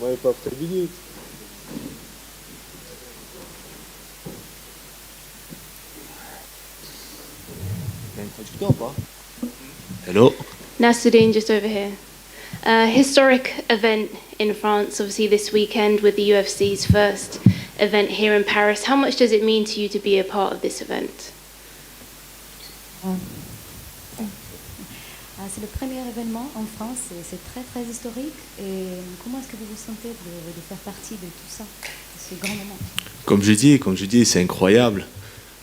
Ouais, pas stabiliser. T'as un traducteur ou pas? Hello. Nasruddin, just over here. Historic event in France, obviously this weekend with the UFC's first event here in Paris. How much does it mean to you to be a part of this event? C'est le premier événement en France, et c'est très très historique. Et comment est-ce que vous vous sentez de faire partie de tout ça, de ce grand moment? Comme je dis, c'est incroyable.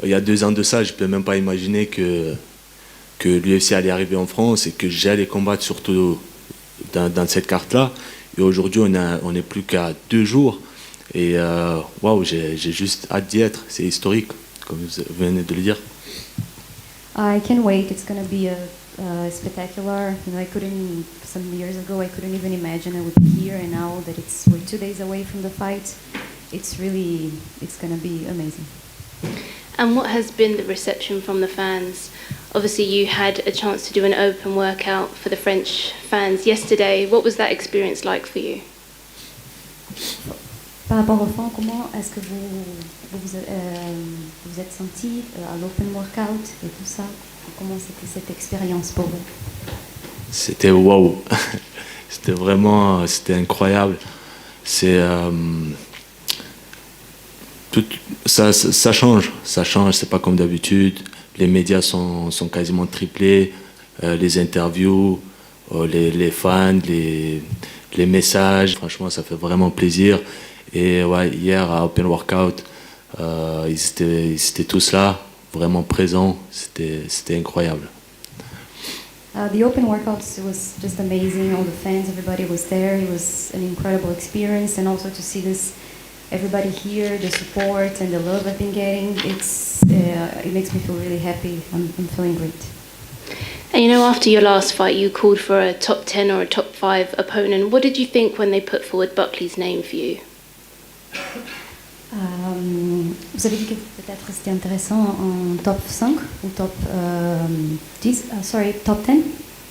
Il y a 2 ans de ça, je ne peux même pas imaginer que l'UFC allait arriver en France et que j'allais combattre surtout dans cette carte-là. Et aujourd'hui, on n'est plus qu'à 2 jours. Et waouh, j'ai juste hâte d'y être. C'est historique, comme vous venez de le dire. I can't wait. It's going to be spectacular. You know, some years ago, I couldn't even imagine I would be here, and now that we're 2 days away from the fight, it's going to be amazing. And what has been the reception from the fans? Obviously, you had a chance to do an open workout for the French fans yesterday. What was that experience like for you? Par rapport aux fans, comment est-ce que vous êtes senti à l'open workout et tout ça? Comment c'était cette expérience pour vous? C'était waouh. C'était incroyable. Ça change, c'est pas comme d'habitude. Les médias sont quasiment triplés, les interviews, les fans, les messages. Franchement, ça fait vraiment plaisir. Et ouais, hier à Open Workout, ils étaient tous là, vraiment présents. C'était incroyable. The open workouts, it was just amazing. All the fans, everybody was there. It was an incredible experience, and also to see everybody here, the support and the love I've been getting, it makes me feel really happy. I'm feeling great. And you know, after your last fight, you called for a top 10 or a top 5 opponent. What did you think when they put forward Buckley's name for you? Vous avez dit que peut-être c'était intéressant en top 5 ou top 10, top 10?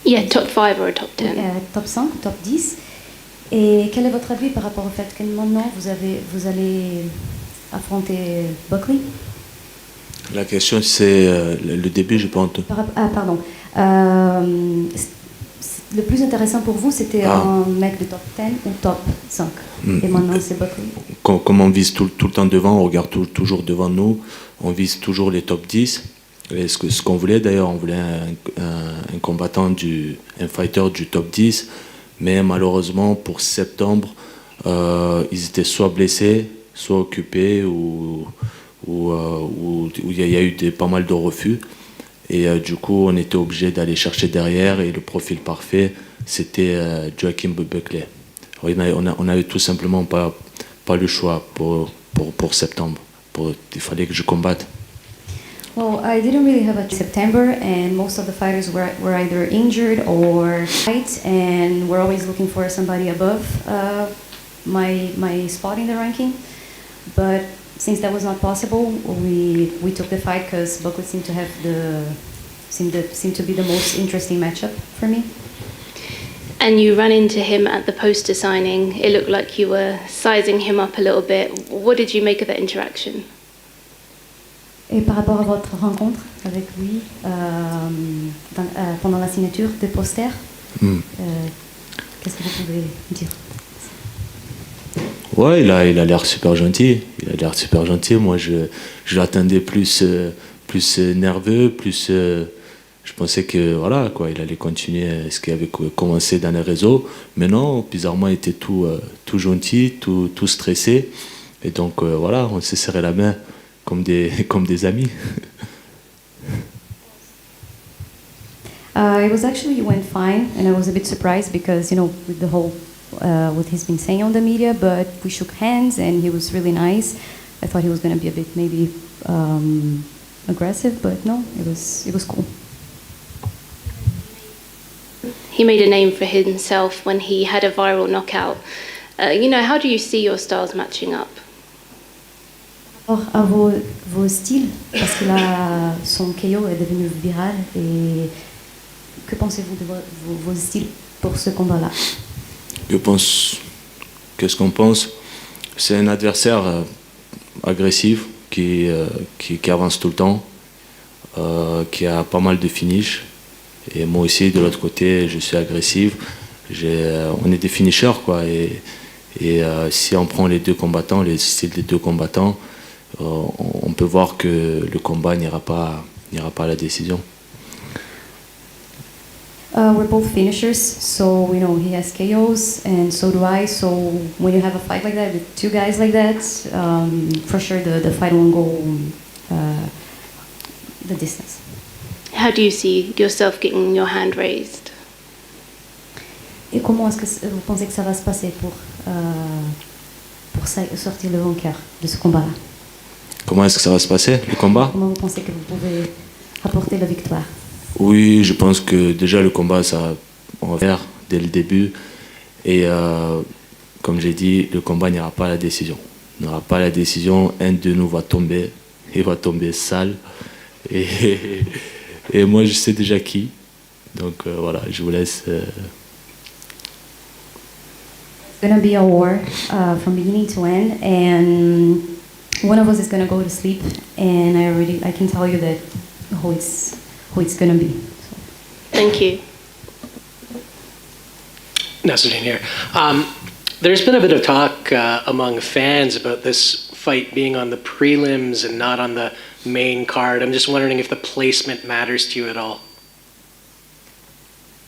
Yeah, top 5 or a top 10. Top 5, top 10. Et quel est votre avis par rapport au fait que maintenant vous allez affronter Buckley? La question, c'est le début, je pense. Pardon. Le plus intéressant pour vous, c'était un mec de top 10 ou top 5. Et maintenant, c'est Buckley. Comme on vise tout le temps devant, on regarde toujours devant nous, on vise toujours les top 10. Et ce qu'on voulait d'ailleurs, on voulait un combattant, un fighter du top 10. Mais malheureusement, pour septembre, ils étaient soit blessés, soit occupés, ou il y a eu pas mal de refus. Et du coup, on était obligé d'aller chercher derrière. Et le profil parfait, c'était Joachim Buckley. On avait tout simplement pas le choix pour septembre. Il fallait que je combatte. Well, I didn't really have a September, and most of the fighters were either injured or fight, and we're always looking for somebody above my spot in the ranking. But since that was not possible, we took the fight because Buckley seemed to be the most interesting matchup for me. And you ran into him at the poster signing. It looked like you were sizing him up a little bit. What did you make of that interaction? Et par rapport à votre rencontre avec lui pendant la signature des posters, qu'est-ce que vous pouvez dire? Ouais, il a l'air super gentil. Moi, je l'attendais plus nerveux, plus. Je pensais que voilà quoi, il allait continuer ce qu'il avait commencé dans les réseaux. Mais non, bizarrement, il était tout gentil, tout stressé. Et donc voilà, on s'est serré la main comme des amis. It went fine, and I was a bit surprised because, you know, with the whole what he's been saying on the media, but we shook hands and he was really nice. I thought he was going to be a bit maybe aggressive, but no, it was cool. He made a name for himself when he had a viral knockout. You know, how do you see your styles matching up? Or à vos styles, parce que là, son KO est devenu viral, et que pensez-vous de vos styles pour ce combat-là? Je pense qu'est-ce qu'on pense? C'est un adversaire agressif qui avance tout le temps, qui a pas mal de finish. Et moi aussi, de l'autre côté, je suis agressif. On est des finishers, quoi. Et si on prend les deux combattants, les styles des deux combattants, on peut voir que le combat n'ira pas à la décision. We're both finishers, so he has KOs, and so do I. So when you have a fight like that with two guys like that, for sure the fight won't go the distance. How do you see yourself getting your hand raised? Et comment est-ce que vous pensez que ça va se passer pour sortir le vainqueur de ce combat-là? Comment est-ce que ça va se passer, le combat? Comment vous pensez que vous pouvez apporter la victoire? Oui, je pense que déjà le combat, on va faire dès le début. Et comme j'ai dit, le combat n'ira pas à la décision. Il n'ira pas à la décision. Un de nous va tomber. Il va tomber sale. Et moi, je sais déjà qui. Donc voilà, je vous laisse. It's going to be a war from beginning to end, and one of us is going to go to sleep, and I can tell you that who it's going to be. Thank you. Nasruddin here. There's been a bit of talk among fans about this fight being on the prelims and not on the main card. I'm just wondering if the placement matters to you at all.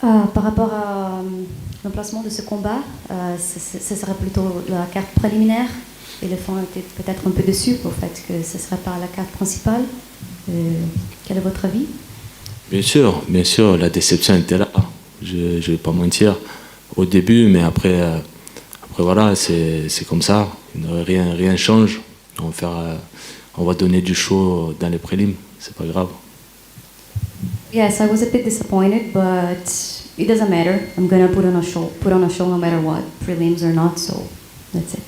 Par rapport à l'emplacement de ce combat, ce sera plutôt la carte préliminaire, et les fans étaient peut-être un peu déçus au fait que ce ne sera pas la carte principale. Quel est votre avis? Bien sûr, la déception était là. Je ne vais pas mentir au début, mais après voilà, c'est comme ça. Rien change. On va donner du show dans les prélims. C'est pas grave. Yes, I was a bit disappointed, but it doesn't matter. I'm gonna put on a show no matter what, prelims or not. So that's it.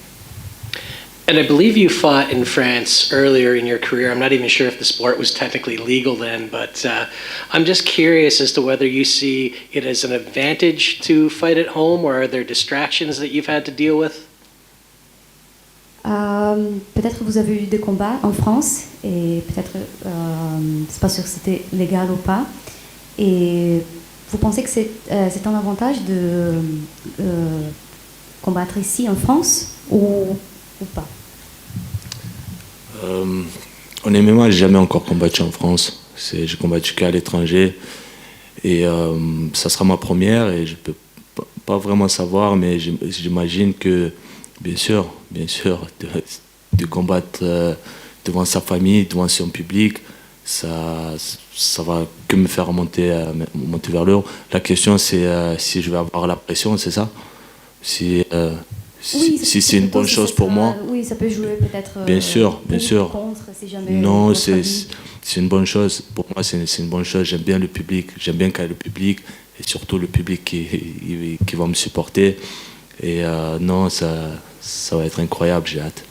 And I believe you fought in France earlier in your career. I'm not even sure if the sport was technically legal then, but I'm just curious as to whether you see it as an advantage to fight at home, or are there distractions that you've had to deal with? Peut-être que vous avez eu des combats en France, et peut-être, c'est pas sûr si c'était légal ou pas. Et vous pensez que c'est un avantage de combattre ici en France ou pas? Honnêtement, j'ai jamais encore combattu en France. J'ai combattu qu'à l'étranger. Et ça sera ma première, et je peux pas vraiment savoir, mais j'imagine que, bien sûr, de combattre devant sa famille, devant son public, ça va que me faire monter vers le haut. La question, c'est si je vais avoir la pression, c'est ça? Si c'est une bonne chose pour moi. Oui, ça peut jouer peut-être. Bien sûr. Contre, si jamais non, c'est une bonne chose. Pour moi, c'est une bonne chose. J'aime bien le public. J'aime bien qu'il y ait le public, et surtout le public qui va me supporter. Et non, ça va être incroyable. J'ai hâte.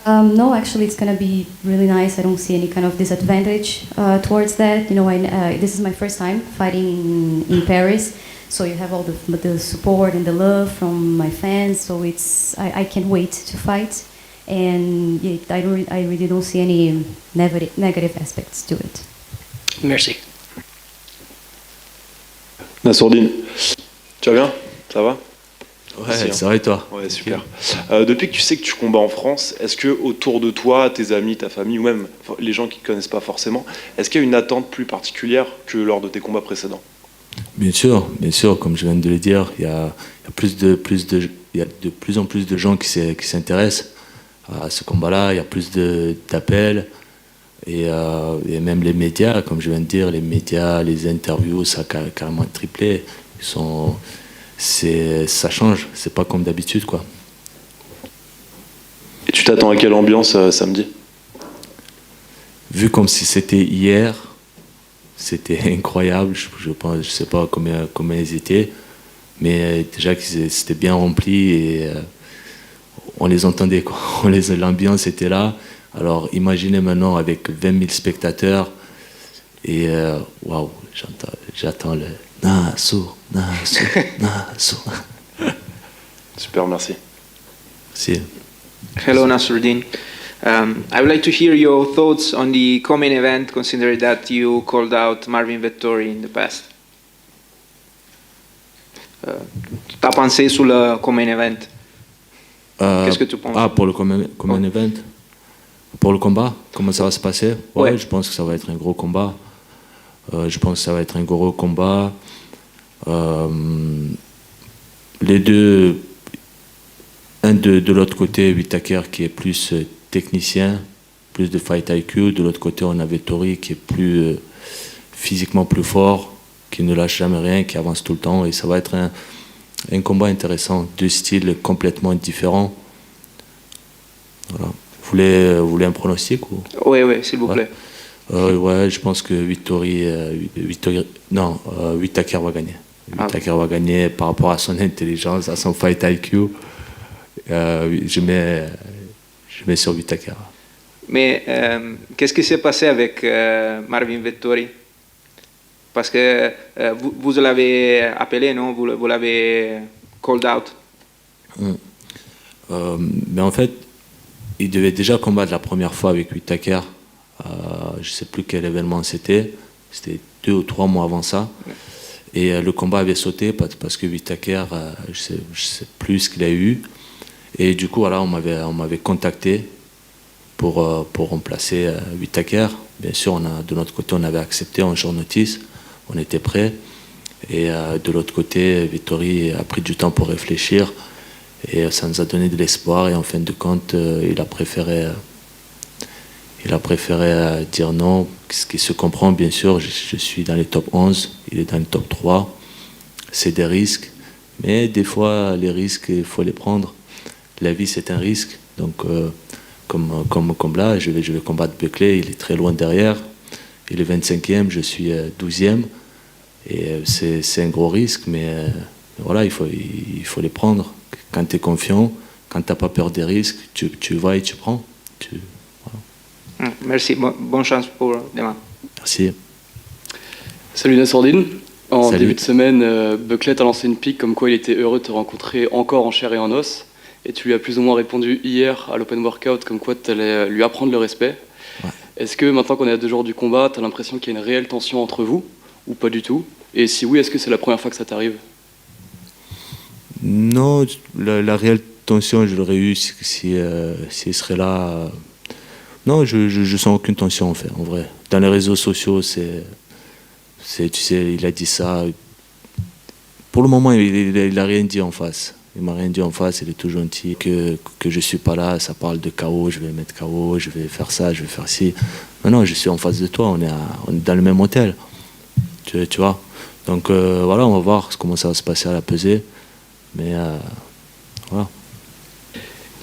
No, actually, it's going to be really nice. I don't see any kind of disadvantage towards that. This is my first time fighting in Paris, so you have all the support and the love from my fans. So I can't wait to fight, and I really don't see any negative aspects to it. Merci. Nasruddin, tu vas bien? Ça va? Ouais, ça va et toi? Ouais, super. Depuis que tu sais que tu combats en France, est-ce que autour de toi, tes amis, ta famille, ou même les gens qui ne te connaissent pas forcément, est-ce qu'il y a une attente plus particulière que lors de tes combats précédents? Bien sûr, comme je viens de le dire, il y a de plus en plus de gens qui s'intéressent à ce combat-là. Il y a plus d'appels, et même les médias, comme je viens de dire, les médias, les interviews, ça a carrément triplé. Ça change, c'est pas comme d'habitude, quoi. Et tu t'attends à quelle ambiance samedi? Vu comme si c'était hier, c'était incroyable. Je sais pas combien ils étaient, mais déjà que c'était bien rempli, et on les entendait, quoi. L'ambiance était là. Alors imaginez maintenant avec 20 000 spectateurs, et waouh, j'attends le Nassau. Super, merci. Si. Hello, Nasruddin. I would like to hear your thoughts on the co-main event, considering that you called out Marvin Vettori in the past. T'as pensé sur le co-main event? Qu'est-ce que tu penses? Ah, pour le common event. Pour le combat, comment ça va se passer? Ouais. Je pense que ça va être un gros combat. Je pense que ça va être un gros combat. Les deux, un de l'autre côté, Whittaker qui est plus technicien, plus de fight IQ. De l'autre côté, on a Vettori qui est plus physiquement plus fort, qui ne lâche jamais rien, qui avance tout le temps. Et ça va être un combat intéressant. Deux styles complètement différents. Voilà. Vous voulez un pronostic ou? Oui, s'il vous plaît. Ouais, je pense que Whittaker va gagner. Whittaker va gagner par rapport à son intelligence, à son fight IQ. Je mets sur Whittaker. Mais qu'est-ce qui s'est passé avec Marvin Vettori? Parce que vous l'avez appelé, non? Vous l'avez called out. Mais en fait, il devait déjà combattre la première fois avec Whittaker. Je ne sais plus quel événement c'était. C'était 2 ou 3 mois avant ça. Et le combat avait sauté parce que Whittaker, je sais plus ce qu'il a eu. Et du coup, voilà, on m'avait contacté pour remplacer Whittaker. Bien sûr, de notre côté, on avait accepté en short notice. On était prêts. Et de l'autre côté, Vettori a pris du temps pour réfléchir. Et ça nous a donné de l'espoir. Et en fin de compte, il a préféré dire non, ce qui se comprend, bien sûr. Je suis dans les top 11, il est dans le top 3. C'est des risques. Mais des fois, les risques, il faut les prendre. La vie, c'est un risque. Donc, comme là, je vais combattre Buckley. Il est très loin derrière. Il est 25e, je suis 12e. Et c'est un gros risque, mais voilà, il faut les prendre. Quand tu es confiant, quand tu n'as pas peur des risques, tu vas et tu prends. Voilà. Merci, bonne chance pour demain. Merci. Salut Nasruddin. En Salut. début de semaine, Buckley t'a lancé une pique comme quoi il était heureux de te rencontrer encore en chair et en os. Et tu lui as plus ou moins répondu hier à l'open workout comme quoi tu allais lui apprendre le respect. Ouais. Est-ce que maintenant qu'on est à 2 jours du combat, tu as l'impression qu'il y a une réelle tension entre vous ou pas du tout? Et si oui, est-ce que c'est la première fois que ça t'arrive? Non, la réelle tension, je l'aurais eu s'il serait là. Non, je sens aucune tension en fait, en vrai. Dans les réseaux sociaux, tu sais, il a dit ça. Pour le moment, il a rien dit en face. Il m'a rien dit en face, il est tout gentil. Que je suis pas là, ça parle de KO, je vais mettre KO, je vais faire ça, je vais faire ci. Non, je suis en face de toi, on est dans le même hôtel. Tu vois. Donc voilà, on va voir comment ça va se passer à la pesée. Mais voilà.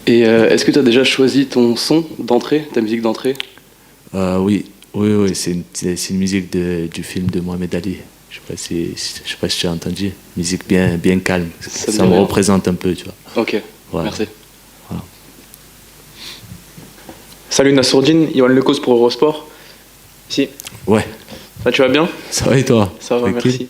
Et est-ce que tu as déjà choisi ton son d'entrée, ta musique d'entrée? Oui, c'est une musique du film de Mohamed Ali. Je sais pas si tu as entendu. Musique bien calme. Ça me représente un peu, tu vois. Ok, Voilà. merci. Voilà. Salut Nasruddin, Yohan Lecause pour Eurosport. Ici. Ouais, Tu vas bien? ça va et toi? Ça va, Tranquille.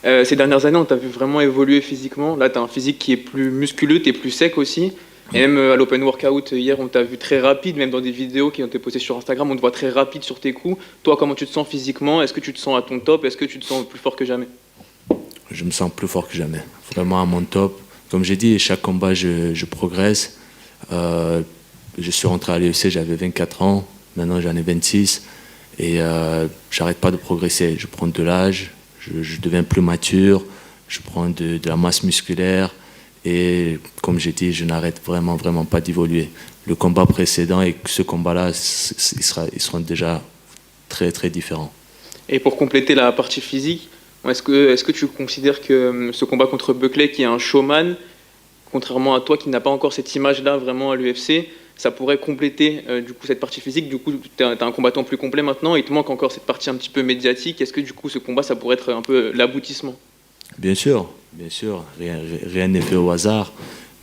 merci. Ces dernières années, on t'a vu vraiment évoluer physiquement. Là, tu as un physique qui est plus musculeux, tu es plus sec aussi. Et même à l'open workout, hier, on t'a vu très rapide, même dans des vidéos qui ont été postées sur Instagram, on te voit très rapide sur tes coups. Toi, comment tu te sens physiquement? Est-ce que tu te sens à ton top? Est-ce que tu te sens plus fort que jamais? Je me sens plus fort que jamais. Vraiment à mon top. Comme j'ai dit, chaque combat, je progresse. Je suis rentré à l'UFC, j'avais 24 ans. Maintenant, j'en ai 26. Et j'arrête pas de progresser. Je prends de l'âge, je deviens plus mature, je prends de la masse musculaire. Et comme j'ai dit, je n'arrête vraiment pas d'évoluer. Le combat précédent et ce combat-là, ils seront déjà très différents. Et pour compléter la partie physique, est-ce que tu considères que ce combat contre Buckley, qui est un showman, contrairement à toi qui n'a pas encore cette image-là vraiment à l'UFC, ça pourrait compléter du coup cette partie physique? Du coup, tu es un combattant plus complet maintenant, il te manque encore cette partie un petit peu médiatique. Est-ce que du coup ce combat, ça pourrait être un peu l'aboutissement? Bien sûr, rien n'est fait au hasard,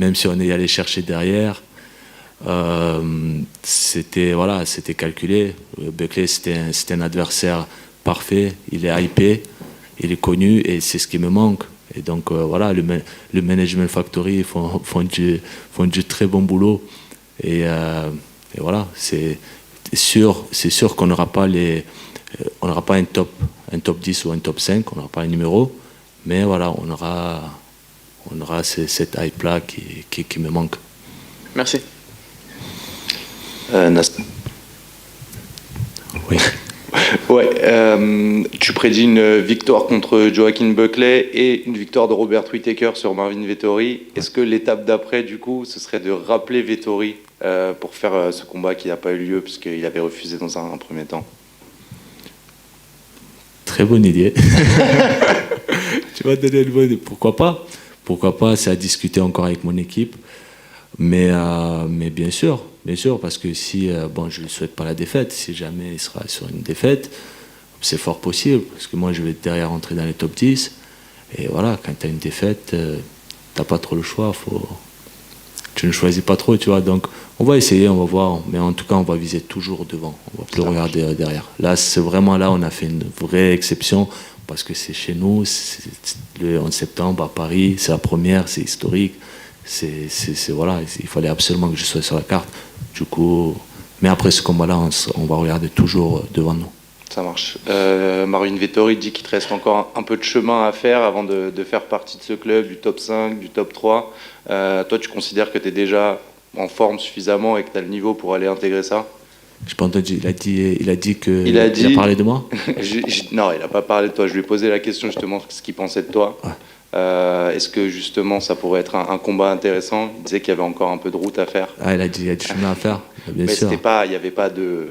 même si on est allé chercher derrière. C'était calculé. Buckley, c'était un adversaire parfait, il est hypé, il est connu et c'est ce qui me manque. Et donc voilà, le Management Factory font du très bon boulot. Et voilà, c'est sûr qu'on n'aura pas un top 10 ou un top 5, on n'aura pas un numéro, mais voilà, on aura cette hype-là qui me manque. Merci. Oui. Ouais, tu prédis une victoire contre Joaquin Buckley et une victoire de Robert Whittaker sur Marvin Vettori. Est-ce que l'étape d'après, du coup, ce serait de rappeler Vettori pour faire ce combat qui n'a pas eu lieu puisqu'il avait refusé dans un premier temps? Très bonne idée. Tu vas donner le bon. Pourquoi pas? Pourquoi pas? C'est à discuter encore avec mon équipe. Mais bien sûr, parce que si, je ne lui souhaite pas la défaite, si jamais il sera sur une défaite, c'est fort possible, parce que moi je vais derrière rentrer dans les top 10, et voilà, quand tu as une défaite, tu n'as pas trop le choix, tu ne choisis pas trop, tu vois, donc on va essayer, on va voir, mais en tout cas on va viser toujours devant, on va plus regarder derrière. Là, c'est vraiment là, on a fait une vraie exception, parce que c'est chez nous, c'est le 11 septembre à Paris, c'est la première, c'est historique. Voilà, il fallait absolument que je sois sur la carte. Du coup, mais après ce combat-là, on va regarder toujours devant nous. Ça marche. Marvin Vettori dit qu'il te reste encore un peu de chemin à faire avant de faire partie de ce club, du top 5, du top 3. Toi, tu considères que tu es déjà en forme suffisamment et que tu as le niveau pour aller intégrer ça? Je pas entendu, il a dit qu'il a parlé de moi. Non, il n'a pas parlé de toi. Je lui ai posé la question justement ce qu'il pensait de toi. Ouais. Est-ce que justement ça pourrait être un combat intéressant? Il disait qu'il y avait encore un peu de route à faire. Ah, il a dit il y a du chemin à faire, bien mais sûr. Il n'y avait pas de...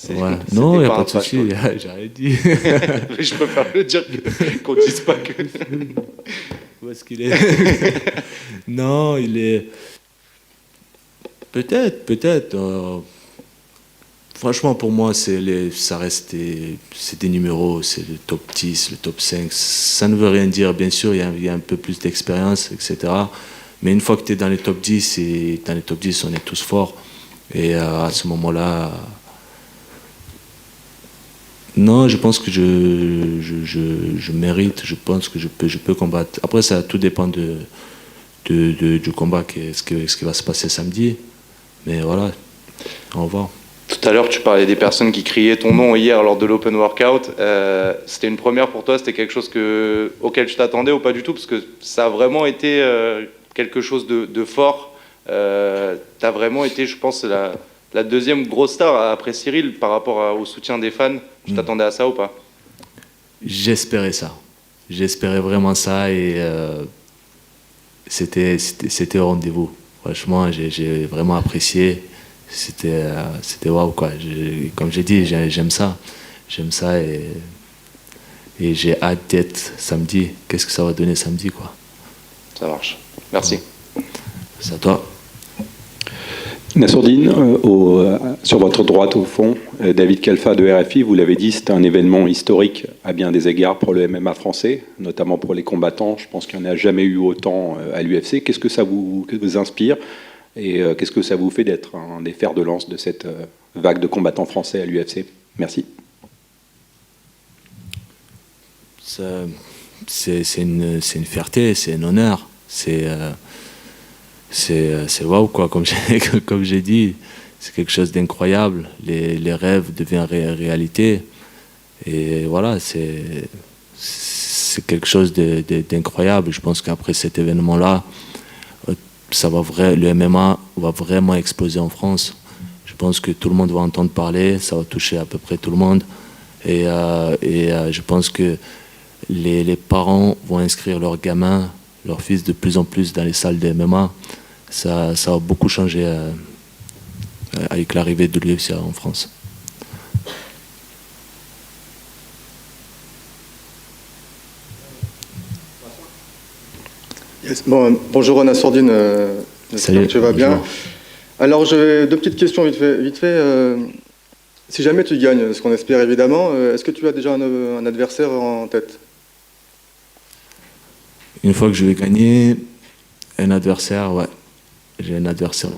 Ouais. Non, il n'y a pas de souci, j'ai rien dit. Je préfère le dire qu'on ne dise pas que... Où est-ce qu'il est? Non, il est... Peut-être. Franchement, pour moi, ça reste c'est des numéros, c'est le top 10, le top 5. Ça ne veut rien dire, bien sûr, il y a un peu plus d'expérience, etc. Mais une fois que tu es dans les top 10, et dans les top 10, on est tous forts. Et à ce moment-là, non, je pense que je mérite, je pense que je peux combattre. Après, ça tout dépend du combat, ce qui va se passer samedi. Mais voilà, on va voir. Tout à l'heure, tu parlais des personnes qui criaient ton nom hier lors de l'open workout. C'était une première pour toi? C'était quelque chose auquel tu t'attendais ou pas du tout? Parce que ça a vraiment été quelque chose de fort. Tu as vraiment été, je pense, la deuxième grosse star après Ciryl par rapport au soutien des fans. Tu t'attendais à ça ou pas? J'espérais ça. J'espérais vraiment ça et c'était au rendez-vous. Franchement, j'ai vraiment apprécié. C'était waouh quoi. Comme j'ai dit, j'aime ça et j'ai hâte d'être samedi. Qu'est-ce que ça va donner samedi quoi? Ça marche. Merci. C'est à toi. Nassourdine, sur votre droite au fond, David Kalfa de RFI, vous l'avez dit, c'est un événement historique à bien des égards pour le MMA français, notamment pour les combattants. Je pense qu'il n'y en a jamais eu autant à l'UFC. Qu'est-ce que ça vous inspire? Et qu'est-ce que ça vous fait d'être un des fers de lance de cette vague de combattants français à l'UFC? Merci. C'est une fierté, c'est un honneur. C'est waouh quoi, comme j'ai dit. C'est quelque chose d'incroyable. Les rêves deviennent réalité. Et voilà, c'est quelque chose d'incroyable. Je pense qu'après cet événement-là, le MMA va vraiment exploser en France. Je pense que tout le monde va entendre parler, ça va toucher à peu près tout le monde. Et je pense que les parents vont inscrire leurs gamins, leurs fils de plus en plus dans les salles de MMA. Ça va beaucoup changer avec l'arrivée de l'UFC en France. Yes. Bon, bonjour Nassourdine, j'espère que tu vas bien. Alors j'ai deux petites questions vite fait. Si jamais tu gagnes, ce qu'on espère évidemment, est-ce que tu as déjà un adversaire en tête? Une fois que je vais gagner, un adversaire, ouais, j'ai un adversaire.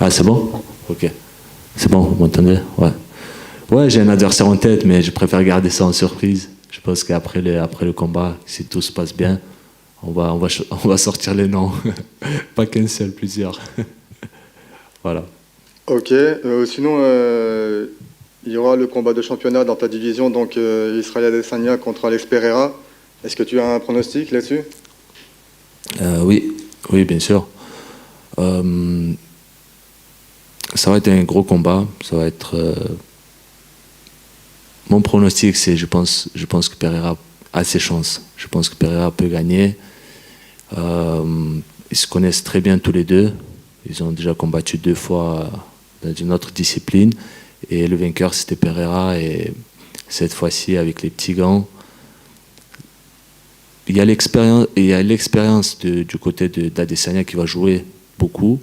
Ah, c'est bon? Ok. C'est bon, vous m'entendez? Ouais. Ouais, j'ai un adversaire en tête, mais je préfère garder ça en surprise. Je pense qu'après le combat, si tout se passe bien, on va sortir les noms. Pas qu'un seul, plusieurs. Voilà. Ok. Sinon, il y aura le combat de championnat dans ta division, donc Israël Adesanya contre Alex Pereira. Est-ce que tu as un pronostic là-dessus? Oui, bien sûr. Ça va être un gros combat. Ça va être. Mon pronostic, c'est je pense que Pereira a ses chances. Je pense que Pereira peut gagner. Ils se connaissent très bien tous les deux. Ils ont déjà combattu 2 fois dans une autre discipline. Et le vainqueur, c'était Pereira. Et cette fois-ci, avec les petits gants, il y a l'expérience du côté d'Adesanya qui va jouer beaucoup.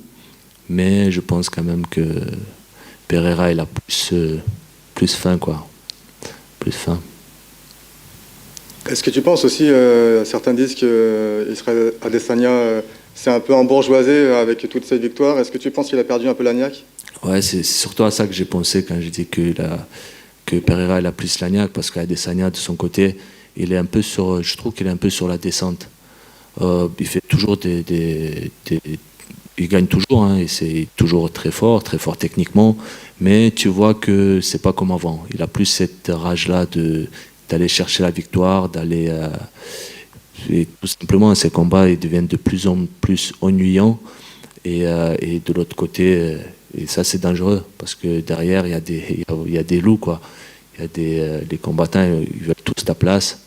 Mais je pense quand même que Pereira, il a plus faim, quoi. Plus faim. Est-ce que tu penses aussi, certains disent qu'Israël Adesanya c'est un peu embourgeoisé avec toutes ses victoires. Est-ce que tu penses qu'il a perdu un peu la niaque? Ouais, c'est surtout à ça que j'ai pensé quand j'ai dit que Pereira il a plus la niaque, parce qu'Adesanya, de son côté, je trouve qu'il est un peu sur la descente. Il fait toujours il gagne toujours, hein, et c'est toujours très fort techniquement, mais tu vois que c'est pas comme avant. Il a plus cette rage-là d'aller chercher la victoire, et tout simplement, ces combats ils deviennent de plus en plus ennuyants, et de l'autre côté, et ça c'est dangereux, parce que derrière il y a des loups, quoi. Il y a les combattants, ils veulent tous ta place,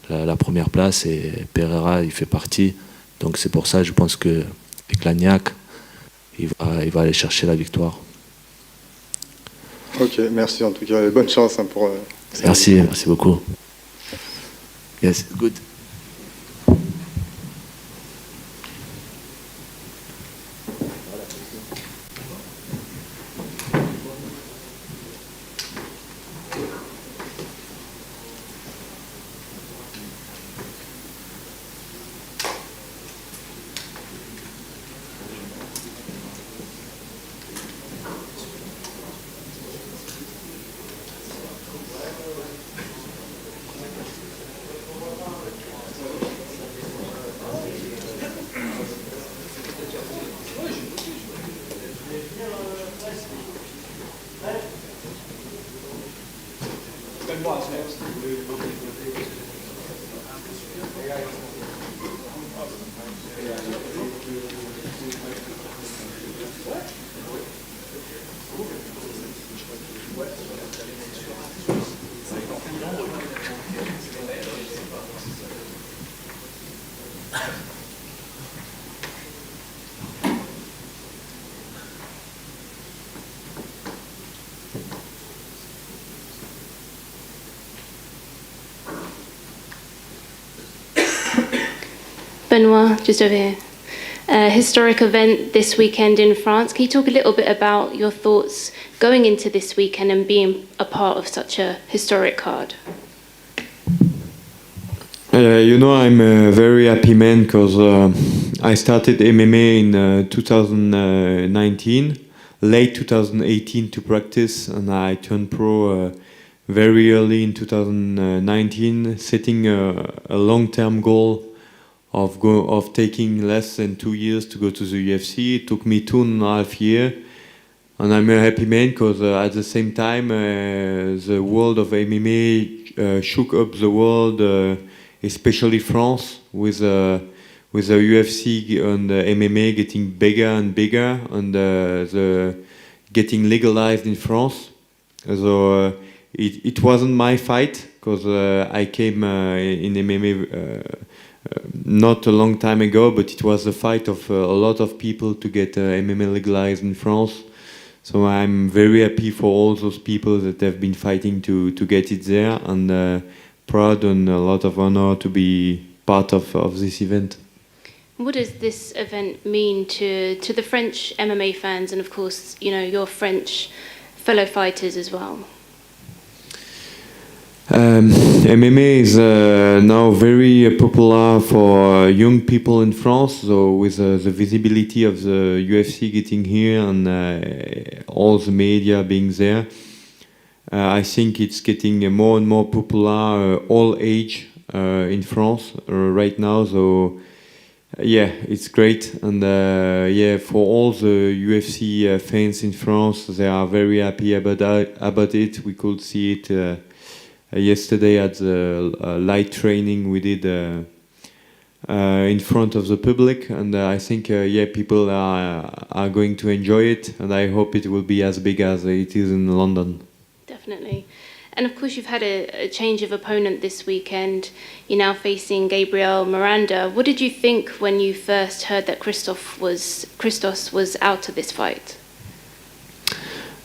la première place, et Pereira il fait partie. Donc c'est pour ça, je pense que avec Lagnac, il va aller chercher la victoire. Ok, merci en tout cas, bonne chance pour. Merci beaucoup. Yes, good. Benoit, just over here. Historic event this weekend in France. Can you talk a little bit about your thoughts going into this weekend and being a part of such a historic card? I'm a very happy man because I started MMA in 2019, late 2018 to practice, and I turned pro very early in 2019, setting a long-term goal of taking less than 2 years to go to the UFC. It took me 2.5 years, and I'm a happy man because at the same time the world of MMA shook up the world, especially France, with the UFC and the MMA getting bigger and bigger, and the getting legalized in France. So it wasn't my fight because I came in MMA. Not a long time ago, but it was a fight of a lot of people to get MMA legalized in France. So I'm very happy for all those people that have been fighting to get it there, and proud and a lot of honor to be part of this event. What does this event mean to the French MMA fans, and of course, your French fellow fighters as well? MMA is now very popular for young people in France. So with the visibility of the UFC getting here and all the media being there, I think it's getting more and more popular, all age in France right now. So yeah, it's great. And yeah, for all the UFC fans in France, they are very happy about it. We could see it yesterday at the light training we did in front of the public, and I think yeah, people are going to enjoy it, and I hope it will be as big as it is in London. Definitely. And of course, you've had a change of opponent this weekend. You're now facing Gabriel Miranda. What did you think when you first heard that Christos was out of this fight?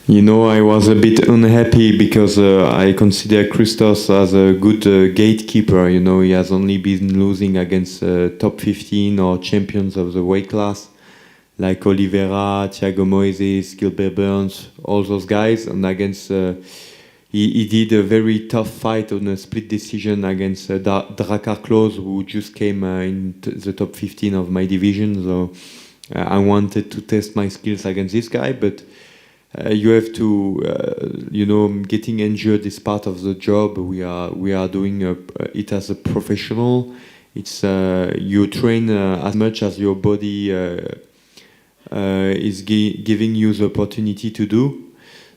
You know, I was a bit unhappy because I consider Christos as a good gatekeeper. You know, he has only been losing against top 15 or champions of the weight class, like Oliveira, Thiago Moises, Gilbert Burns, all those guys. And against, he did a very tough fight on a split decision against Drakkar Klose, who just came into the top 15 of my division. So I wanted to test my skills against this guy, but you have to, you know, getting injured is part of the job. We are doing it as a professional. It's you train as much as your body is giving you the opportunity to do.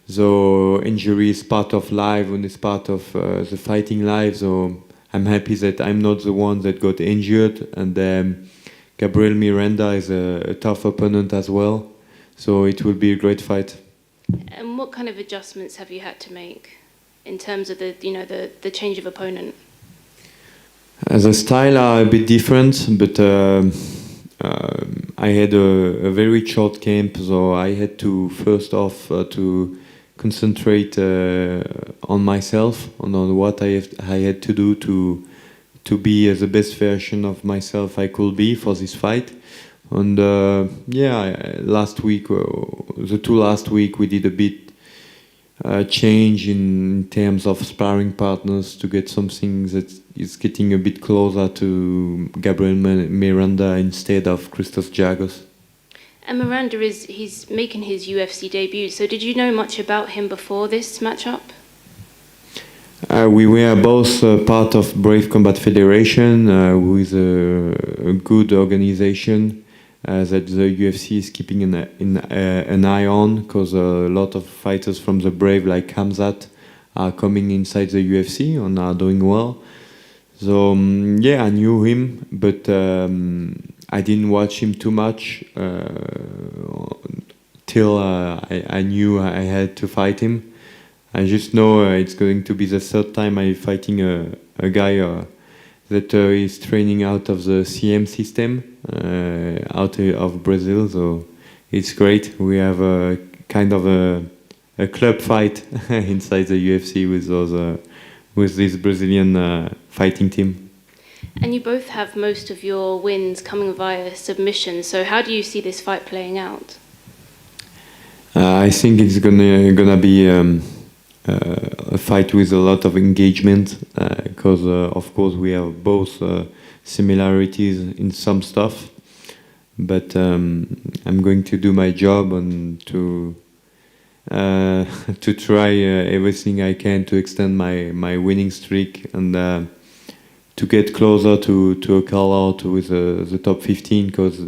So injury is part of life and it's part of the fighting life. So I'm happy that I'm not the one that got injured. And Gabriel Miranda is a tough opponent as well. So it will be a great fight. And what kind of adjustments have you had to make in terms of the change of opponent? The style are a bit different, but I had a very short camp, so I had to first off to concentrate on myself, on what I had to do to be the best version of myself I could be for this fight. And yeah, last week, the two last week, we did a bit change in terms of sparring partners to get something that is getting a bit closer to Gabriel Miranda instead of Christos Giagos. And Miranda he's making his UFC debut. So did you know much about him before this matchup? We were both part of Brave Combat Federation, with a good organization. That the UFC is keeping an eye on, because a lot of fighters from the Brave, like Khamzat, are coming inside the UFC and are doing well. So yeah, I knew him, but I didn't watch him too much till I knew I had to fight him. I just know it's going to be the third time I'm fighting a guy that is training out of the CM system, out of Brazil, so it's great. We have a kind of a club fight inside the UFC with this Brazilian fighting team. And you both have most of your wins coming via submission, so how do you see this fight playing out? I think it's gonna be a fight with a lot of engagement, because of course we have both similarities in some stuff, but I'm going to do my job and to try everything I can to extend my winning streak and to get closer to a call-out with the top 15, because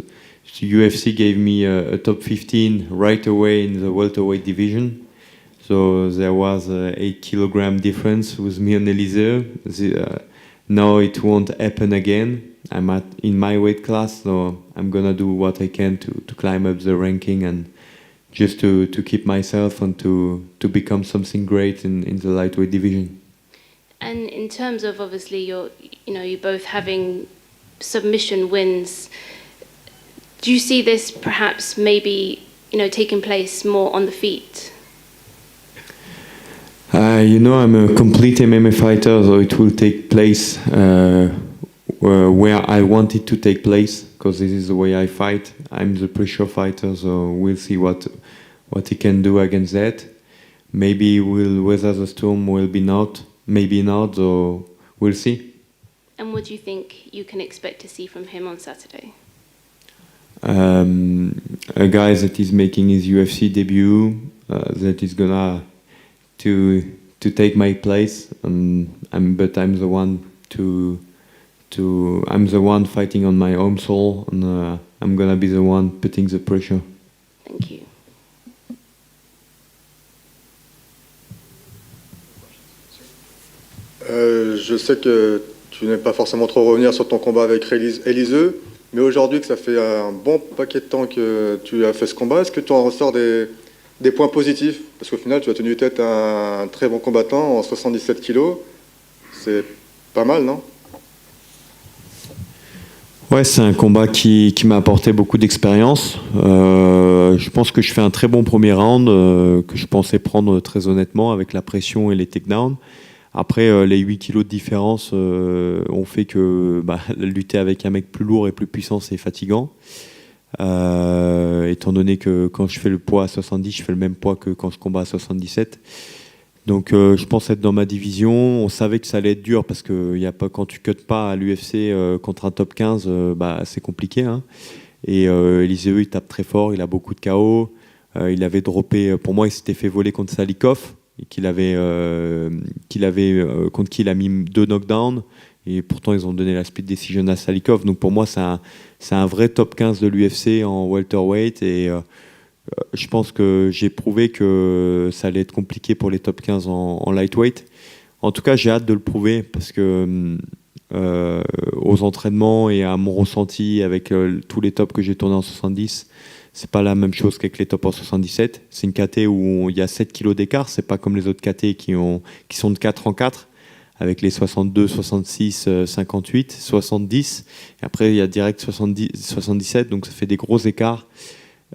UFC gave me a top 15 right away in the welterweight division. So there was an 8 kilogram difference with me and Elise. Now it won't happen again. I'm in my weight class, so I'm gonna do what I can to climb up the ranking and just to keep myself and to become something great in the lightweight division. And in terms of obviously you both having submission wins, do you see this perhaps maybe taking place more on the feet? I'm a complete MMA fighter, so it will take place where I want it to take place, because this is the way I fight. I'm the pressure fighter, so we'll see what he can do against that. Maybe we'll weather the storm, maybe not. So we'll see. And what do you think you can expect to see from him on Saturday? A guy that is making his UFC debut, that is gonna to take my place, but I'm the one I'm the one fighting on my own soul, and I'm gonna be the one putting the pressure. Thank you. Je sais que tu n'aimes pas forcément trop revenir sur ton combat avec Éliseu, mais aujourd'hui que ça fait un bon paquet de temps que tu as fait ce combat, est-ce que tu en ressors des points positifs? Parce qu'au final, tu as tenu tête à un très bon combattant en 77 kilos. C'est pas mal, non? Ouais, c'est un combat qui m'a apporté beaucoup d'expérience. Je pense que je fais un très bon premier round, que je pensais prendre très honnêtement avec la pression et les takedowns. Après, les 8 kilos de différence ont fait que lutter avec un mec plus lourd et plus puissant, c'est fatigant. Étant donné que quand je fais le poids à 70, je fais le même poids que quand je combats à 77. Donc je pense être dans ma division. On savait que ça allait être dur parce que y a pas, quand tu cuts pas à l'UFC contre un top 15, c'est compliqué. Hein. Et Éliseu, il tape très fort, il a beaucoup de KO. Il avait droppé, pour moi, il s'était fait voler contre Salikov, contre qui il a mis 2 knockdowns. Et pourtant, ils ont donné la split decision à Salikov. Donc pour moi, c'est un vrai top 15 de l'UFC en welterweight. Et je pense que j'ai prouvé que ça allait être compliqué pour les top 15 en lightweight. En tout cas, j'ai hâte de le prouver parce que aux entraînements et à mon ressenti avec tous les tops que j'ai tournés en 70, c'est pas la même chose qu'avec les tops en 77. C'est une KT où il y a 7 kilos d'écart. C'est pas comme les autres KT qui sont de 4 en 4. Avec les 62, 66, 58, 70. Et après, il y a direct 70, 77, donc ça fait des gros écarts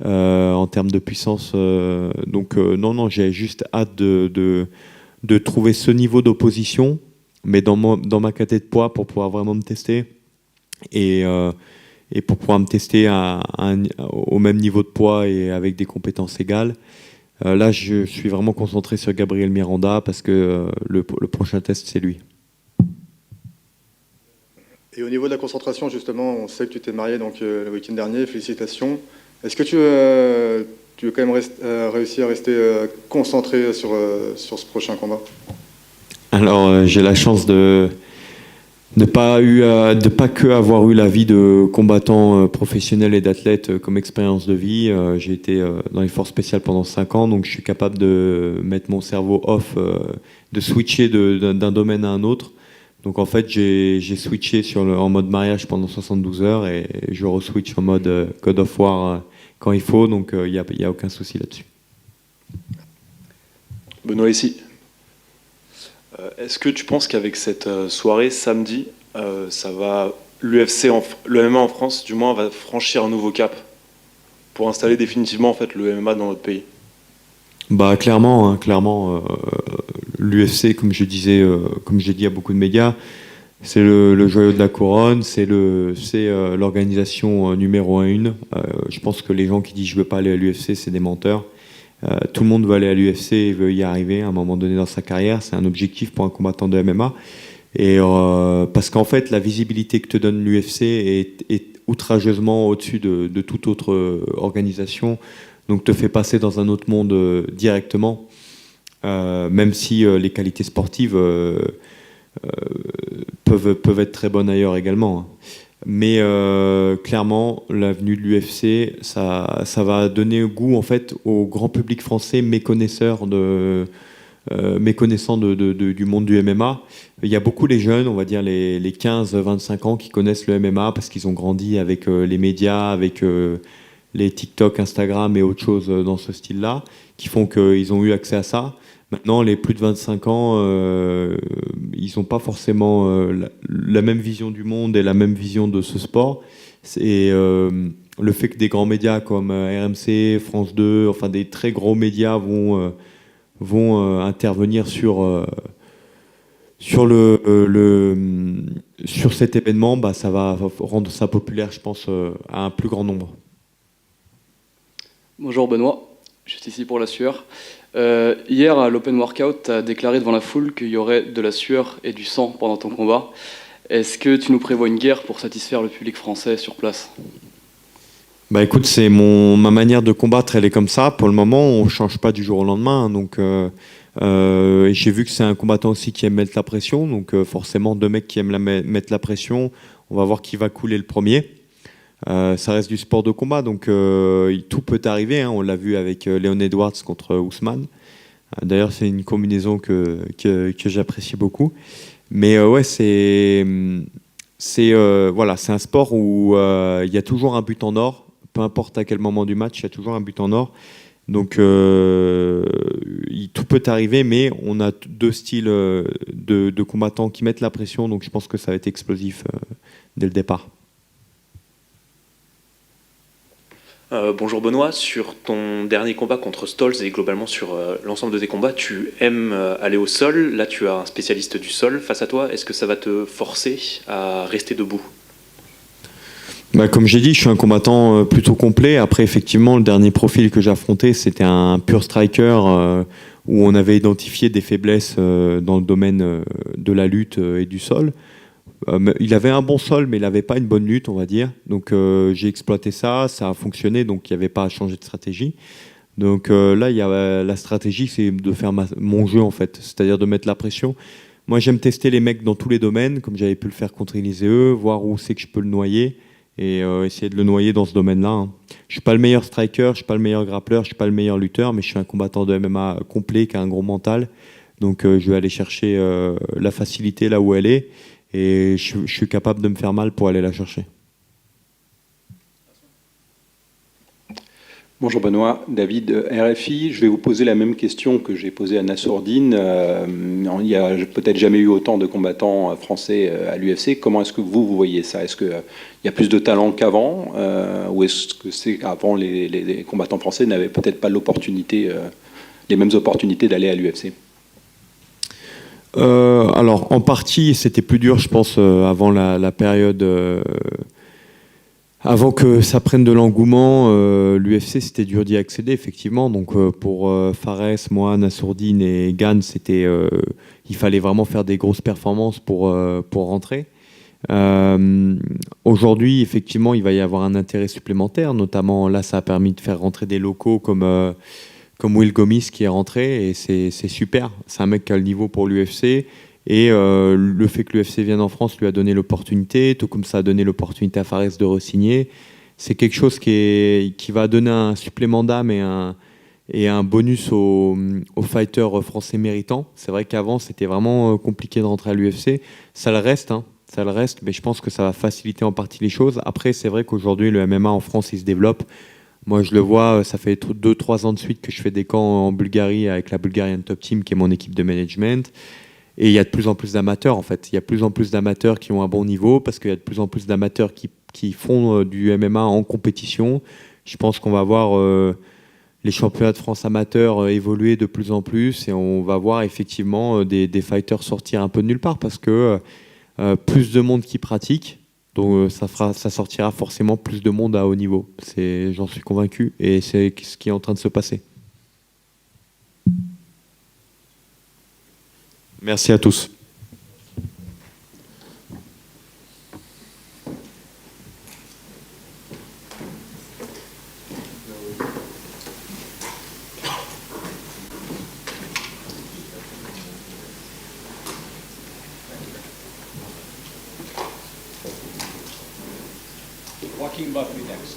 en termes de puissance. Non, j'ai juste hâte de trouver ce niveau d'opposition, mais dans ma catégorie de poids pour pouvoir vraiment me tester et pour pouvoir me tester au même niveau de poids et avec des compétences égales. Là, je suis vraiment concentré sur Gabriel Miranda parce que le prochain test, c'est lui. Et au niveau de la concentration, justement, on sait que tu t'es marié donc, le week-end dernier, félicitations. Est-ce que tu veux quand même réussir à rester concentré sur ce prochain combat? Alors, j'ai la chance de pas que avoir eu la vie de combattant professionnel et d'athlète comme expérience de vie. J'ai été dans les forces spéciales pendant 5 ans, donc je suis capable de mettre mon cerveau off, de switcher d'un domaine à un autre. Donc en fait, j'ai switché en mode mariage pendant 72 heures et je re-switch en mode God of War quand il faut, donc il n'y a aucun souci là-dessus. Benoît ici. Est-ce que tu penses qu'avec cette soirée samedi, l'UFC, le MMA en France, du moins, va franchir un nouveau cap pour installer définitivement en fait le MMA dans notre pays? Clairement, l'UFC, comme j'ai dit à beaucoup de médias, c'est le joyau de la couronne, c'est l'organisation numéro 1. Je pense que les gens qui disent je veux pas aller à l'UFC, c'est des menteurs. Tout le monde veut aller à l'UFC et veut y arriver à un moment donné dans sa carrière. C'est un objectif pour un combattant de MMA. Et parce qu'en fait, la visibilité que te donne l'UFC est outrageusement au-dessus de toute autre organisation. Donc te fait passer dans un autre monde directement, même si les qualités sportives peuvent être très bonnes ailleurs également. Hein. Mais clairement, l'avenue de l'UFC, ça va donner goût en fait au grand public français méconnaissant du monde du MMA. Il y a beaucoup les jeunes, on va dire les 15-25 ans qui connaissent le MMA parce qu'ils ont grandi avec les médias, avec les TikTok, Instagram et autres choses dans ce style-là, qui font qu'ils ont eu accès à ça. Maintenant, les plus de 25 ans, ils n'ont pas forcément la même vision du monde et la même vision de ce sport. Et le fait que des grands médias comme RMC, France 2, enfin des très gros médias vont intervenir sur cet événement, ça va rendre ça populaire, je pense, à un plus grand nombre. Bonjour Benoît. juste ici pour la sueur. Hier, à l'Open Workout, tu as déclaré devant la foule qu'il y aurait de la sueur et du sang pendant ton combat. Est-ce que tu nous prévois une guerre pour satisfaire le public français sur place? Bah écoute, c'est ma manière de combattre, elle est comme ça. Pour le moment, on change pas du jour au lendemain. Donc, et j'ai vu que c'est un combattant aussi qui aime mettre la pression. Donc forcément, deux mecs qui aiment mettre la pression, on va voir qui va couler le premier. Ça reste du sport de combat, donc tout peut arriver. Hein. On l'a vu avec Leon Edwards contre Ousmane. D'ailleurs, c'est une combinaison que j'apprécie beaucoup. Mais ouais, c'est un sport où il y a toujours un but en or. Peu importe à quel moment du match, il y a toujours un but en or. Donc tout peut arriver, mais on a deux styles de combattants qui mettent la pression. Donc je pense que ça va être explosif dès le départ. Bonjour Benoît, sur ton dernier combat contre Stolz et globalement sur l'ensemble de tes combats, tu aimes aller au sol. Là, tu as un spécialiste du sol face à toi. Est-ce que ça va te forcer à rester debout? Bah, comme j'ai dit, je suis un combattant plutôt complet. Après, effectivement, le dernier profil que j'ai affronté, c'était un pur striker où on avait identifié des faiblesses dans le domaine de la lutte et du sol. Il avait un bon sol, mais il n'avait pas une bonne lutte, on va dire. Donc j'ai exploité ça, ça a fonctionné, donc il n'y avait pas à changer de stratégie. Donc là, la stratégie, c'est de faire mon jeu, en fait, c'est-à-dire de mettre la pression. Moi, j'aime tester les mecs dans tous les domaines, comme j'avais pu le faire contre Elisée, voir où c'est que je peux le noyer, et essayer de le noyer dans ce domaine-là. Hein. Je ne suis pas le meilleur striker, je ne suis pas le meilleur grappleur, je ne suis pas le meilleur lutteur, mais je suis un combattant de MMA complet, qui a un gros mental. Donc je vais aller chercher la facilité là où elle est, et je suis capable de me faire mal pour aller la chercher. Bonjour Benoît, David, RFI. Je vais vous poser la même question que j'ai posée à Nassourdine. Il n'y a peut-être jamais eu autant de combattants français à l'UFC. Comment est-ce que vous voyez ça? Est-ce qu'il y a plus de talent qu'avant ou est-ce que c'est qu'avant les combattants français n'avaient peut-être pas l'opportunité, les mêmes opportunités d'aller à l'UFC? Alors, en partie, c'était plus dur, je pense, avant la période... Avant que ça prenne de l'engouement, l'UFC, c'était dur d'y accéder, effectivement. Donc, pour Fares, moi, Nassourdine et Gane, il fallait vraiment faire des grosses performances pour rentrer. Aujourd'hui, effectivement, il va y avoir un intérêt supplémentaire. Notamment, là, ça a permis de faire rentrer des locaux comme Will Gomis qui est rentré. Et c'est super. C'est un mec qui a le niveau pour l'UFC. Et le fait que l'UFC vienne en France lui a donné l'opportunité, tout comme ça a donné l'opportunité à Fares de re-signer. C'est quelque chose qui va donner un supplément d'âme et un bonus aux fighters français méritants. C'est vrai qu'avant, c'était vraiment compliqué de rentrer à l'UFC. Ça le reste, mais je pense que ça va faciliter en partie les choses. Après, c'est vrai qu'aujourd'hui, le MMA en France, il se développe. Moi, je le vois, ça fait 2-3 ans de suite que je fais des camps en Bulgarie avec la Bulgarian Top Team, qui est mon équipe de management. Et il y a de plus en plus d'amateurs, en fait. Il y a de plus en plus d'amateurs qui ont un bon niveau parce qu'il y a de plus en plus d'amateurs qui font du MMA en compétition. Je pense qu'on va voir les championnats de France amateurs évoluer de plus en plus et on va voir effectivement des fighters sortir un peu de nulle part parce que plus de monde qui pratique, donc ça sortira forcément plus de monde à haut niveau. J'en suis convaincu et c'est ce qui est en train de se passer. Merci à tous. Joaquin Buckley next.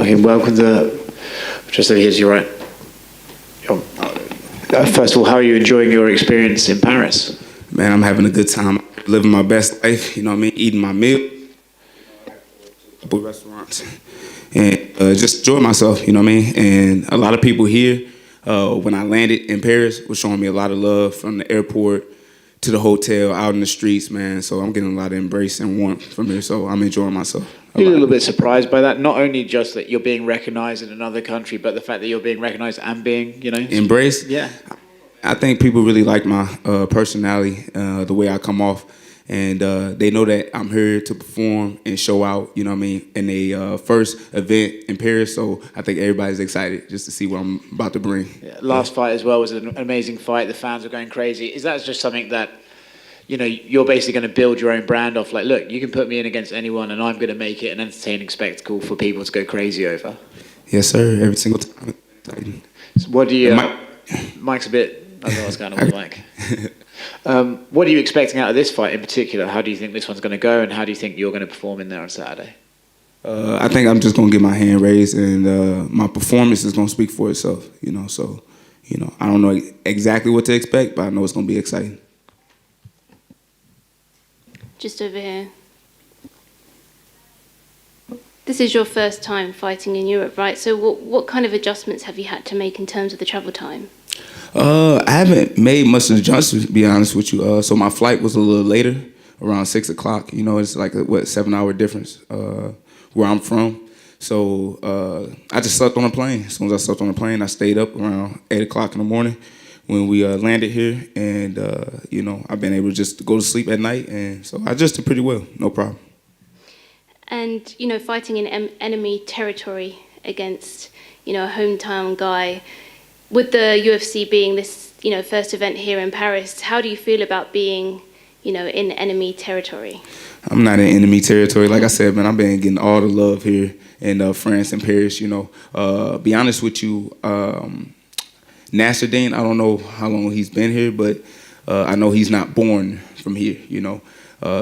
Raheem, welcome to just over here to your right. First of all, how are you enjoying your experience in Paris? Man, I'm having a good time. Living my best life, you know what I mean? Eating my meal. A couple restaurants. And just enjoy myself, you know what I mean? And a lot of people here, when I landed in Paris, was showing me a lot of love from the airport to the hotel, out in the streets, man. So I'm getting a lot of embrace and warmth from here, so I'm enjoying myself. You're a little bit surprised by that, not only just that you're being recognized in another country, but the fact that you're being recognized and being, you know... Embraced? Yeah. I think people really like my personality, the way I come off. And they know that I'm here to perform and show out, you know what I mean, in a first event in Paris. So I think everybody's excited just to see what I'm about to bring. Yeah, last fight as well was an amazing fight. The fans were going crazy. Is that just something that, you know, you're basically going to build your own brand off? Like, look, you can put me in against anyone and I'm going to make it an entertaining spectacle for people to go crazy over. Yes, sir. Every single time. So what do you... Mike's a bit... I don't know what's going on with Mike. What are you expecting out of this fight in particular? How do you think this one's going to go, and how do you think you're going to perform in there on Saturday? I think I'm just going to get my hand raised, and my performance is going to speak for itself, you know. So, you know, I don't know exactly what to expect, but I know it's going to be exciting. Just over here. This is your first time fighting in Europe, right? So what kind of adjustments have you had to make in terms of the travel time? I haven't made much adjustments, to be honest with you. So my flight was a little later, around 6 o'clock. You know, it's like a 7-hour difference where I'm from. So I just slept on a plane. As soon as I slept on the plane, I stayed up around 8 o'clock in the morning when we landed here. And, you know, I've been able to just go to sleep at night. And so I adjusted pretty well, no problem. And, you know, fighting in enemy territory against, you know, a hometown guy, with the UFC being this, you know, first event here in Paris, how do you feel about being, you know, in enemy territory? I'm not in enemy territory. Like I said, man, I've been getting all the love here in France and Paris, you know. Be honest with you, Nasruddin, I don't know how long he's been here, but I know he's not born from here, you know.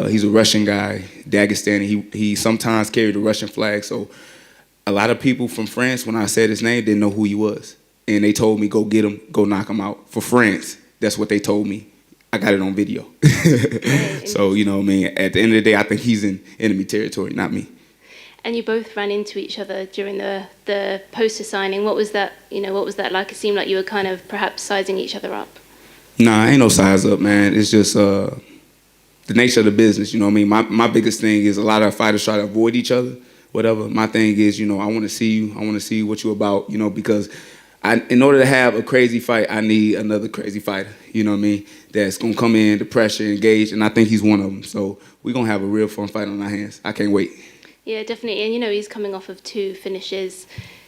He's a Russian guy, Dagestani. He sometimes carried the Russian flag. So a lot of people from France, when I said his name, didn't know who he was. And they told me, go get him, go knock him out. For France, that's what they told me. I got it on video. So, you know what I mean? At the end of the day, I think he's in enemy territory, not me. And you both ran into each other during the poster signing. What was that, you know, what was that like? It seemed like you were kind of perhaps sizing each other up. Nah, ain't no size up, man. It's just the nature of the business, you know what I mean? My biggest thing is a lot of fighters try to avoid each other, whatever. My thing is, you know, I want to see you. I want to see what you're about, you know, because in order to have a crazy fight, I need another crazy fighter, you know what I mean, that's going to come in, the pressure, engage, and I think he's one of them. So we're going to have a real fun fight on our hands. I can't wait. Yeah, definitely. And, you know, he's coming off of 2 finishes.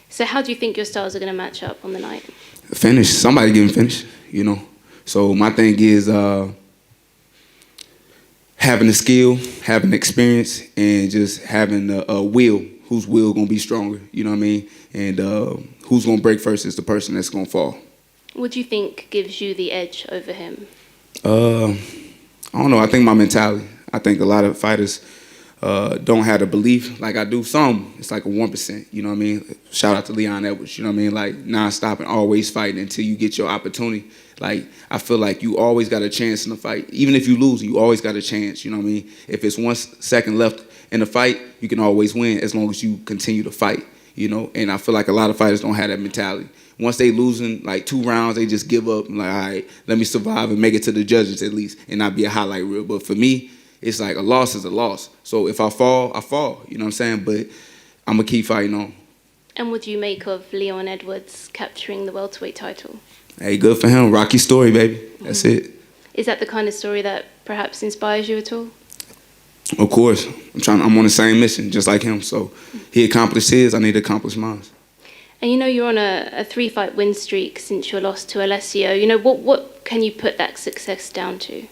So how do you think your styles are going to match up on the night? Finish. Somebody getting finished, you know. So my thing is having the skill, having the experience, and just having a will. Whose will going to be stronger, you know what I mean? And who's going to break first is the person that's going to fall. What do you think gives you the edge over him? I don't know. I think my mentality. I think a lot of fighters don't have the belief like I do. Some, it's like a 1%, you know what I mean? Shout out to Leon Edwards, you know what I mean? Like non-stop and always fighting until you get your opportunity. Like, I feel like you always got a chance in the fight. Even if you lose, you always got a chance, you know what I mean? If it's 1 second left in the fight, you can always win as long as you continue to fight, you know? And I feel like a lot of fighters don't have that mentality. Once they losing like 2 rounds, they just give up and like, all right, let me survive and make it to the judges at least and not be a highlight reel. But for me, it's like a loss is a loss. So if I fall, I fall, you know what I'm saying? But I'm going to keep fighting on. And what do you make of Leon Edwards capturing the welterweight title? Hey, good for him. Rocky story, baby. That's it. Is that the kind of story that perhaps inspires you at all? Of course. I'm on the same mission, just like him. So he accomplished his, I need to accomplish mine. And you know you're on a 3-fight win streak since your loss to Alessio. You know, what can you put that success down to?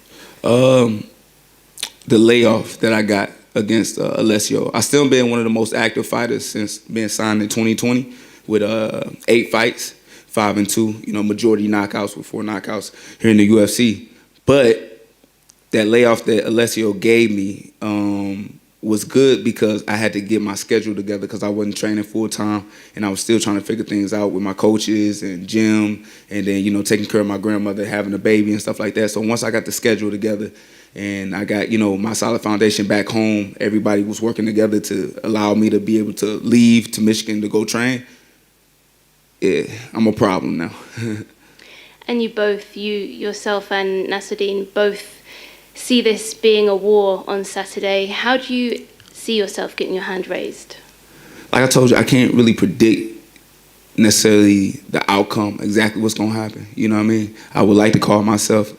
The layoff that I got against Alessio. I still been one of the most active fighters since being signed in 2020 with 8 fights, 5-2, you know, majority knockouts with 4 knockouts here in the UFC. But that layoff that Alessio gave me was good because I had to get my schedule together because I wasn't training full time and I was still trying to figure things out with my coaches and gym and then, you know, taking care of my grandmother, having a baby and stuff like that. So once I got the schedule together and I got, you know, my solid foundation back home, everybody was working together to allow me to be able to leave to Michigan to go train. Yeah, I'm a problem now. And you both, yourself and Nasruddin, both see this being a war on Saturday. How do you see yourself getting your hand raised? Like I told you, I can't really predict necessarily the outcome, exactly what's going to happen. You know what I mean? I would like to call myself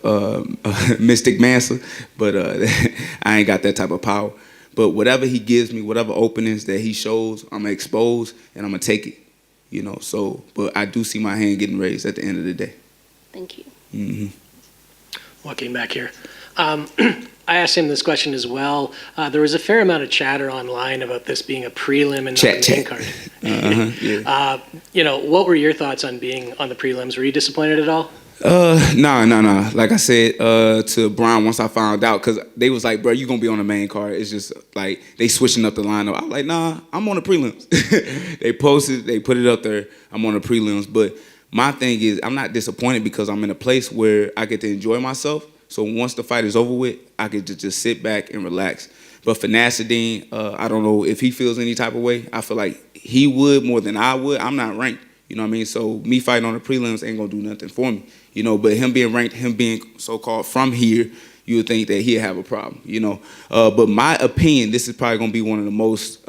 Mystic Mansa, but I ain't got that type of power. But whatever he gives me, whatever openings that he shows, I'm going to expose and I'm going to take it. You know, so, but I do see my hand getting raised at the end of the day. Thank you. Mm-hmm. Walking back here. I asked him this question as well. There was a fair amount of chatter online about this being a prelim and not the main card. Yeah. You know, what were your thoughts on being on the prelims? Were you disappointed at all? No. Like I said to Brian once I found out, because they was like, bro, you going to be on the main card. It's just like they switching up the lineup. I was like, nah, I'm on the prelims. They posted, they put it up there. I'm on the prelims. But my thing is I'm not disappointed because I'm in a place where I get to enjoy myself. So once the fight is over with, I could just sit back and relax. But for Nasruddin, I don't know if he feels any type of way. I feel like he would more than I would. I'm not ranked, you know what I mean? So me fighting on the prelims ain't going to do nothing for me, you know. But him being ranked, him being so-called from here, you would think that he'd have a problem, you know. But my opinion, this is probably going to be one of the most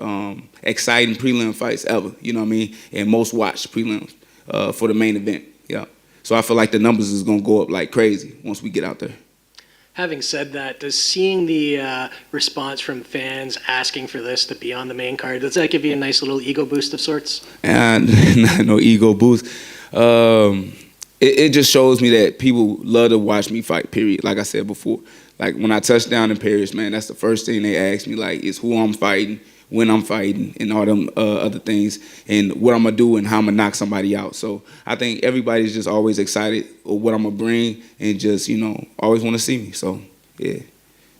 exciting prelim fights ever, you know what I mean, and most watched prelims for the main event, yeah. So I feel like the numbers is going to go up like crazy once we get out there. Having said that, does seeing the response from fans asking for this to be on the main card, does that give you a nice little ego boost of sorts? No ego boost. It just shows me that people love to watch me fight, period. Like I said before. Like when I touched down in Paris, man, that's the first thing they ask me, like, is who I'm fighting, when I'm fighting, and all them other things, and what I'm going to do and how I'm going to knock somebody out. So I think everybody's just always excited of what I'm going to bring and just, you know, always want to see me. So, yeah,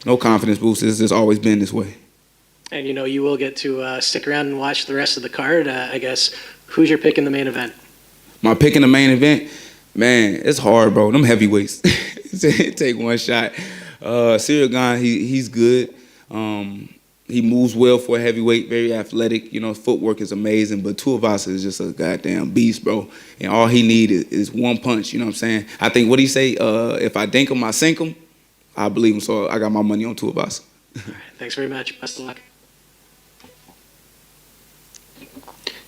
no confidence boost. It's just always been this way. And, you know, you will get to stick around and watch the rest of the card, I guess. Who's your pick in the main event? My pick in the main event? Man, it's hard, bro. Them heavyweights. Take one shot. Ciryl Gane, he's good. He moves well for a heavyweight, very athletic. You know, footwork is amazing. But Tuivasa is just a goddamn beast, bro. And all he needs is one punch, you know what I'm saying? I think, what do he say? If I dink him, I sink him. I believe him, so I got my money on Tuivasa. All right, thanks very much. Best of luck.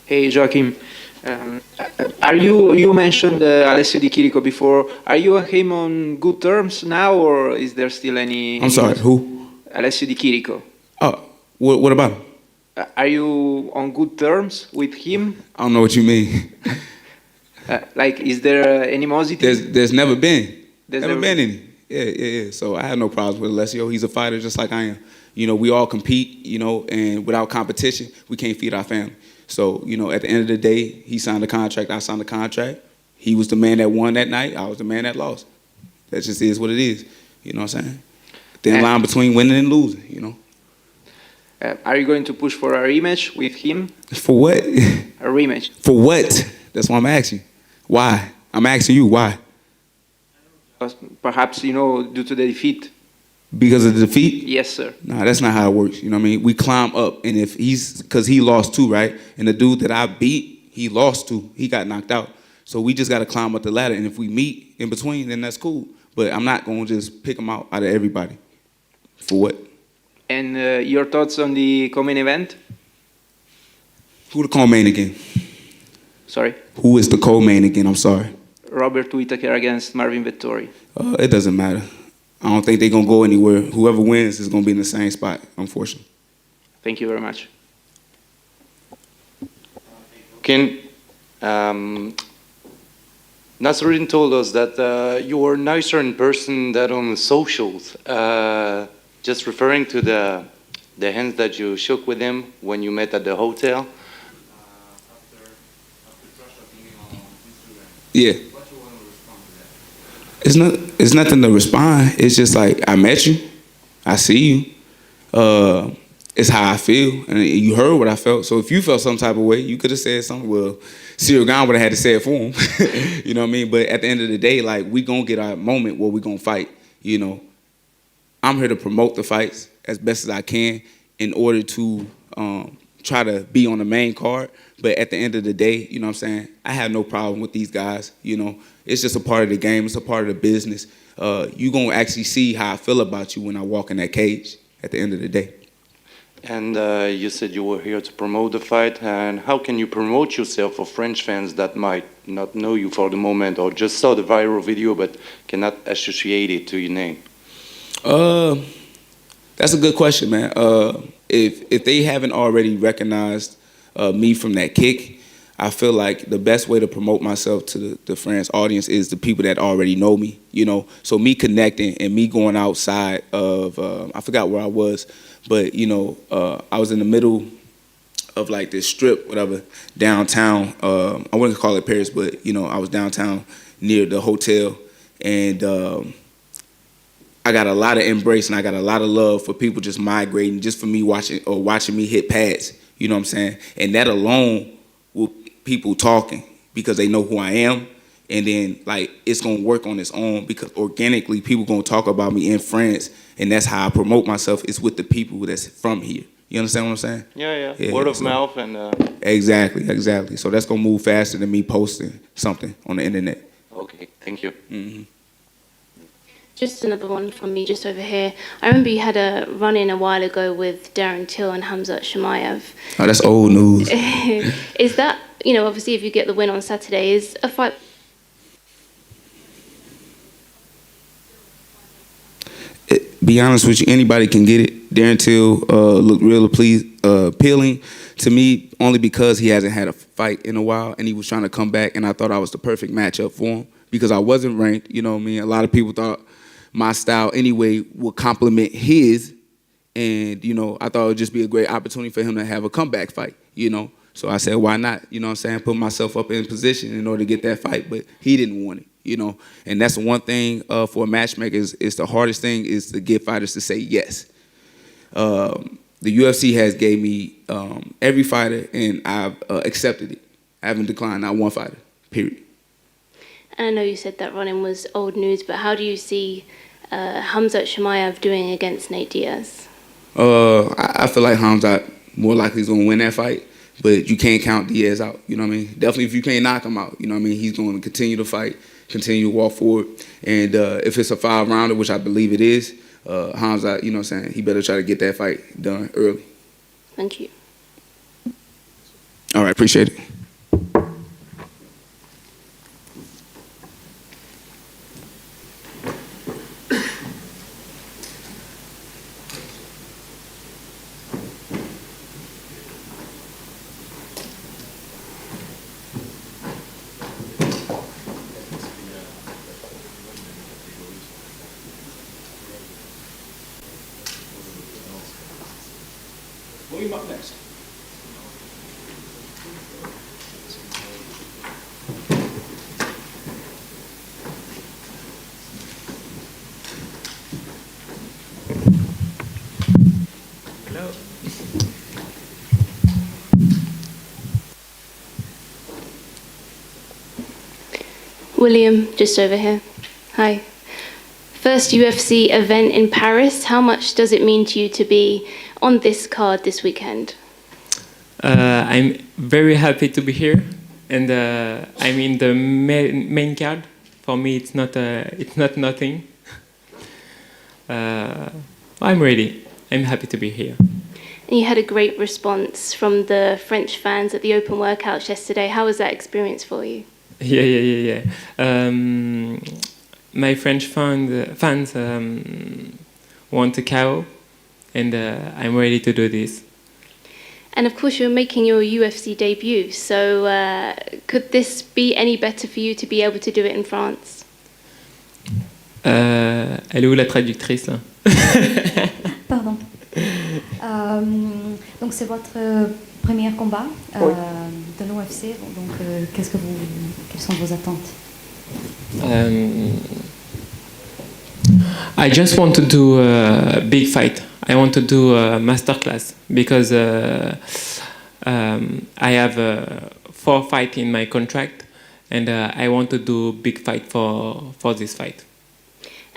Hey, Joachim. You mentioned Alessio Di Chirico before. Are you and him on good terms now, or is there still any... I'm sorry, who? Alessio Di Chirico. Oh, what about him? Are you on good terms with him? I don't know what you mean. Like, is there animosity? There's never been. There's never been any. Yeah. So I have no problems with Alessio. He's a fighter just like I am. You know, we all compete, you know, and without competition, we can't feed our family. So, you know, at the end of the day, he signed a contract, I signed a contract. He was the man that won that night, I was the man that lost. That just is what it is, you know what I'm saying? Thin line between winning and losing, you know. Are you going to push for a rematch with him? For what? A rematch. For what? That's what I'm asking. Why? I'm asking you, why? Perhaps, you know, due to the defeat. Because of the defeat? Yes, sir. Nah, that's not how it works. You know what I mean? We climb up, and if because he lost too, right? And the dude that I beat, he lost too. He got knocked out. So we just got to climb up the ladder, and if we meet in between, then that's cool. But I'm not going to just pick him out of everybody. For what? And your thoughts on the co-main event? Who the co-main again? Sorry? Who is the co-main again? I'm sorry. Robert Whittaker against Marvin Vettori. It doesn't matter. I don't think they're going to go anywhere. Whoever wins is going to be in the same spot, unfortunately. Thank you very much. Gane, Nasruddin told us that you were nicer in person than on the socials. Just referring to the hands that you shook with him when you met at the hotel. Yeah. It's nothing to respond. It's just like, I met you. I see you. it's how I feel, and you heard what I felt. So if you felt some type of way, you could have said something. Well, Ciryl Gane would have had to say it for him. You know what I mean? But at the end of the day, like, we gonna get our moment where we gonna fight. You know, I'm here to promote the fights as best as I can in order to try to be on the main card. But at the end of the day, you know what I'm saying, I have no problem with these guys. You know, it's just a part of the game. It's a part of the business. You gonna actually see how I feel about you when I walk in that cage at the end of the day. And you said you were here to promote the fight. And how can you promote yourself for French fans that might not know you for the moment or just saw the viral video but cannot associate it to your name? That's a good question, man. If they haven't already recognized me from that kick, I feel like the best way to promote myself to the France audience is the people that already know me, you know. So me connecting and me going outside of, I forgot where I was, but, you know, I was in the middle of like this strip, whatever, downtown. I wouldn't call it Paris, but, you know, I was downtown near the hotel, and I got a lot of embrace and I got a lot of love for people just migrating, just for me watching me hit pads, you know what I'm saying? And that alone will people talking because they know who I am, and then like it's gonna work on its own because organically people gonna talk about me in France, and that's how I promote myself. It's with the people that's from here. You understand what I'm saying? Yeah. Word of mouth and. Exactly. So that's gonna move faster than me posting something on the internet. Okay, thank you. Mm-hmm. Just another one from me, just over here. I remember you had a run-in a while ago with Darren Till and Khamzat Chimaev. Oh, that's old news. Is that, you know, obviously if you get the win on Saturday, is a fight... Be honest with you, anybody can get it. Darren Till looked real appealing to me only because he hasn't had a fight in a while and he was trying to come back, and I thought I was the perfect matchup for him because I wasn't ranked, you know what I mean? A lot of people thought my style anyway would complement his, and, you know, I thought it would just be a great opportunity for him to have a comeback fight, you know? So I said, why not? You know what I'm saying? Put myself up in position in order to get that fight, but he didn't want it, you know? And that's the one thing for a matchmaker is the hardest thing is to get fighters to say yes. The UFC has gave me every fighter, and I've accepted it. I haven't declined not one fighter, period. And I know you said that run-in was old news, but how do you see Khamzat Chimaev doing against Nate Diaz? I feel like Khamzat more likely is going to win that fight, but you can't count Diaz out, you know what I mean? Definitely if you can't knock him out, you know what I mean? He's going to continue to fight, continue to walk forward, and if it's a 5-rounder, which I believe it is, Khamzat, you know what I'm saying, he better try to get that fight done early. Thank you. All right, appreciate it. William up next. Hello. William, just over here. Hi. First UFC event in Paris. How much does it mean to you to be on this card this weekend? I'm very happy to be here, and I'm in the main card. For me, it's not nothing. I'm ready. I'm happy to be here. And you had a great response from the French fans at the open workouts yesterday. How was that experience for you? Yeah. My French fans want a KO, and I'm ready to do this. And of course, you're making your UFC debut, so could this be any better for you to be able to do it in France? Elle est où la traductrice là? Pardon. Donc c'est votre premier combat de l'UFC, donc quelles sont vos attentes? I just want to do a big fight. I want to do a masterclass because I have 4 fights in my contract, and I want to do big fight for this fight.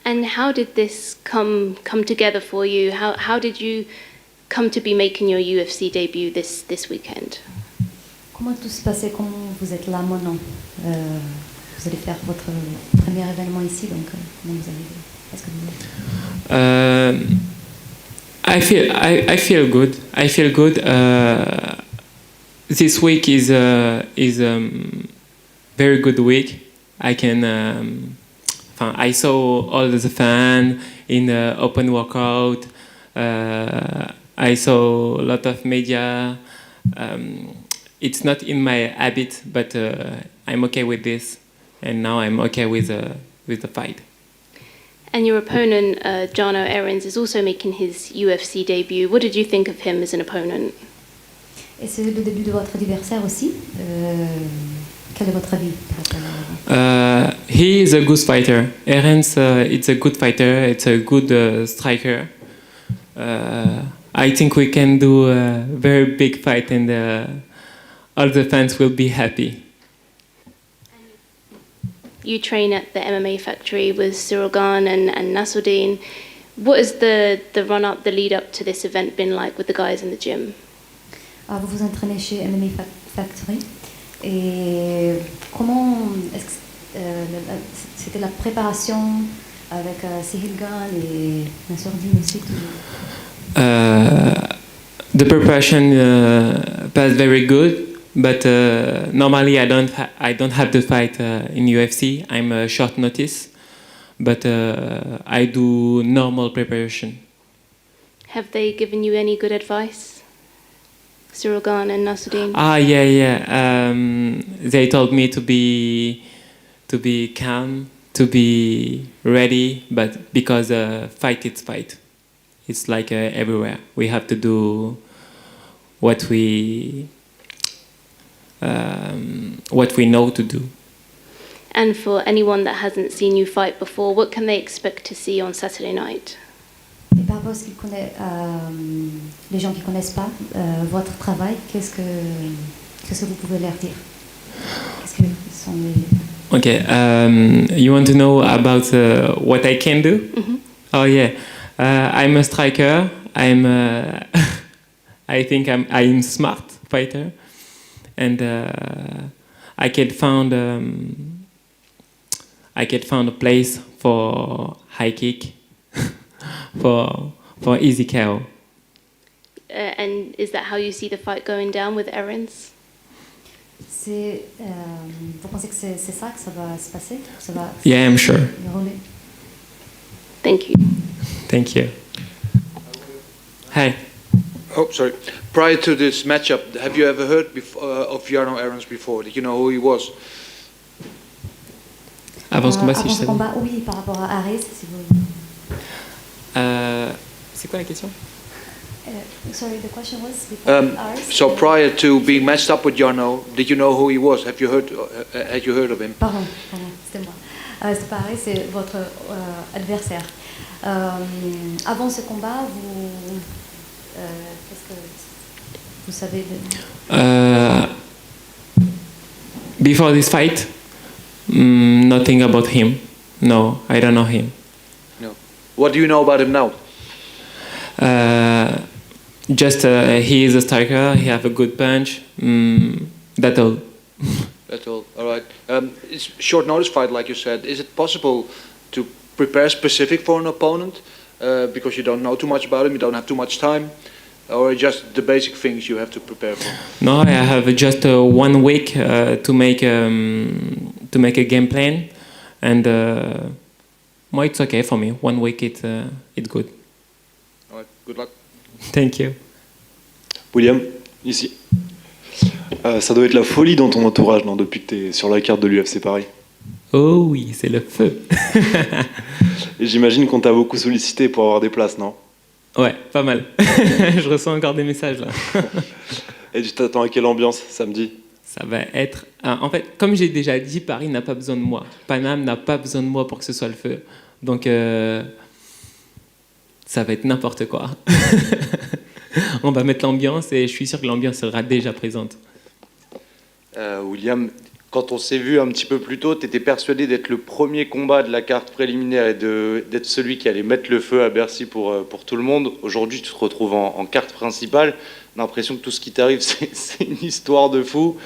And how did this come together for you? How did you come to be making your UFC debut this weekend? Comment tout se passait? Comment vous êtes là maintenant? Vous allez faire votre premier événement ici, donc comment vous allez? Est-ce que vous... I feel good. I feel good. This week is very good week. I can. I saw all the fans in the open workout. I saw a lot of media. It's not in my habit, but I'm okay with this, and now I'm okay with the fight. And your opponent, Jarno Errens, is also making his UFC debut. What did you think of him as an opponent? Et c'est le début de votre adversaire aussi. Quel est votre avis? He is a good fighter. Errens, it's a good fighter. It's a good striker. I think we can do a very big fight, and all the fans will be happy. You train at the MMA factory with Ciryl Gane and Nasruddin. What has the run-up, the lead-up to this event been like with the guys in the gym? Vous vous entraînez chez MMA Factory. Et comment est-ce que c'était la préparation avec Ciryl Gane et Nasruddin aussi? The preparation passed very good. But normally I don't have the fight in UFC. I'm a short notice, but I do normal preparation. Have they given you any good advice, Ciryl Gane and Nasruddin? Yeah. They told me to be calm, to be ready, but because fight is fight. It's like everywhere. We have to do what we know to do. And for anyone that hasn't seen you fight before, what can they expect to see on Saturday night? Et par rapport à ce les gens qui connaissent pas votre travail, qu'est-ce que vous pouvez leur dire? Qu'est-ce que sont les... Okay, you want to know about what I can do? Mm-hmm. Oh yeah, I'm a striker. I think I'm smart fighter. And I can found a place for high kick, for easy KO. And is that how you see the fight going down with Errens? Vous pensez que c'est ça que ça va se passer? Yeah, I'm sure. Thank you. Thank you. Hi. Oh, sorry. Prior to this matchup, have you ever heard of Jarno Errens before? Did you know who he was? Avant ce combat, si je sais. Oui, par rapport à Ares, si vous... C'est quoi la question? Sorry, the question was before Ares. So prior to being matched up with Jarno, did you know who he was? Had you heard of him? Pardon, c'était moi. C'est pas Ares, c'est votre adversaire. Avant ce combat, qu'est-ce que vous savez de... Before this fight, nothing about him. No, I don't know him. No. What do you know about him now? Just he is a striker. He have a good punch. That's all. That's all. All right. It's short notice fight, like you said. Is it possible to prepare specific for an opponent because you don't know too much about him, you don't have too much time, or just the basic things you have to prepare for? No, I have just 1 week to make a game plan, and well, it's okay for me. 1 week, it's good. All right. Good luck. Thank you. William, ici. Ça doit être la folie dans ton entourage, non, depuis que tu es sur la carte de l'UFC Paris. Oh oui, c'est le feu. Et j'imagine qu'on t'a beaucoup sollicité pour avoir des places, non? Ouais, pas mal. Je reçois encore des messages là. Et tu t'attends à quelle ambiance samedi? Ça va être... En fait, comme j'ai déjà dit, Paris n'a pas besoin de moi. Paname n'a pas besoin de moi pour que ce soit le feu. Donc, ça va être n'importe quoi. On va mettre l'ambiance et je suis sûr que l'ambiance sera déjà présente. William, quand on s'est vu un petit peu plus tôt, tu étais persuadé d'être le premier combat de la carte préliminaire et d'être celui qui allait mettre le feu à Bercy pour tout le monde. Aujourd'hui, tu te retrouves en carte principale. On a l'impression que tout ce qui t'arrive, c'est une histoire de fou.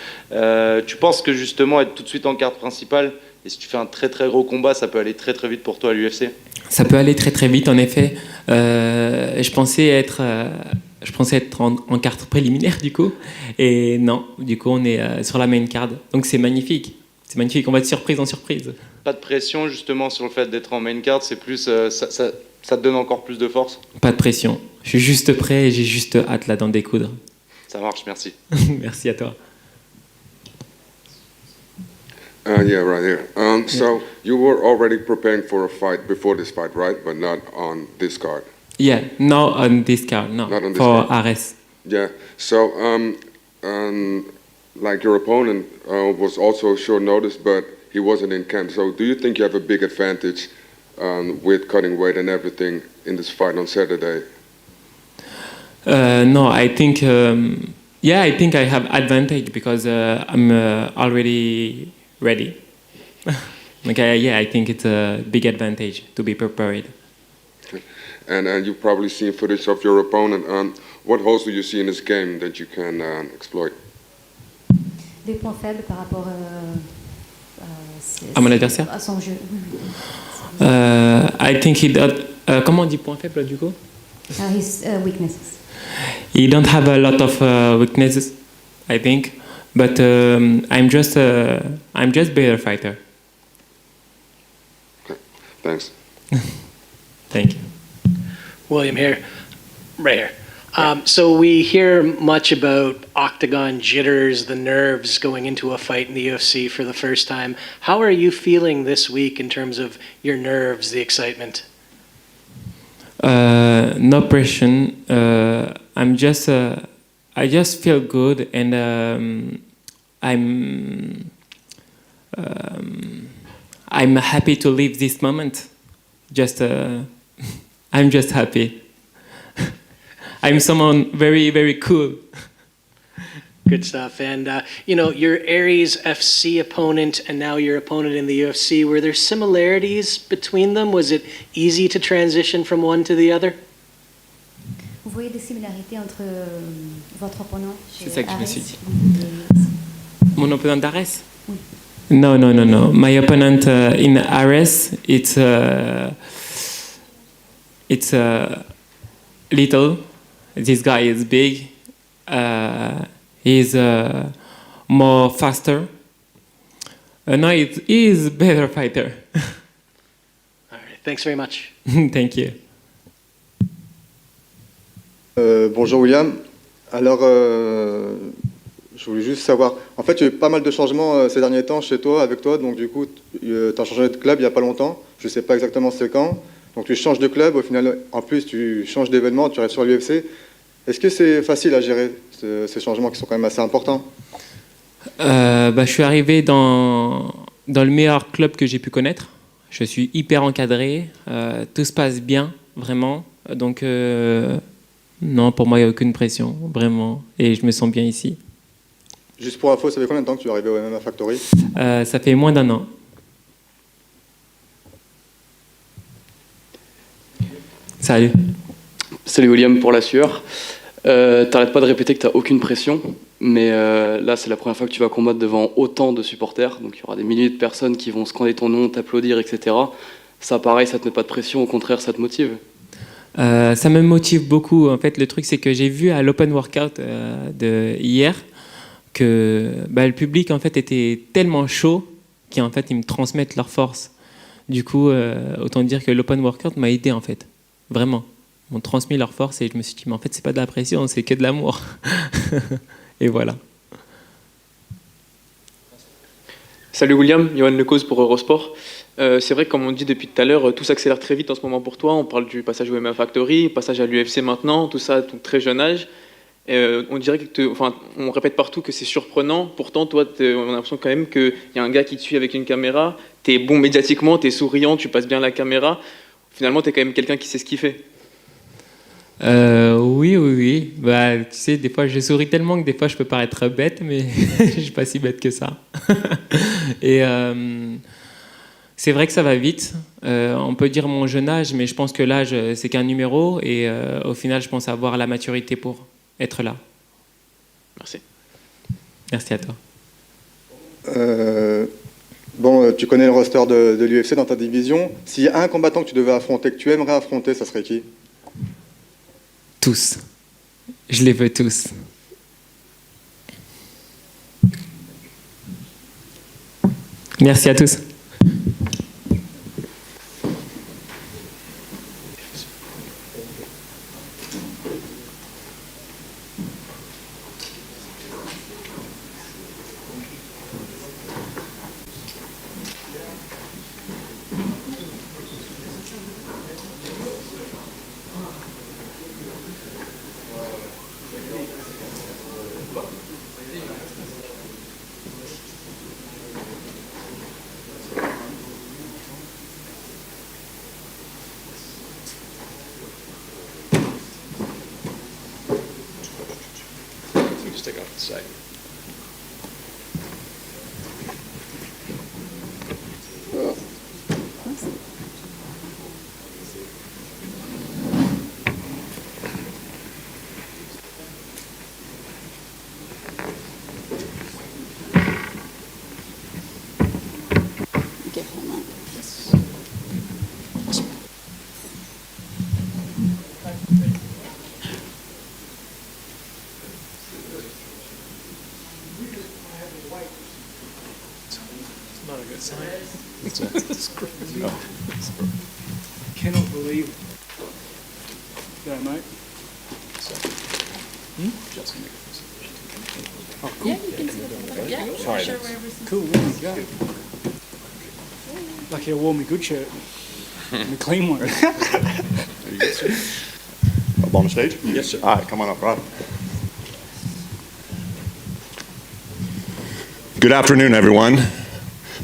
Tu penses que justement, être tout de suite en carte principale, et si tu fais un très très gros combat, ça peut aller très très vite pour toi à l'UFC? Ça peut aller très très vite, en effet. Je pensais être en carte préliminaire, du coup. Et non, du coup, on est sur la main card. Donc c'est magnifique. C'est magnifique, on va être surprise en surprise. Pas de pression justement sur le fait d'être en main card, c'est plus, ça te donne encore plus de force? Pas de pression. Je suis juste prêt et j'ai juste hâte là d'en découdre. Ça marche, merci. Merci à toi. Yeah, right here. So you were already preparing for a fight before this fight, right? But not on this card. Yeah, no on this card, no. Not on this For card. Ares. Yeah. So, like your opponent was also short notice, but he wasn't in camp. So, do you think you have a big advantage with cutting weight and everything in this fight on Saturday? No, I think, I think I have advantage because I'm already ready. I think it's a big advantage to be prepared. Okay. And you've probably seen footage of your opponent. What holes do you see in his game that you can exploit? Des points faibles par rapport à mon adversaire? À son jeu. I think he does. Comment on dit point faible du coup? His weaknesses. He don't have a lot of weaknesses, I think, but I'm just better fighter. Okay, thanks. Thank you. William here, right here. So we hear much about octagon jitters, the nerves going into a fight in the UFC for the first time. How are you feeling this week in terms of your nerves, the excitement? No pressure. I just feel good, and I'm happy to live this moment. I'm just happy. I'm someone very, very cool. Good stuff. And, your Aries FC opponent and now your opponent in the UFC, were there similarities between them? Was it easy to transition from one to the other? Vous voyez des similarités entre votre opponent chez C'est ça que je me suis Ares dit. Mon opponent d'Ares? Oui. No. My opponent in Ares, it's little. This guy is big. He's more faster. No, he is a better fighter. All right. Thanks very much. Thank you. Bonjour William. Alors, je voulais juste savoir, en fait, il y a eu pas mal de changements ces derniers temps chez toi, avec toi, donc du coup, tu as changé de club il n'y a pas longtemps, je ne sais pas exactement c'est quand, donc tu changes de club, au final, en plus, tu changes d'événement, tu restes sur l'UFC. Est-ce que c'est facile à gérer, ces changements qui sont quand même assez importants? Je suis arrivé dans le meilleur club que j'ai pu connaître. Je suis hyper encadré, tout se passe bien, vraiment, donc non, pour moi, il n'y a aucune pression, vraiment, et je me sens bien ici. Juste pour info, ça fait combien de temps que tu es arrivé au MMA Factory? Ça fait moins d'1 an. Salut. Salut William, pour la sueur. T'arrêtes pas de répéter que t'as aucune pression, mais là c'est la première fois que tu vas combattre devant autant de supporters, donc il y aura des milliers de personnes qui vont scander ton nom, t'applaudir, etc. Ça pareil, ça te met pas de pression, au contraire ça te motive? Ça me motive beaucoup. En fait, le truc c'est que j'ai vu à l'open workout de hier que le public en fait était tellement chaud qu'en fait ils me transmettent leur force. Du coup, autant dire que l'open workout m'a aidé en fait, vraiment. Ils m'ont transmis leur force et je me suis dit mais en fait c'est pas de la pression, c'est que de l'amour. Et voilà. Salut William, Johan Lecause pour Eurosport. C'est vrai que comme on dit depuis tout à l'heure, tout s'accélère très vite en ce moment pour toi. On parle du passage au MMA Factory, passage à l'UFC maintenant, tout ça à ton très jeune âge. On dirait on répète partout que c'est surprenant. Pourtant, toi, on a l'impression quand même qu'il y a un gars qui te suit avec une caméra. T'es bon médiatiquement, t'es souriant, tu passes bien la caméra. Finalement, t'es quand même quelqu'un qui sait ce qu'il fait. Oui, oui, oui. Bah, tu sais, des fois, je souris tellement que des fois, je peux paraître bête, mais je suis pas si bête que ça. Et c'est vrai que ça va vite. On peut dire mon jeune âge, mais je pense que l'âge, c'est qu'un numéro. Et au final, je pense avoir la maturité pour être là. Merci. Merci à toi. Bon, tu connais le roster de l'UFC dans ta division. S'il y a un combattant que tu devais affronter, que tu aimerais affronter, ça serait qui? Tous. Je les veux tous. Merci à tous. Just take off the side. Not a good sign. It's crazy. No. Cannot believe it. Yeah, mate. Just make Oh, cool. Yeah, you can see it. Yeah, Sorry. sure, wherever. Cool, there you go. Lucky I wore my good shirt. My clean one. Up on the stage? Yes, sir. All right, come on up, Rob. Good afternoon, everyone.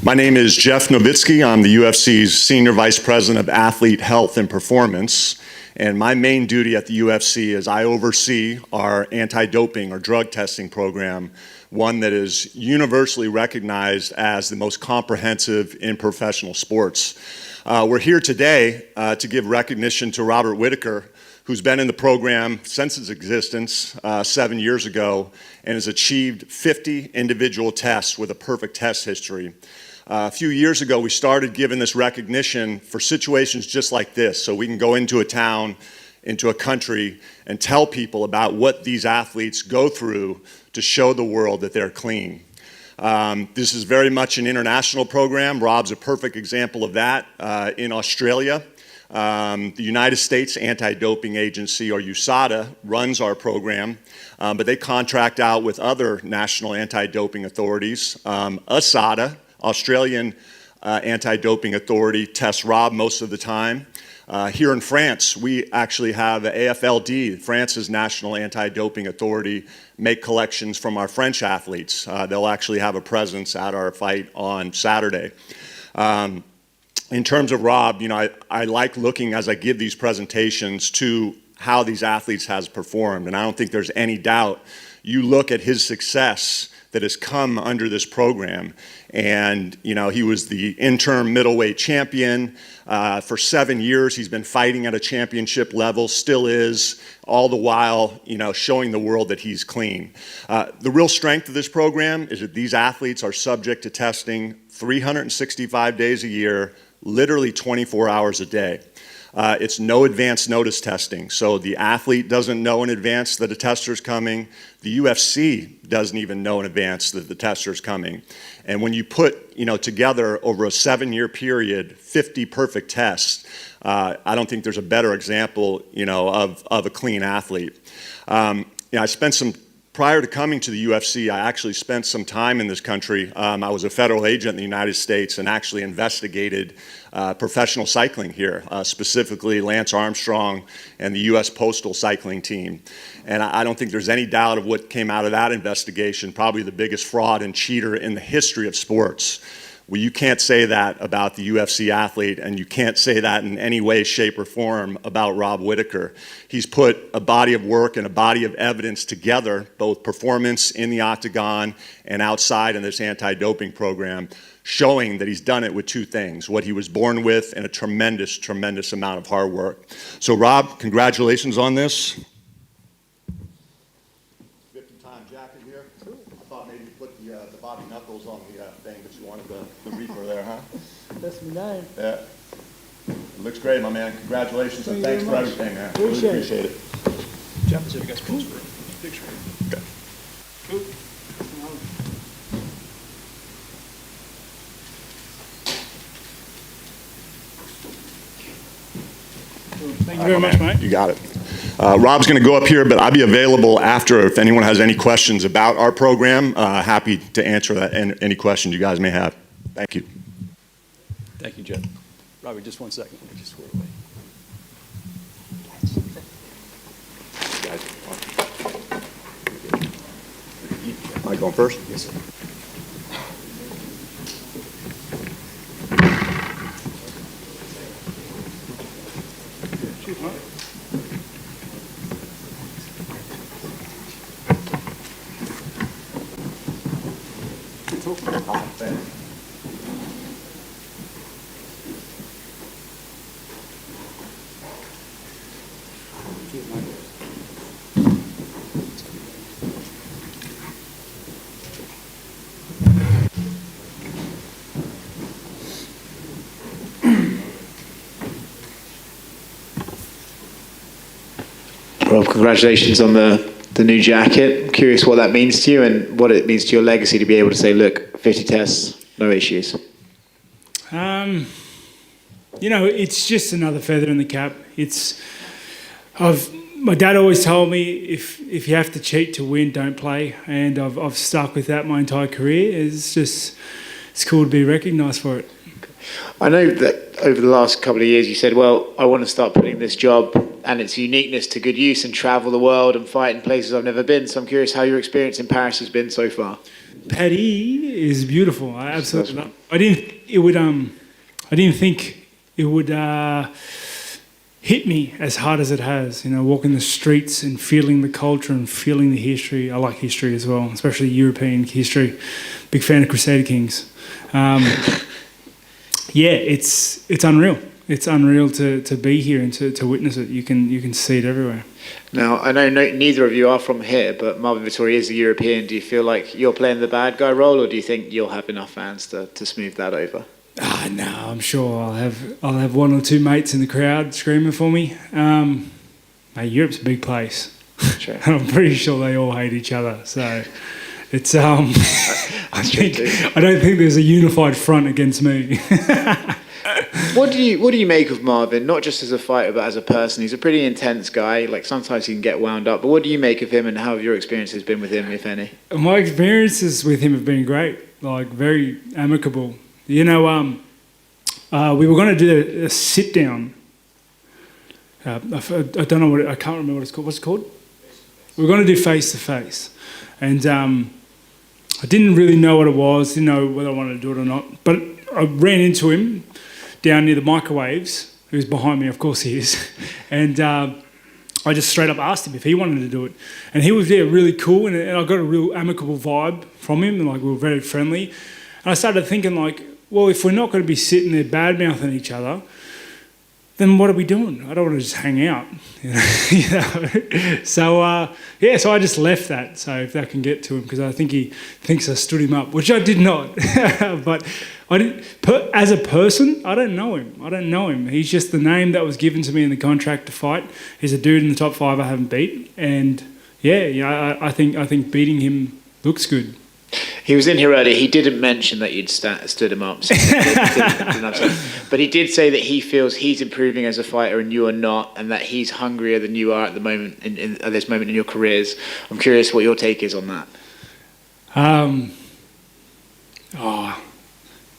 My name is Jeff Nowitzki. I'm the UFC's Senior Vice President of Athlete Health and Performance. And my main duty at the UFC is I oversee our anti-doping or drug testing program, one that is universally recognized as the most comprehensive in professional sports. We're here today to give recognition to Robert Whitaker, who's been in the program since its existence 7 years ago and has achieved 50 individual tests with a perfect test history. A few years ago, we started giving this recognition for situations just like this, so we can go into a town, into a country, and tell people about what these athletes go through to show the world that they're clean. This is very much an international program. Rob's a perfect example of that. In Australia, the United States Anti-Doping Agency, or USADA, runs our program, but they contract out with other national anti-doping authorities. USADA, Australian Anti-Doping Authority, tests Rob most of the time. Here in France, we actually have AFLD, France's National Anti-Doping Authority, make collections from our French athletes. They'll actually have a presence at our fight on Saturday. In terms of Rob, you know, I like looking as I give these presentations to how these athletes has performed, and I don't think there's any doubt. You look at his success that has come under this program. And, you know, he was the interim middleweight champion. For 7 years, he's been fighting at a championship level, still is, all the while, you know, showing the world that he's clean. The real strength of this program is that these athletes are subject to testing 365 days a year, literally 24 hours a day. It's no advance notice testing, so the athlete doesn't know in advance that a tester's coming. The UFC doesn't even know in advance that the tester's coming. And when you put, you know, together over a 7-year period, 50 perfect tests, I don't think there's a better example, you know, of a clean athlete. You know, I spent some. Prior to coming to the UFC, I actually spent some time in this country. I was a federal agent in the United States and actually investigated professional cycling here, specifically Lance Armstrong and the U.S. Postal Cycling Team. And I don't think there's any doubt of what came out of that investigation, probably the biggest fraud and cheater in the history of sports. Well, you can't say that about the UFC athlete, and you can't say that in any way, shape, or form about Rob Whittaker. He's put a body of work and a body of evidence together, both performance in the octagon and outside in this anti-doping program, showing that he's done it with two things, what he was born with and a tremendous, tremendous amount of hard work. So Rob, congratulations on this. 50-time jacket here. I thought maybe you put the Bobby Knuckles on the thing, but you wanted the Reaper there, huh? That's my name. Yeah. It looks great, my man. Congratulations and thanks for everything, man. Appreciate Really appreciate it. Jeff, see if you guys pose for a picture. Okay. Cool. Thank you very much, mate. You got it. Rob's going to go up here, but I'll be available after if anyone has any questions about our program. Happy to answer that and any questions you guys may have. Thank you. Thank you, Jeff. Robbie, just 1 second. Let me just square away. Am I going first? Yes, sir. Well, congratulations on the new jacket. I'm curious what that means to you and what it means to your legacy to be able to say, look, 50 tests, no issues. You know, it's just another feather in the cap. My dad always told me if you have to cheat to win, don't play, and I've stuck with that my entire career. It's cool to be recognised for it. I know that over the last couple of years you said, well, I want to start putting this job and its uniqueness to good use and travel the world and fight in places I've never been. So I'm curious how your experience in Paris has been so far. Paddy is beautiful. I absolutely love it. I didn't think it would hit me as hard as it has. You know, walking the streets and feeling the culture and feeling the history. I like history as well, especially European history. Big fan of Crusader Kings. Yeah, it's unreal. It's unreal to be here and to witness it. You can see it everywhere. Now, I know neither of you are from here, but Marvin Vettori is a European. Do you feel like you're playing the bad guy role, or do you think you'll have enough fans to smooth that over? No, I'm sure I'll have one or two mates in the crowd screaming for me. Mate, Europe's a big place. Sure. I'm pretty sure they all hate each other. So it's I don't think there's a unified front against me. What do you make of Marvin? Not just as a fighter, but as a person. He's a pretty intense guy. Like sometimes he can get wound up. But what do you make of him, and how have your experiences been with him, if any? My experiences with him have been great. Like very amicable. You know, we were going to do a sit down. I don't know I can't remember what it's called. What's it called? We were going to do face to face, and I didn't really know what it was. Didn't know whether I wanted to do it or not. But I ran into him down near the microwaves. He was behind me, of course he is, and I just straight up asked him if he wanted to do it, and he was really cool, and I got a real amicable vibe from him, and like we were very friendly. And I started thinking like, well, if we're not going to be sitting there bad-mouthing each other, then what are we doing? I don't want to just hang out. You know? So I just left that. So if that can get to him, because I think he thinks I stood him up, which I did not. But I didn't. As a person, I don't know him. He's just the name that was given to me in the contract to fight. He's a dude in the top 5 I haven't beat, and I think beating him looks good. He was in here earlier. He didn't mention that you'd stood him up. So but he did say that he feels he's improving as a fighter and you are not, and that he's hungrier than you are at the moment, at this moment in your careers. I'm curious what your take is on that.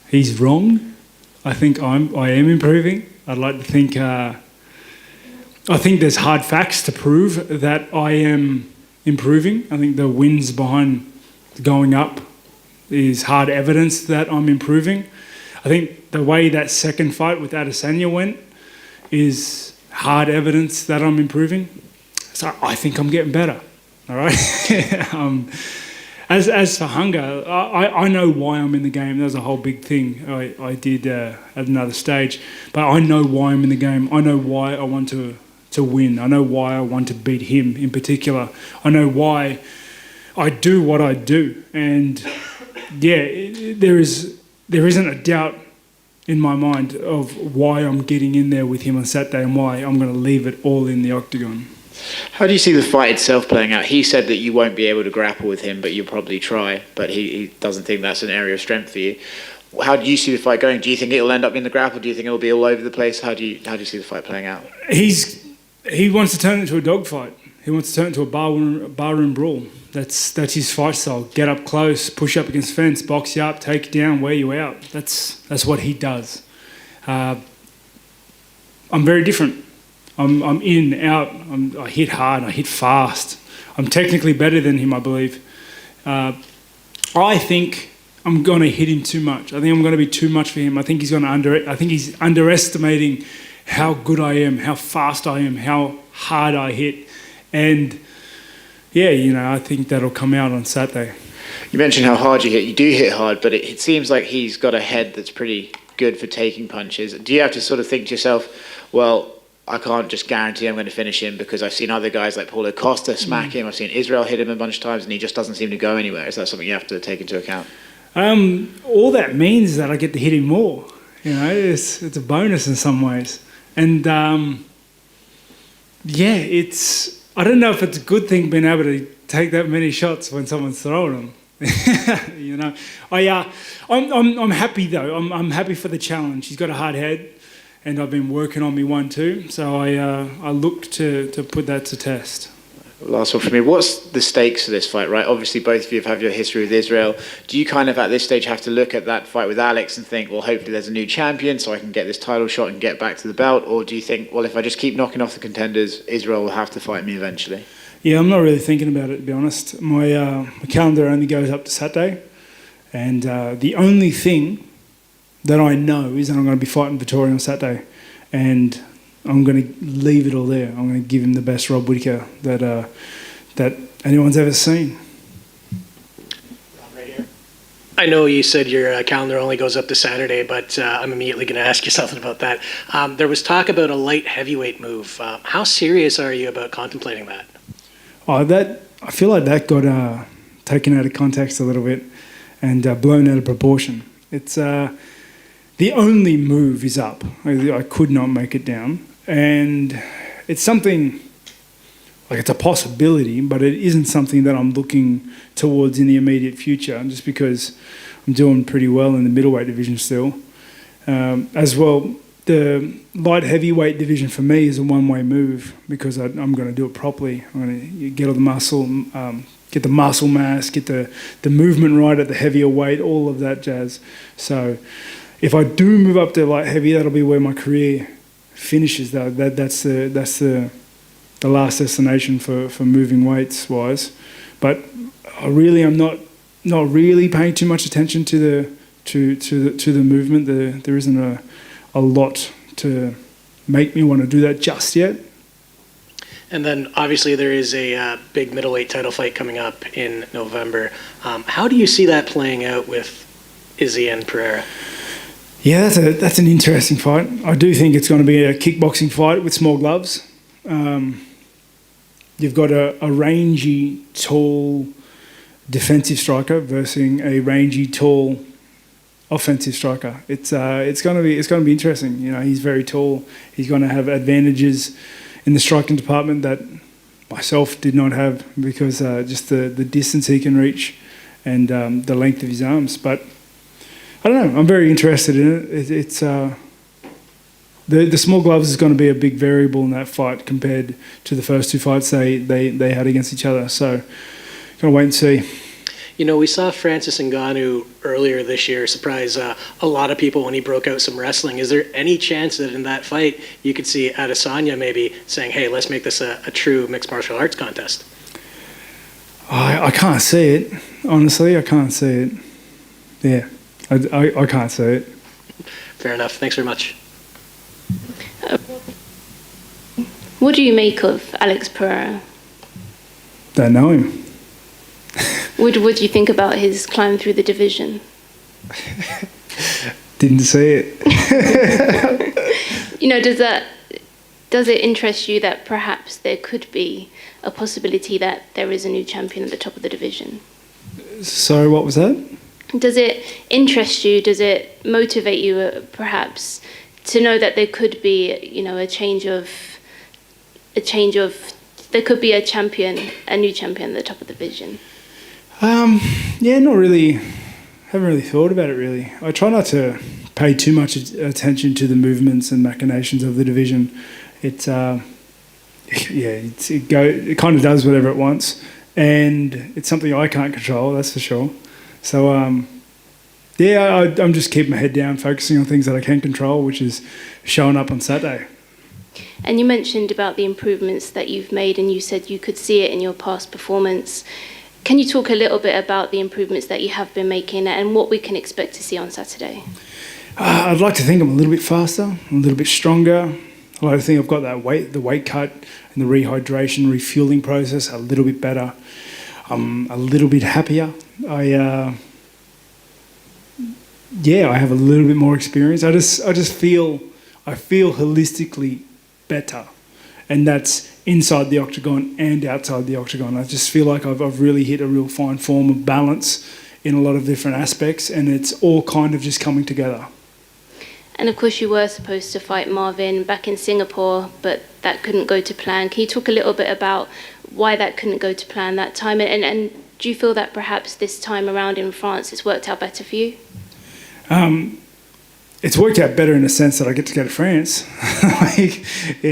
He's wrong. I think I am improving. I'd like to think. I think there's hard facts to prove that I am improving. I think the wins behind going up is hard evidence that I'm improving. I think the way that second fight with Adesanya went is hard evidence that I'm improving. So I think I'm getting better. All right. As for hunger, I know why I'm in the game. That was a whole big thing I did at another stage. But I know why I'm in the game. I know why I want to win. I know why I want to beat him in particular. I know why I do what I do. And yeah, there isn't a doubt in my mind of why I'm getting in there with him on Saturday and why I'm going to leave it all in the octagon. How do you see the fight itself playing out? He said that you won't be able to grapple with him, but you'll probably try. But he doesn't think that's an area of strength for you. How do you see the fight going? Do you think it'll end up in the grapple? Do you think it'll be all over the place? How do you see the fight playing out? He wants to turn it into a dogfight. He wants to turn it into a barroom brawl. That's his fight style. Get up close, push up against fence, box you up, take you down, wear you out. That's what he does. I'm very different. I'm in, out, I hit hard, I hit fast. I'm technically better than him, I believe. I think I'm going to hit him too much. I think I'm going to be too much for him. I think he's underestimating how good I am, how fast I am, how hard I hit. And yeah, I think that'll come out on Saturday. You mentioned how hard you hit. You do hit hard, but it seems like he's got a head that's pretty good for taking punches. Do you have to sort of think to yourself, well, I can't just guarantee I'm going to finish him because I've seen other guys like Paulo Costa smack him. I've seen Israel hit him a bunch of times and he just doesn't seem to go anywhere. Is that something you have to take into account? All that means is that I get to hit him more. It's a bonus in some ways. And I don't know if it's a good thing being able to take that many shots when someone's throwing them. I'm happy though. I'm happy for the challenge. He's got a hard head. And I've been working on me one too, so I look to put that to test. Last one for me. What's the stakes of this fight, right? Obviously, both of you have your history with Israel. Do you kind of, at this stage, have to look at that fight with Alex and think, well, hopefully there's a new champion so I can get this title shot and get back to the belt? Or do you think, well, if I just keep knocking off the contenders, Israel will have to fight me eventually? Yeah, I'm not really thinking about it, to be honest. My calendar only goes up to Saturday. And the only thing that I know is that I'm going to be fighting Vettori on Saturday, and I'm going to leave it all there. I'm going to give him the best Rob Whittaker that anyone's ever seen. I know you said your calendar only goes up to Saturday, but I'm immediately going to ask you something about that. There was talk about a light heavyweight move. How serious are you about contemplating that? I feel like that got taken out of context a little bit and blown out of proportion. It's the only move is up. I could not make it down. And it's something, like it's a possibility, but it isn't something that I'm looking towards in the immediate future, just because I'm doing pretty well in the middleweight division still. As well, the light heavyweight division for me is a one-way move because I'm going to do it properly. I'm going to get all the muscle, get the muscle mass, get the movement right at the heavier weight, all of that jazz. So if I do move up to light heavy, that'll be where my career finishes. That's the last destination for moving weights wise. But I'm not really paying too much attention to the movement. There isn't a lot to make me want to do that just yet. And then obviously there is a big middleweight title fight coming up in November. How do you see that playing out with Izzy and Pereira? Yeah, that's an interesting fight. I do think it's going to be a kickboxing fight with small gloves. You've got a rangy, tall defensive striker versus a rangy, tall offensive striker. It's going to be interesting. He's very tall. He's going to have advantages in the striking department that myself did not have because just the distance he can reach and the length of his arms. But I don't know. I'm very interested in it. It's the small gloves is going to be a big variable in that fight compared to the first two fights they had against each other. So, gonna wait and see. We saw Francis Ngannou earlier this year surprise a lot of people when he broke out some wrestling. Is there any chance that in that fight you could see Adesanya maybe saying, "Hey, let's make this a true mixed martial arts contest"? I can't see it. Honestly, I can't see it. yeah, I can't see it. Fair enough. Thanks very much. What do you make of Alex Pereira? Don't know him. What do you think about his climb through the division? Didn't see it. You know, does it interest you that perhaps there could be a possibility that there is a new champion at the top of the division? Sorry, what was that? Does it interest you? Does it motivate you, perhaps, to know that there could be, you know, a change of. There could be a new champion at the top of the division? Yeah, not really. Haven't really thought about it really. I try not to pay too much attention to the movements and machinations of the division. It kind of does whatever it wants, and it's something I can't control. That's for sure. So I'm just keeping my head down, focusing on things that I can control, which is showing up on Saturday. And you mentioned about the improvements that you've made, and you said you could see it in your past performance. Can you talk a little bit about the improvements that you have been making and what we can expect to see on Saturday? I'd like to think I'm a little bit faster, a little bit stronger. I like to think I've got the weight cut and the rehydration, refueling process a little bit better. I'm a little bit happier. I have a little bit more experience. I just feel holistically better, and that's inside the octagon and outside the octagon. I just feel like I've really hit a real fine form of balance in a lot of different aspects, and it's all kind of just coming together. And of course you were supposed to fight Marvin back in Singapore, but that couldn't go to plan. Can you talk a little bit about why that couldn't go to plan that time, and do you feel that perhaps this time around in France it's worked out better for you? It's worked out better in the sense that I get to go to France.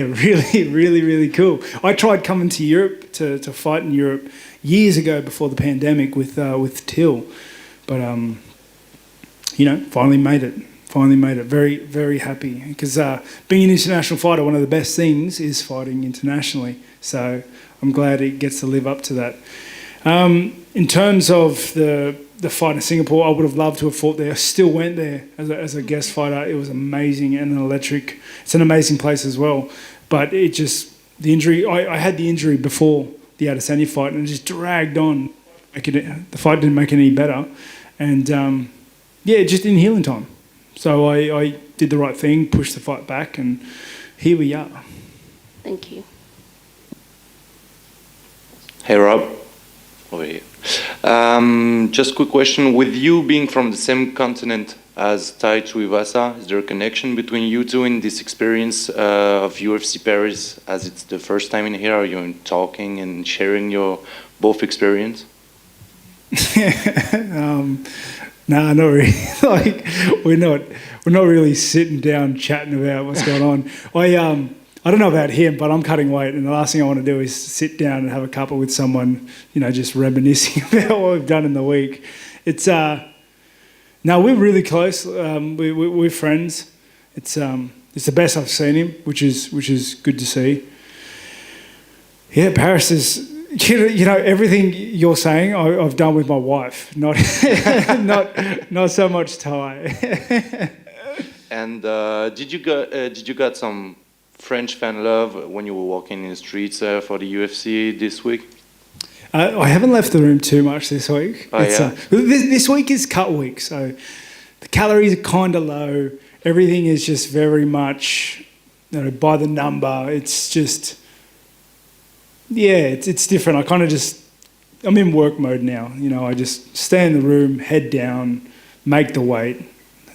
Really, really, really cool. I tried coming to Europe to fight in Europe years ago before the pandemic with Till, but finally made it. Very, very happy because being an international fighter, one of the best things is fighting internationally. So I'm glad it gets to live up to that. In terms of the fight in Singapore, I would have loved to have fought there. I still went there as a guest fighter. It was amazing and electric. It's an amazing place as well. But the injury, I had the injury before the Adesanya fight and it just dragged on. The fight didn't make it any better. And it just didn't heal in time. So I did the right thing, pushed the fight back, and here we are. Thank you. Hey Rob, over here. Just quick question, with you being from the same continent as Tuivasa, is there a connection between you two in this experience of UFC Paris, as it's the first time in here? Are you talking and sharing your both experience? No, not really. We're not really sitting down chatting about what's going on. I don't know about him, but I'm cutting weight, and the last thing I want to do is sit down and have a cuppa with someone, just reminiscing about what we've done in the week. It's no, we're really close. We're friends. It's the best I've seen him, which is good to see. Yeah, Paris is. Everything you're saying, I've done with my wife. Not so much Thai. And did you got some French fan love when you were walking in the streets for the UFC this week? I haven't left the room too much this week. This week is cut week, so the calories are kind of low. Everything is just very much by the number. It's just, it's different. I'm in work mode now. I just stay in the room, head down, make the weight,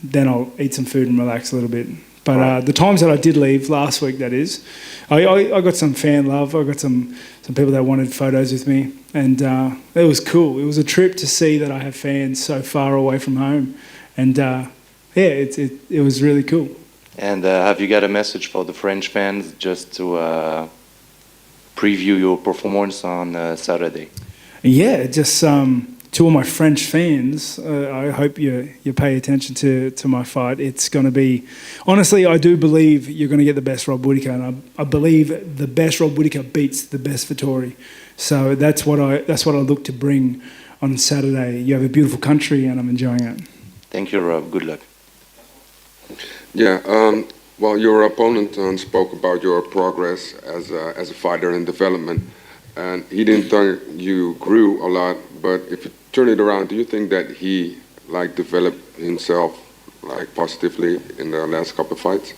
then I'll eat some food and relax a little bit. But the times that I did leave last week, that is, I got some fan love. I got some people that wanted photos with me, and it was cool. It was a trip to see that I have fans so far away from home, and it was really cool. And have you got a message for the French fans just to preview your performance on Saturday? Yeah, just to all my French fans, I hope you pay attention to my fight. It's going to be, honestly, I do believe you're going to get the best Rob Whittaker, and I believe the best Rob Whittaker beats the best Vettori. So that's what I look to bring on Saturday. You have a beautiful country, and I'm enjoying it. Thank you, Rob. Good luck. Yeah, well, your opponent spoke about your progress as a fighter and development, and he didn't think you grew a lot, but if you turn it around, do you think that he developed himself positively in the last couple of fights?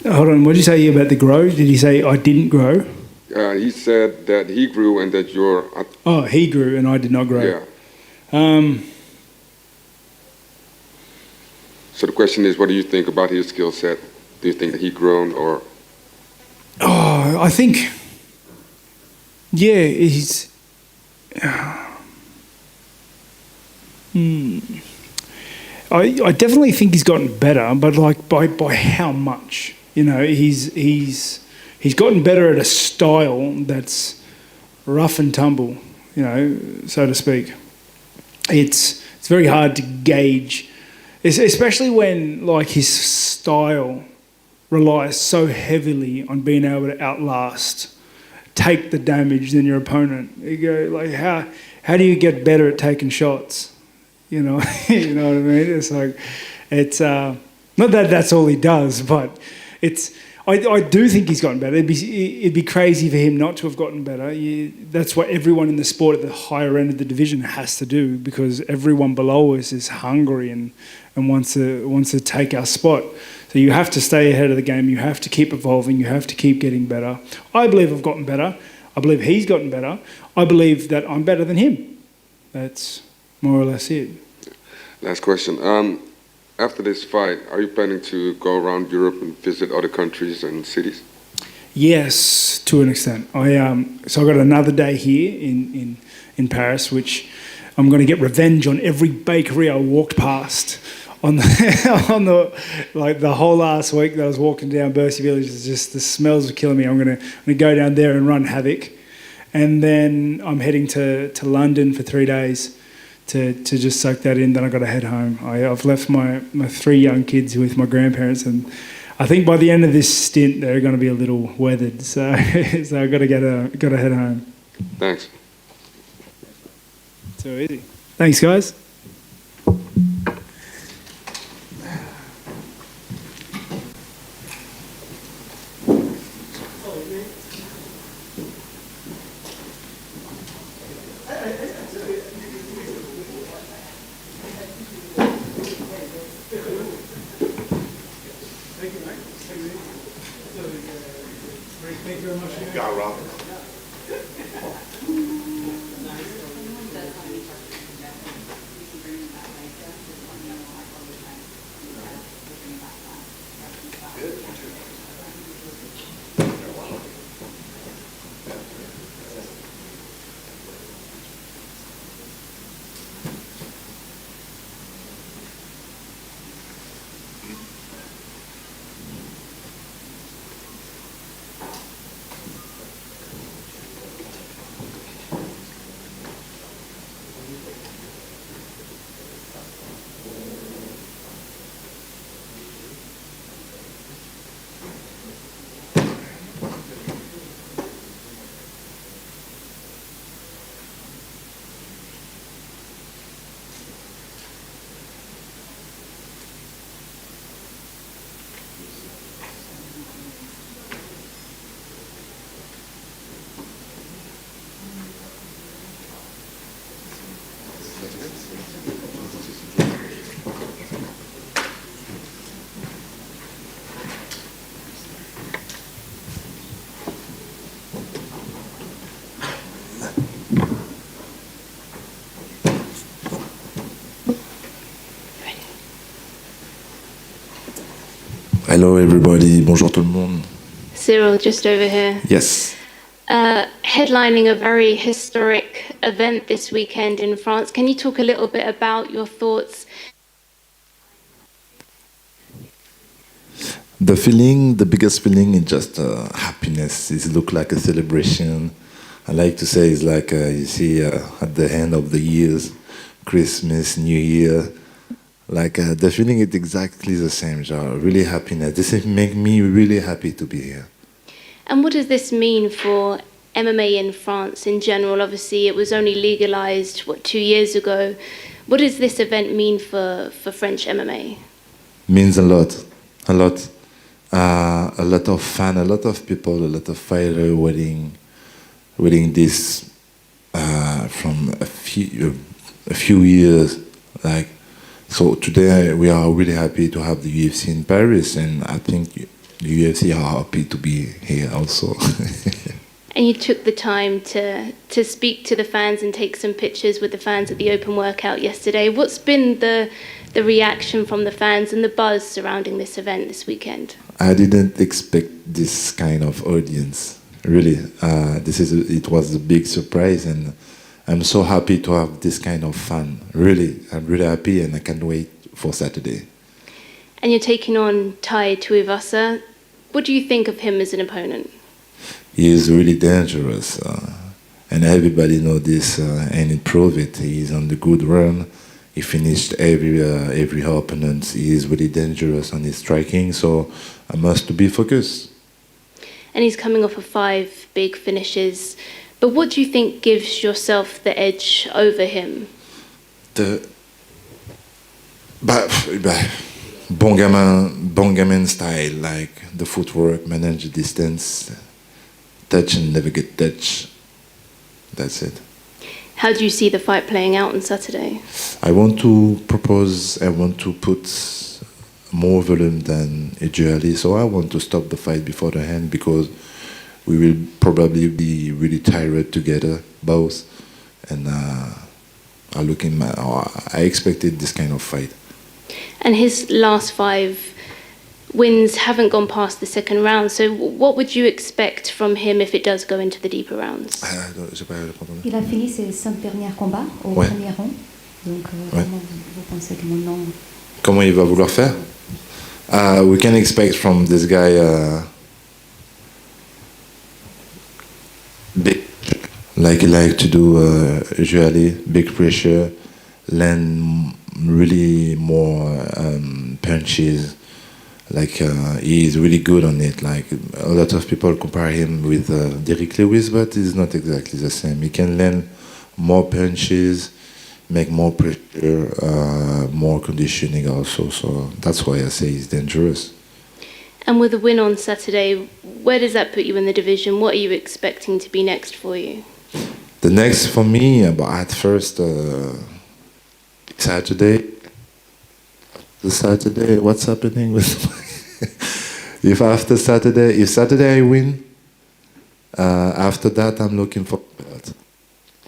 Hold on, what did you say about the grow? Did he say I didn't grow? He said that he grew and that you're... Oh, he grew and I did not grow. Yeah. So the question is, what do you think about his skill set? Do you think that he grown or... Oh, I think... Yeah, he's... I definitely think he's gotten better, but by how much? You know, he's gotten better at a style that's rough and tumble, you know, so to speak. It's very hard to gauge, especially when his style relies so heavily on being able to outlast, take the damage than your opponent. You go how do you get better at taking shots? You know, you know what I mean? It's not that that's all he does, but I do think he's gotten better. It'd be crazy for him not to have gotten better. That's what everyone in the sport at the higher end of the division has to do, because everyone below us is hungry and wants to take our spot. So you have to stay ahead of the game. You have to keep evolving. You have to keep getting better. I believe I've gotten better. I believe he's gotten better. I believe that I'm better than him. That's more or less it. Last question. After this fight, are you planning to go around Europe and visit other countries and cities? Yes, to an extent. So I got another day here in Paris, which I'm going to get revenge on every bakery I walked past on the whole last week that I was walking down Bercy Village. It's just the smells are killing me. I'm going to go down there and run havoc, and then I'm heading to London for 3 days. To just soak that in, then I've got to head home. I've left my 3 young kids with my grandparents, and I think by the end of this stint they're going to be a little weathered. So I've got to head home. Thanks. So easy. Thanks, guys. Hello everybody, bonjour tout le monde. Ciryl, just over here. Yes. Headlining a very historic event this weekend in France. Can you talk a little bit about your thoughts? The feeling, the biggest feeling is just happiness. It looks like a celebration. I like to say it's like you see at the end of the years, Christmas, New Year. Like the feeling is exactly the same, really happiness. This makes me really happy to be here. And what does this mean for MMA in France in general? Obviously, it was only legalized, 2 years ago. What does this event mean for French MMA? Means a lot, a lot. A lot of fans, a lot of people, a lot of fighters waiting this from a few years. Like, so today we are really happy to have the UFC in Paris, and I think the UFC are happy to be here also. And you took the time to speak to the fans and take some pictures with the fans at the open workout yesterday. What's been the reaction from the fans and the buzz surrounding this event this weekend? I didn't expect this kind of audience. Really, it was a big surprise, and I'm so happy to have this kind of fun. Really, I'm really happy, and I can't wait for Saturday. And you're taking on Tuivasa. What do you think of him as an opponent? He is really dangerous, and everybody knows this, and he proved it. He is on the good run. He finished every opponent. He is really dangerous on his striking, so I must be focused. And he's coming off of 5 big finishes. But what do you think gives yourself the edge over him? Bon gamin style, like the footwork, manage the distance, touch and never get touched. That's it. How do you see the fight playing out on Saturday? I want to put more volume than usually, so I want to stop the fight before the end because we will probably be really tired together, both. And I expected this kind of fight. And his last 5 wins haven't gone past the second round, so what would you expect from him if it does go into the deeper rounds? Il a fini ses 5 derniers combats au premier round. Donc, comment vous pensez que maintenant... Comment il va vouloir faire? We can expect from this guy big, like he like to do usually, big pressure, land really more punches. Like he is really good on it. Like a lot of people compare him with Derrick Lewis, but it's not exactly the same. He can land more punches, make more pressure, more conditioning also. So that's why I say he's dangerous. And with a win on Saturday, where does that put you in the division? What are you expecting to be next for you? The next for me, at first, Saturday. What's happening with if Saturday I win, after that I'm looking for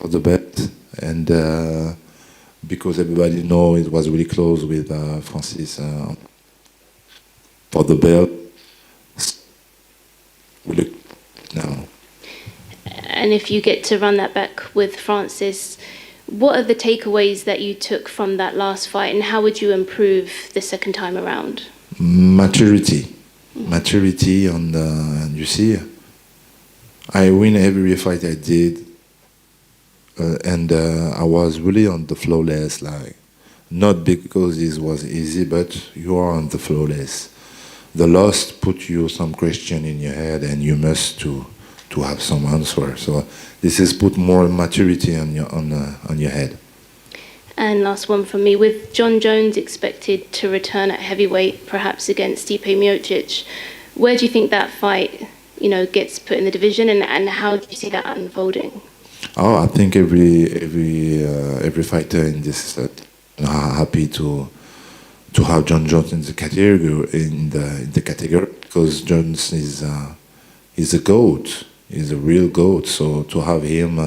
the belt, and because everybody know it was really close with Francis for the belt. Now. And if you get to run that back with Francis, what are the takeaways that you took from that last fight, and how would you improve the second time around? Maturity on the, you see, I win every fight I did, and I was really on the flawless, like, not because it was easy, but you are on the flawless. The loss put you some question in your head, and you must to have some answer. So this is put more maturity on your head. And last one from me, with John Jones expected to return at heavyweight, perhaps against Stipe Miocic, where do you think that fight, gets put in the division, and how do you see that unfolding? Oh, I think every fighter in this are happy to have John Jones in the category because Jones is a GOAT. He's a real GOAT. So to have him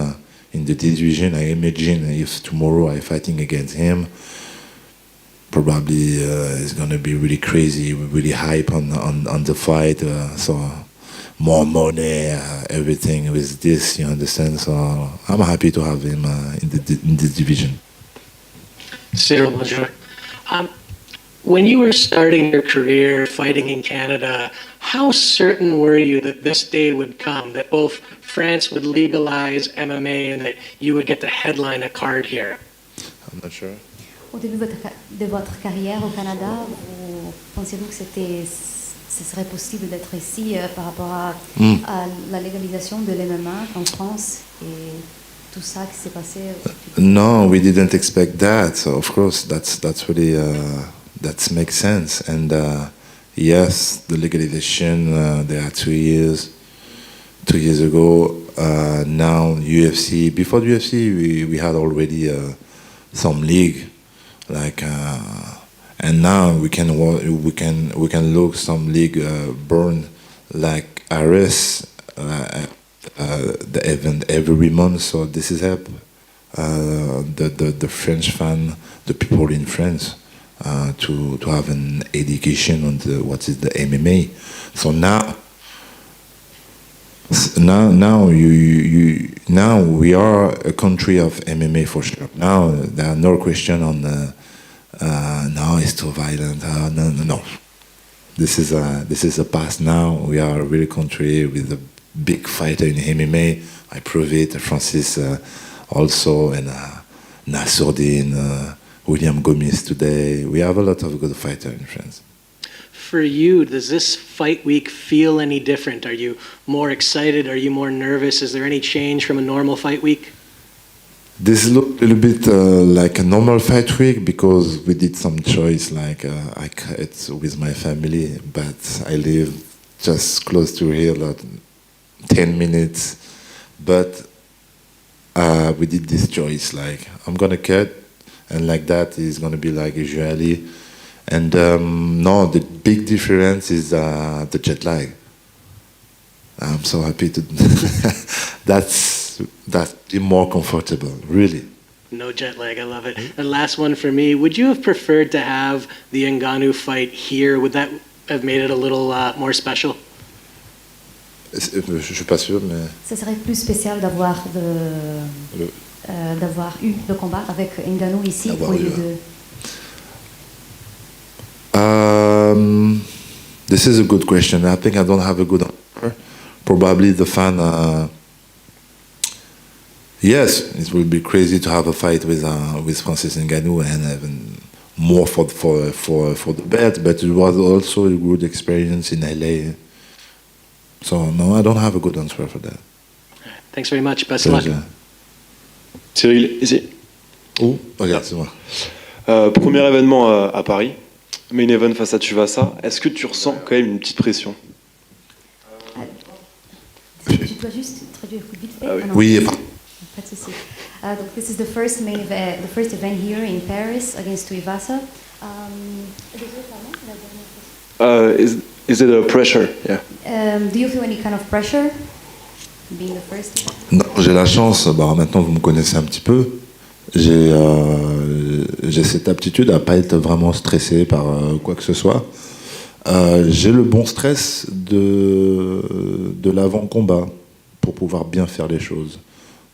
in the division, I imagine if tomorrow I'm fighting against him, probably it's gonna be really crazy, really hype on the fight. So more money, everything with this, you understand? So I'm happy to have him in the division. Ciryl, bonjour. When you were starting your career fighting in Canada, how certain were you that this day would come, that both France would legalize MMA and that you would get to headline a card here? I'm not sure. Au début de votre carrière au Canada, pensiez-vous que ce serait possible d'être ici par rapport à la légalisation de l'MMA en France et tout ça qui s'est passé? No, we didn't expect that. So of course, that's really that makes sense. And yes, the legalization there are 2 years. 2 years ago, now UFC. Before the UFC, we had already some league, like, and now we can look some league born like RS. The event every month, so this is help the French fan, the people in France, to have an education on what is the MMA. So now we are a country of MMA for sure. Now there are no question on no, it's too violent. No. This is the past now. We are a real country with a big fighter in MMA. I prove it. Francis also, and Nassourdine, William Gomis today. We have a lot of good fighters in France. For you, does this fight week feel any different? Are you more excited? Are you more nervous? Is there any change from a normal fight week? This looked a little bit like a normal fight week because we did some choice, like it's with my family, but I live just close to here, like 10 minutes. But we did this choice, like I'm gonna cut, and like that is gonna be like usually. And no, the big difference is the jet lag. I'm so happy to. That's more comfortable, really. No jet lag, I love it. And last one for me, would you have preferred to have the Ngannou fight here? Would that have made it a little more special? Je suis pas sûr, mais. Ça serait plus spécial d'avoir eu le combat avec Ngannou ici au lieu de. This is a good question. I think I don't have a good answer. Probably the fan. Yes, it would be crazy to have a fight with Francis Ngannou and even more for the bet. But it was also a good experience in LA. So no, I don't have a good answer for that. Thanks very much. Best of luck. Ciryl, ici. Où? Regarde, c'est moi. Premier événement à Paris, main event face à Tuivasa. Est-ce que tu ressens quand même une petite pression? Tu dois juste traduire vite fait. Oui. Pas de souci. Donc, this is the first event here in Paris against Tuivasa. Is it a pressure? Yeah. Do you feel any kind of pressure being the first? Non, j'ai la chance. Bah, maintenant, vous me connaissez un petit peu. J'ai cette aptitude à pas être vraiment stressé par quoi que ce soit. J'ai le bon stress de l'avant-combat pour pouvoir bien faire les choses,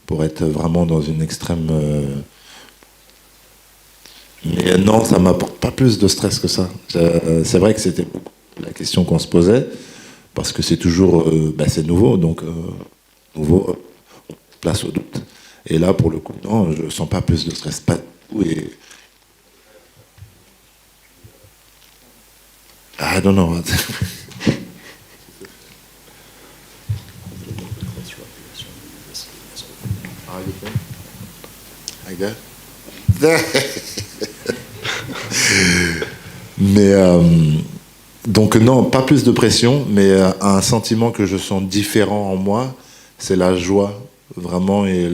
pour être vraiment dans une extrême... Mais non, ça m'apporte pas plus de stress que ça. C'est vrai que c'était la question qu'on se posait, parce que c'est toujours... c'est nouveau, donc nouveau, on place au doute. Et là, pour le coup, non, je sens pas plus de stress, pas du tout. Et... I don't know. Mais donc non, pas plus de pression, mais un sentiment que je sens différent en moi, c'est la joie, vraiment, et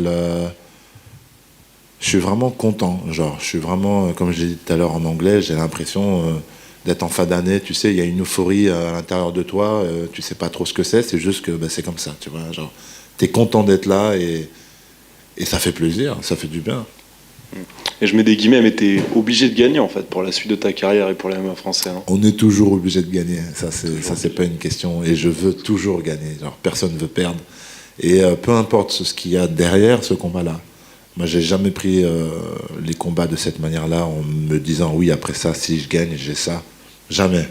je suis vraiment content, genre, je suis vraiment, comme je l'ai dit tout à l'heure en anglais, j'ai l'impression d'être en fin d'année, tu sais, il y a une euphorie à l'intérieur de toi, tu sais pas trop ce que c'est juste que c'est comme ça, tu vois, genre, t'es content d'être là et ça fait plaisir, ça fait du bien. Et je mets des guillemets, mais t'es obligé de gagner en fait pour la suite de ta carrière et pour les MMA français. Hein. On est toujours obligé de gagner, ça c'est pas une question, et je veux toujours gagner, genre personne veut perdre. Et peu importe ce qu'il y a derrière ce combat-là. Moi, j'ai jamais pris les combats de cette manière-là en me disant oui, après ça, si je gagne, j'ai ça. Jamais.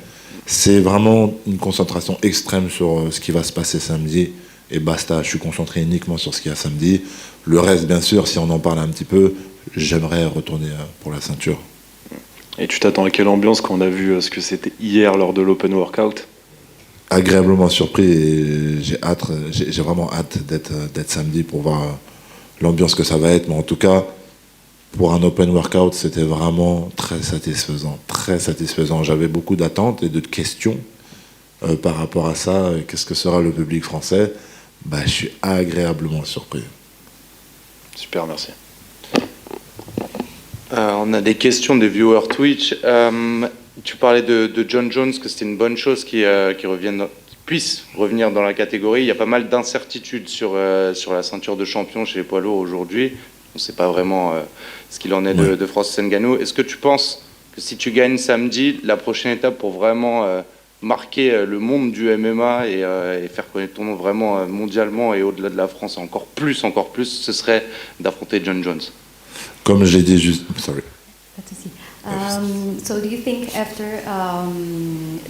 C'est vraiment une concentration extrême sur ce qui va se passer samedi. Et basta, je suis concentré uniquement sur ce qu'il y a samedi. Le reste, bien sûr, si on en parle un petit peu, j'aimerais retourner pour la ceinture. Et tu t'attends à quelle ambiance quand on a vu ce que c'était hier lors de l'open workout? Agréablement surpris, et j'ai vraiment hâte d'être samedi pour voir l'ambiance que ça va être, mais en tout cas, pour un open workout, c'était vraiment très satisfaisant, très satisfaisant. J'avais beaucoup d'attentes et de questions par rapport à ça. Qu'est-ce que sera le public français? Je suis agréablement surpris. Super, merci. On a des questions des viewers Twitch. Tu parlais de John Jones, que c'était une bonne chose qu'il puisse revenir dans la catégorie. Il y a pas mal d'incertitudes sur la ceinture de champion chez les poids lourds aujourd'hui. On ne sait pas vraiment ce qu'il en est de Francis Ngannou. Est-ce que tu penses que si tu gagnes samedi, la prochaine étape pour vraiment marquer le monde du MMA et faire connaître ton nom vraiment mondialement et au-delà de la France encore plus, ce serait d'affronter John Jones? Comme j'ai dit juste... Sorry. So do you think after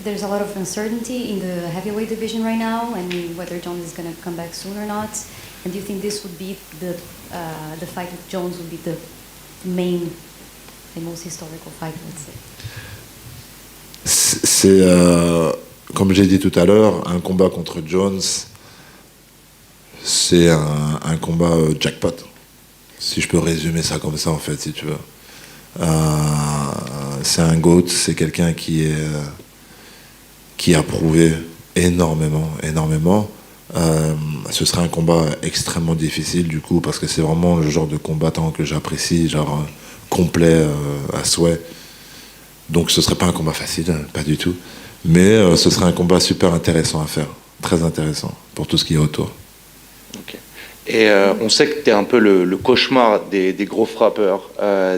there's a lot of uncertainty in the heavyweight division right now, and whether Jones is going to come back soon or not, and do you think this would be the fight with Jones would be the most historical fight, let's say? C'est, comme j'ai dit tout à l'heure, un combat contre Jones, c'est un combat jackpot. Si je peux résumer ça comme ça, en fait, si tu veux. C'est un GOAT, c'est quelqu'un qui a prouvé énormément. Ce serait un combat extrêmement difficile, du coup, parce que c'est vraiment le genre de combattant que j'apprécie, genre complet à souhait. Donc ce serait pas un combat facile, pas du tout. Mais ce serait un combat super intéressant à faire, très intéressant, pour tout ce qui est autour. Okay. Et on sait que tu es un peu le cauchemar des gros frappeurs,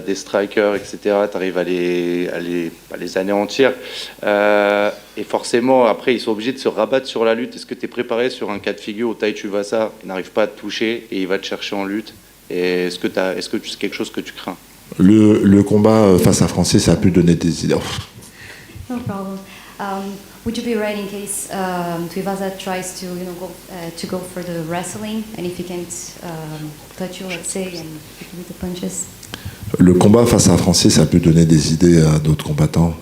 des strikers, etc. Tu arrives à les anéantir. Et forcément, après, ils sont obligés de se rabattre sur la lutte. Est-ce que tu es préparé sur un cas de figure où Tuivasa n'arrive pas à te toucher et il va te chercher en lutte? Et est-ce que c'est quelque chose que tu crains? Le combat face à Francis a pu donner des idées. No problem. Would you be ready in case Tuivasa tries to, go for the wrestling, and if he can't touch you, let's say, and with the punches? Le combat face à Francis a pu donner des idées à d'autres combattants.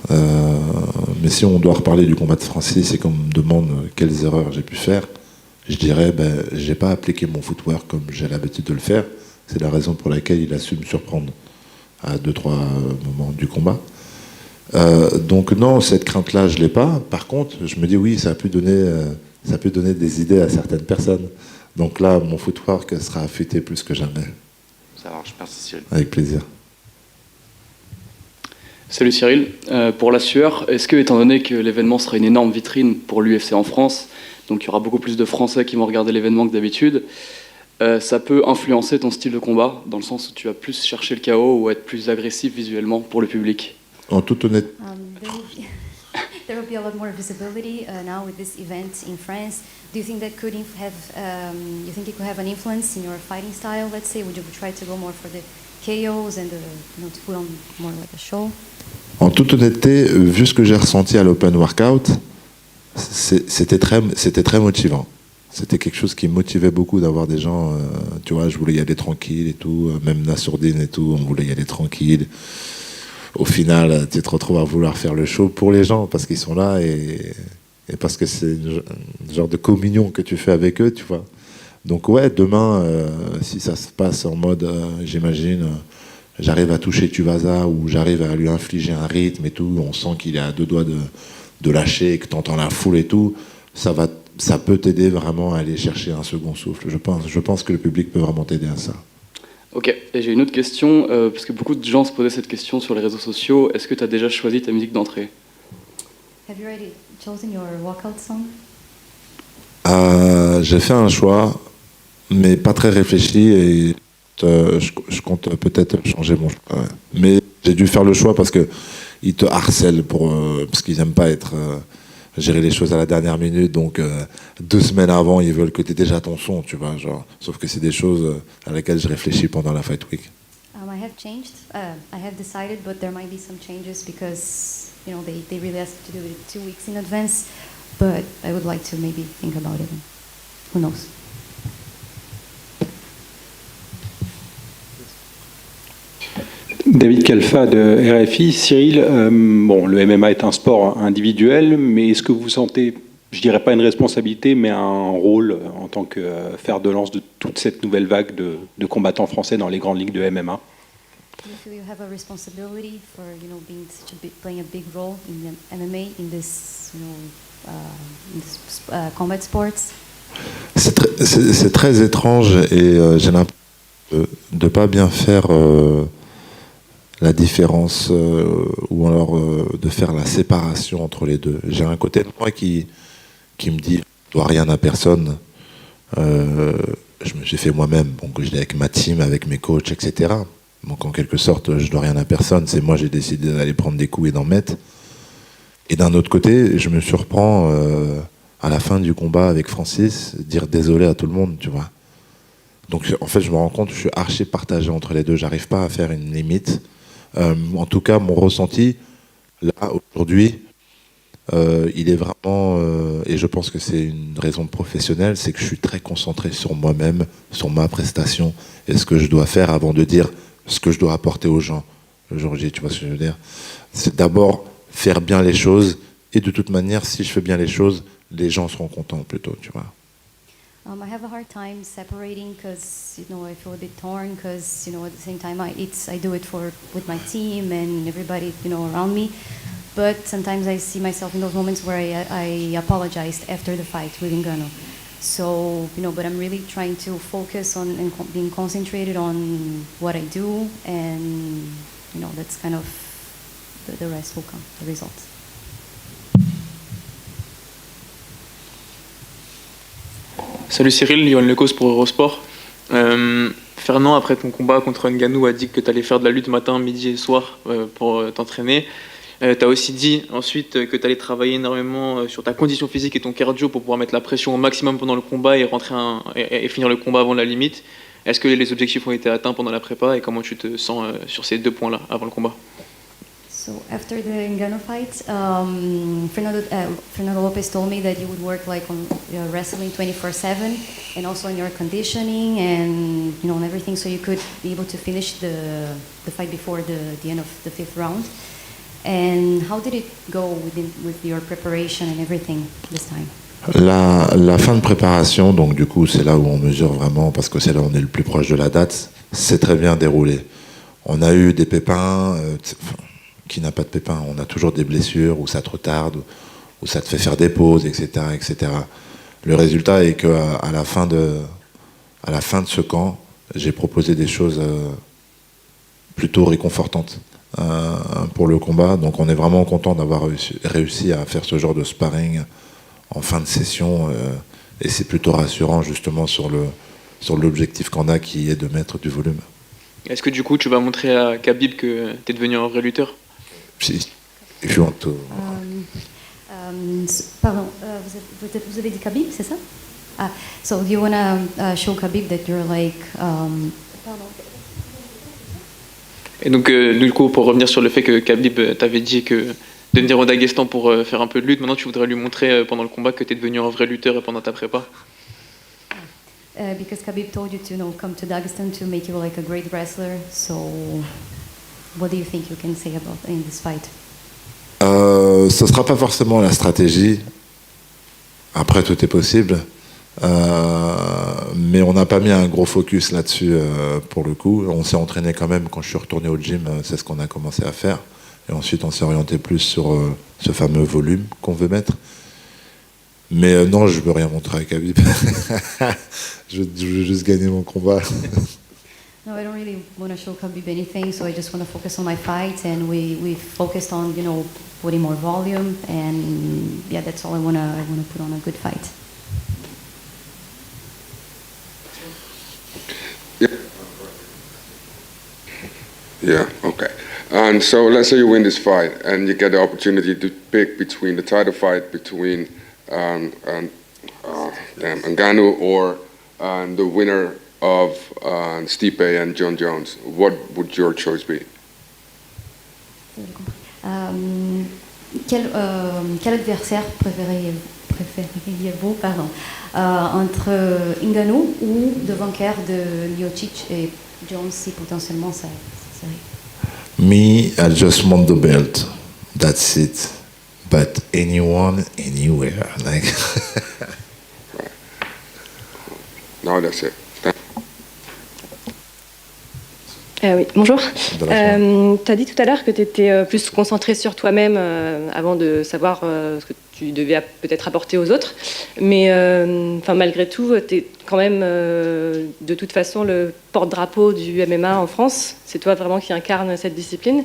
Mais si on doit reparler du combat de Francis et qu'on me demande quelles erreurs j'ai pu faire, je dirais j'ai pas appliqué mon footwork comme j'ai l'habitude de le faire. C'est la raison pour laquelle il a su me surprendre à 2-3 moments du combat. Donc non, cette crainte-là, je l'ai pas. Par contre, je me dis oui, ça a pu donner des idées à certaines personnes. Donc là, mon footwork sera affûté plus que jamais. Ça marche, merci Cyril. Avec plaisir. Salut Cyril. Pour la sueur, est-ce que, étant donné que l'événement sera une énorme vitrine pour l'UFC en France, donc il y aura beaucoup plus de Français qui vont regarder l'événement que d'habitude, ça peut influencer ton style de combat, dans le sens où tu vas plus chercher le KO ou être plus agressif visuellement pour le public? En toute honnêteté. There will be a lot more visibility now with this event in France. Do you think that could have? You think it could have an influence in your fighting style? Let's say, would you try to go more for the KOs and to put on more like a show? En toute honnêteté, vu ce que j'ai ressenti à l'Open Workout, c'était très motivant. C'était quelque chose qui me motivait beaucoup d'avoir des gens, tu vois, je voulais y aller tranquille et tout, même Nassourdine et tout, on voulait y aller tranquille. Au final, tu te retrouves à vouloir faire le show pour les gens parce qu'ils sont là et parce que c'est un genre de communion que tu fais avec eux, tu vois. Donc ouais, demain, si ça se passe en mode, j'imagine, j'arrive à toucher Tuivasa ou j'arrive à lui infliger un rythme et tout, on sent qu'il est à deux doigts de lâcher et que tu entends la foule et tout, ça peut t'aider vraiment à aller chercher un second souffle. Je pense que le public peut vraiment t'aider à ça. Ok, et j'ai une autre question, parce que beaucoup de gens se posaient cette question sur les réseaux sociaux. Est-ce que tu as déjà choisi ta musique d'entrée? Have you already chosen your walkout song? J'ai fait un choix, mais pas très réfléchi, et je compte peut-être changer mon choix. Ouais. Mais j'ai dû faire le choix parce qu'ils te harcèlent, parce qu'ils n'aiment pas gérer les choses à la dernière minute, donc 2 semaines avant, ils veulent que tu aies déjà ton son, tu vois, genre. Sauf que c'est des choses à laquelle je réfléchis pendant la Fight Week. I have changed. I have decided, but there might be some changes because they really asked to do it 2 weeks in advance. But I would like to maybe think about it. Who knows? David Kalfa de RFI. Cyril, bon, le MMA est un sport individuel, mais est-ce que vous vous sentez je dirais pas une responsabilité, mais un rôle en tant que fer de lance de toute cette nouvelle vague de combattants français dans les grandes ligues de MMA? Do you feel you have a responsibility for being such playing a big role in the MMA in this combat sports? C'est très étrange et j'ai l'impression de pas bien faire la différence ou alors de faire la séparation entre les deux. J'ai un côté de moi qui me dit je dois rien à personne. J'ai fait moi-même, donc je l'ai avec ma team, avec mes coachs, etc. Donc en quelque sorte, je dois rien à personne. C'est moi, j'ai décidé d'aller prendre des coups et d'en mettre. Et d'un autre côté, je me surprends à la fin du combat avec Francis, dire désolé à tout le monde, tu vois. Donc en fait, je me rends compte que je suis archi partagé entre les deux. J'arrive pas à faire une limite. En tout cas, mon ressenti, là, aujourd'hui, il est vraiment, et je pense que c'est une raison professionnelle, c'est que je suis très concentré sur moi-même, sur ma prestation, et ce que je dois faire avant de dire ce que je dois apporter aux gens le jour J, tu vois ce que je veux dire? C'est d'abord faire bien les choses, et de toute manière, si je fais bien les choses, les gens seront contents plutôt, tu vois. I have a hard time separating because I feel a bit torn because at the same time I do it with my team and everybody around me, but sometimes I see myself in those moments where I apologized after the fight with Ngannou. So but I'm really trying to focus on and being concentrated on what I do, and that's kind of the rest will come, the results. Salut Cyril, Yoann Lecause pour Eurosport. Fernand, après ton combat contre Ngannou, a dit que tu allais faire de la lutte matin, midi et soir pour t'entraîner. Tu as aussi dit ensuite que tu allais travailler énormément sur ta condition physique et ton cardio pour pouvoir mettre la pression au maximum pendant le combat et et finir le combat avant la limite. Est-ce que les objectifs ont été atteints pendant la prépa et comment tu te sens sur ces deux points-là avant le combat? So after the Ngannou fight, Fernando Lopez told me that you would work like on wrestling 24/7 and also on your conditioning and on everything, so you could be able to finish the fight before the end of the 5th round. And how did it go with your preparation and everything this time? La fin de préparation, donc du coup c'est là où on mesure vraiment, parce que c'est là où on est le plus proche de la date, c'est très bien déroulé. On a eu des pépins, qui n'a pas de pépins, on a toujours des blessures, où ça te retarde, où ça te fait faire des pauses, etc. etc. Le résultat est qu'à la fin de ce camp, j'ai proposé des choses plutôt réconfortantes pour le combat, donc on est vraiment content d'avoir réussi à faire ce genre de sparring en fin de session, et c'est plutôt rassurant justement sur l'objectif qu'on a, qui est de mettre du volume. Est-ce que du coup tu vas montrer à Khabib que tu es devenu un vrai lutteur? Si, if you want to. Pardon, vous avez dit Khabib, c'est ça? So do you want to show Khabib that you're like... Pardon. Et donc, du coup, pour revenir sur le fait que Khabib t'avait dit que de venir au Daghestan pour faire un peu de lutte, maintenant tu voudrais lui montrer pendant le combat que tu es devenu un vrai lutteur et pendant ta prépa? Because Khabib told you to come to Dagestan to make you like a great wrestler, so what do you think you can say about in this fight? Ce ne sera pas forcément la stratégie. Après, tout est possible. Mais on n'a pas mis un gros focus là-dessus pour le coup. On s'est entraîné quand même quand je suis retourné au gym, c'est ce qu'on a commencé à faire. Et ensuite, on s'est orienté plus sur ce fameux volume qu'on veut mettre. Mais non, je ne veux rien montrer à Khabib. je veux juste gagner mon combat. No, I don't really want to show Khabib anything, so I just want to focus on my fight, and we focused on putting more volume, and yeah, that's all I want to put on a good fight. Yeah, okay. And so let's say you win this fight and you get the opportunity to pick between the title fight between Ngannou or the winner of Stipe and John Jones. What would your choice be? Quel adversaire préféreriez-vous entre Ngannou ou le vainqueur de Miocic et Jones, si potentiellement ça serait? Me, I just want the belt. That's it. but anyone, anywhere. Like. No, that's it. Oui, bonjour. Tu as dit tout à l'heure que tu étais plus concentré sur toi-même avant de savoir ce que tu devais peut-être apporter aux autres. Mais malgré tout, tu es quand même de toute façon le porte-drapeau du MMA en France. C'est toi vraiment qui incarne cette discipline.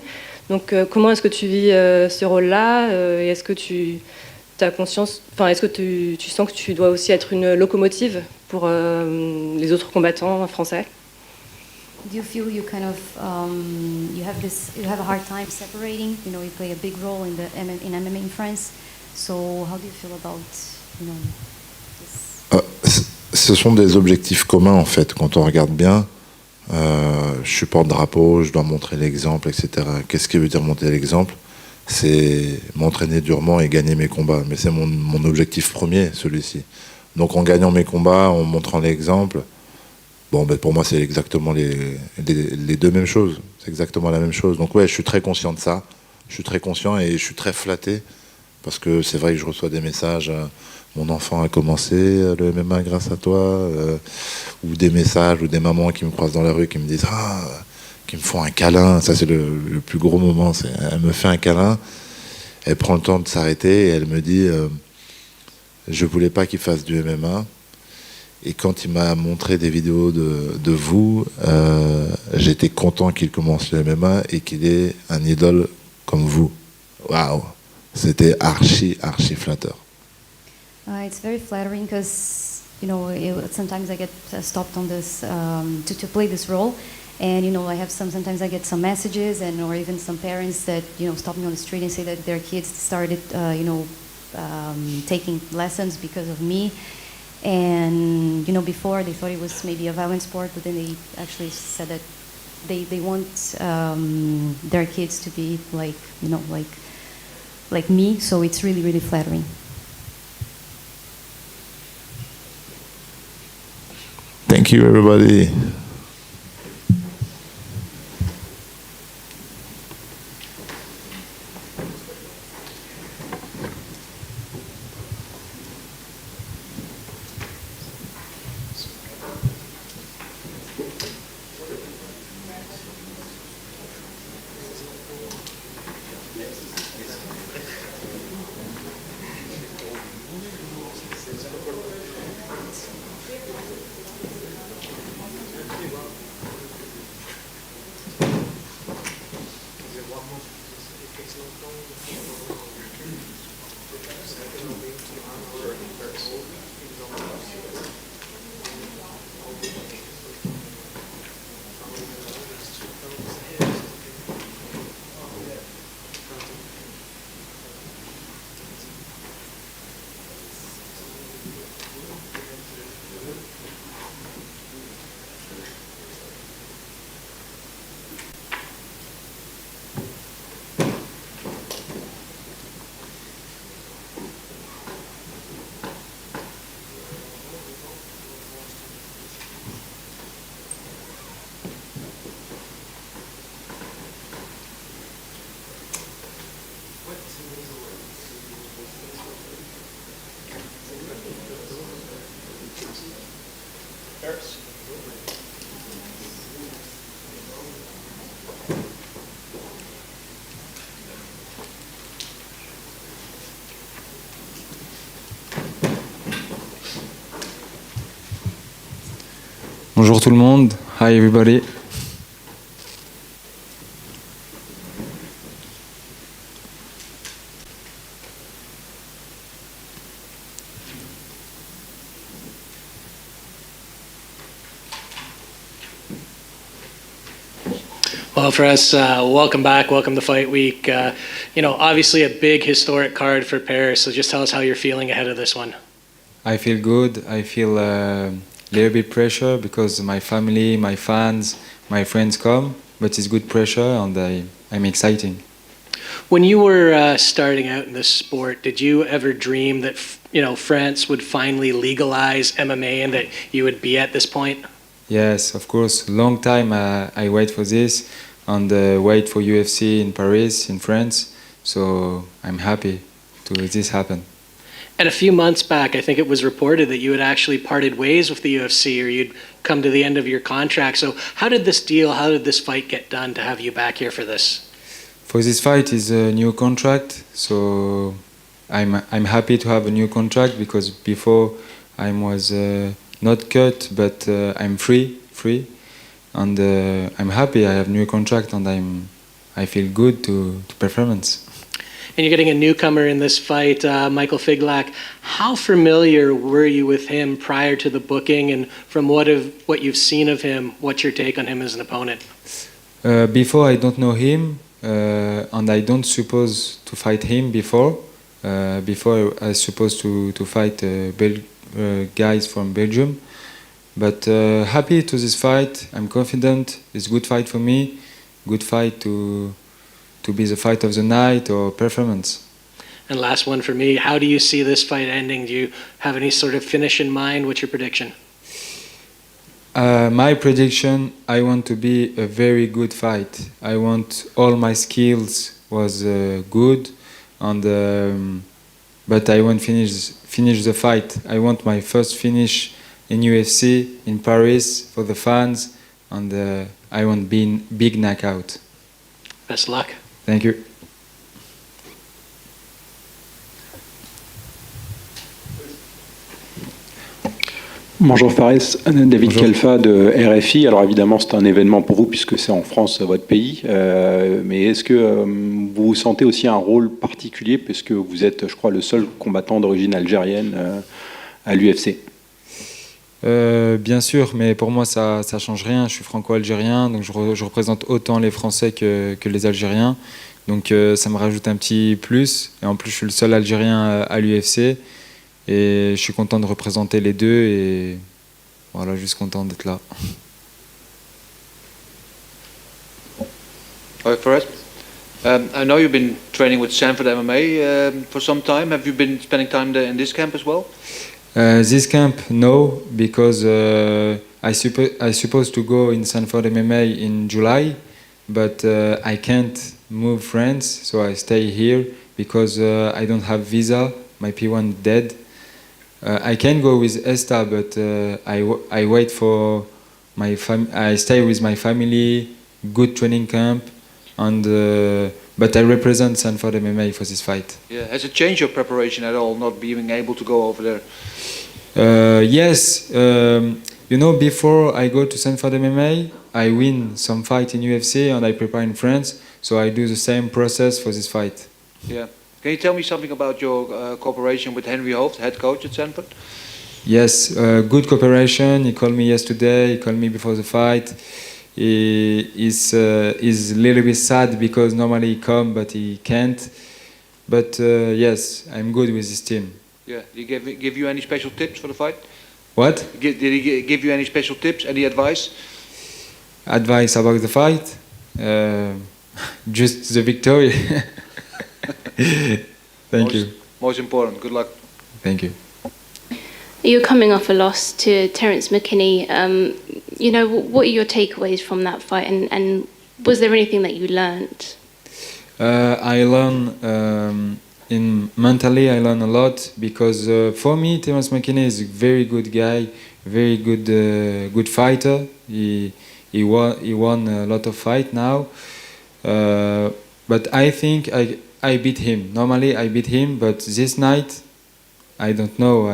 Donc comment est-ce que tu vis ce rôle-là et est-ce que tu as conscience, est-ce que tu sens que tu dois aussi être une locomotive pour les autres combattants français? Do you feel you kind of you have a hard time separating? You know, you play a big role in MMA in France. So how do you feel about this? Ce sont des objectifs communs en fait. Quand on regarde bien, je suis porte-drapeau, je dois montrer l'exemple, etc. Qu'est-ce qui veut dire montrer l'exemple? C'est m'entraîner durement et gagner mes combats. Mais c'est mon objectif premier, celui-ci. Donc en gagnant mes combats, en montrant l'exemple. Bon, pour moi, c'est exactement les deux mêmes choses. C'est exactement la même chose. Donc ouais, je suis très conscient de ça. Je suis très conscient et je suis très flatté parce que c'est vrai que je reçois des messages. Mon enfant a commencé le MMA grâce à toi, ou des messages ou des mamans qui me croisent dans la rue qui me disent qui me font un câlin. Ça, c'est le plus gros moment. Elle me fait un câlin, elle prend le temps de s'arrêter et elle me dit je voulais pas qu'il fasse du MMA. Et quand il m'a montré des vidéos de vous, j'étais content qu'il commence le MMA et qu'il ait un idole comme vous. Waouh, c'était archi flatteur. It's very flattering because sometimes I get stopped on this to play this role, and I have sometimes I get some messages or even some parents that stop me on the street and say that their kids started taking lessons because of me. And before they thought it was maybe a violent sport, but then they actually said that they want their kids to be like me. So it's really flattering. Thank you, everybody. Bonjour tout le monde. Hi everybody. Well, for us, welcome back, welcome to Fight Week. Obviously a big historic card for Paris, so just tell us how you're feeling ahead of this one. I feel good. I feel a little bit pressure because my family, my fans, my friends come, but it's good pressure and I'm exciting. When you were starting out in this sport, did you ever dream that France would finally legalize MMA and that you would be at this point? Yes, of course. Long time I wait for this and wait for UFC in Paris, in France. So I'm happy. this happen. And a few months back, I think it was reported that you had actually parted ways with the UFC, or you'd come to the end of your contract. So how did this fight get done to have you back here for this? For this fight is a new contract, so I'm happy to have a new contract, because before I was not cut, but I'm free, and I'm happy. I have new contract, and I feel good to performance. And you're getting a newcomer in this fight, Michael Figlak. How familiar were you with him prior to the booking, and from what you've seen of him, what's your take on him as an opponent? Before I don't know him, and I don't suppose to fight him before. Before I was supposed to fight guys from Belgium. But happy to this fight. I'm confident. It's a good fight for me. Good fight to be the fight of the night or performance. And last one for me, how do you see this fight ending? Do you have any sort of finish in mind? What's your prediction? My prediction, I want to be a very good fight. I want all my skills was good, and but I won't finish the fight. I want my first finish in UFC in Paris for the fans, and I want big knockout. Best luck. Thank you. Bonjour Fares, David Kalfa de RFI. Alors évidemment c'est un événement pour vous puisque c'est en France, votre pays, mais est-ce que vous sentez aussi un rôle particulier puisque vous êtes, je crois, le seul combattant d'origine algérienne à l'UFC? Bien sûr, mais pour moi ça change rien. Je suis franco-algérien, donc je représente autant les Français que les Algériens. Donc ça me rajoute un petit plus. Et en plus, je suis le seul Algérien à l'UFC. Et je suis content de représenter les deux. Et voilà, juste content d'être là. Hi, Fares. I know you've been training with Sanford MMA for some time. Have you been spending time there in this camp as well? This camp, no, because I supposed to go in Sanford MMA in July, but I can't move France, so I stay here because I don't have visa. My P1 dead. I can go with Esta, but I wait for my I stay with my family. Good training camp, and but I represent Sanford MMA for this fight. Yeah, has it changed your preparation at all, not being able to go over there? Yes, you know, before I go to Sanford MMA, I win some fight in UFC and I prepare in France, so I do the same process for this fight. Yeah. Can you tell me something about your cooperation with Henry Hooft, head coach at Sanford? Yes, good cooperation. He called me yesterday, he called me before the fight. He's a little bit sad because normally he come but he can't. But yes, I'm good with this team. Yeah. Did he give you any special tips for the fight? What? Did he give you any special tips, any advice? Advice about the fight? Just the victory. Thank you. Most important. Good luck. Thank you. You're coming off a loss to Terence McKinney. You know, what are your takeaways from that fight, and was there anything that you learned? I learned mentally. I learned a lot because for me, Terence McKinney is a very good guy, very good fighter. He won a lot of fight now, but I think I beat him. Normally I beat him, but this night I don't know.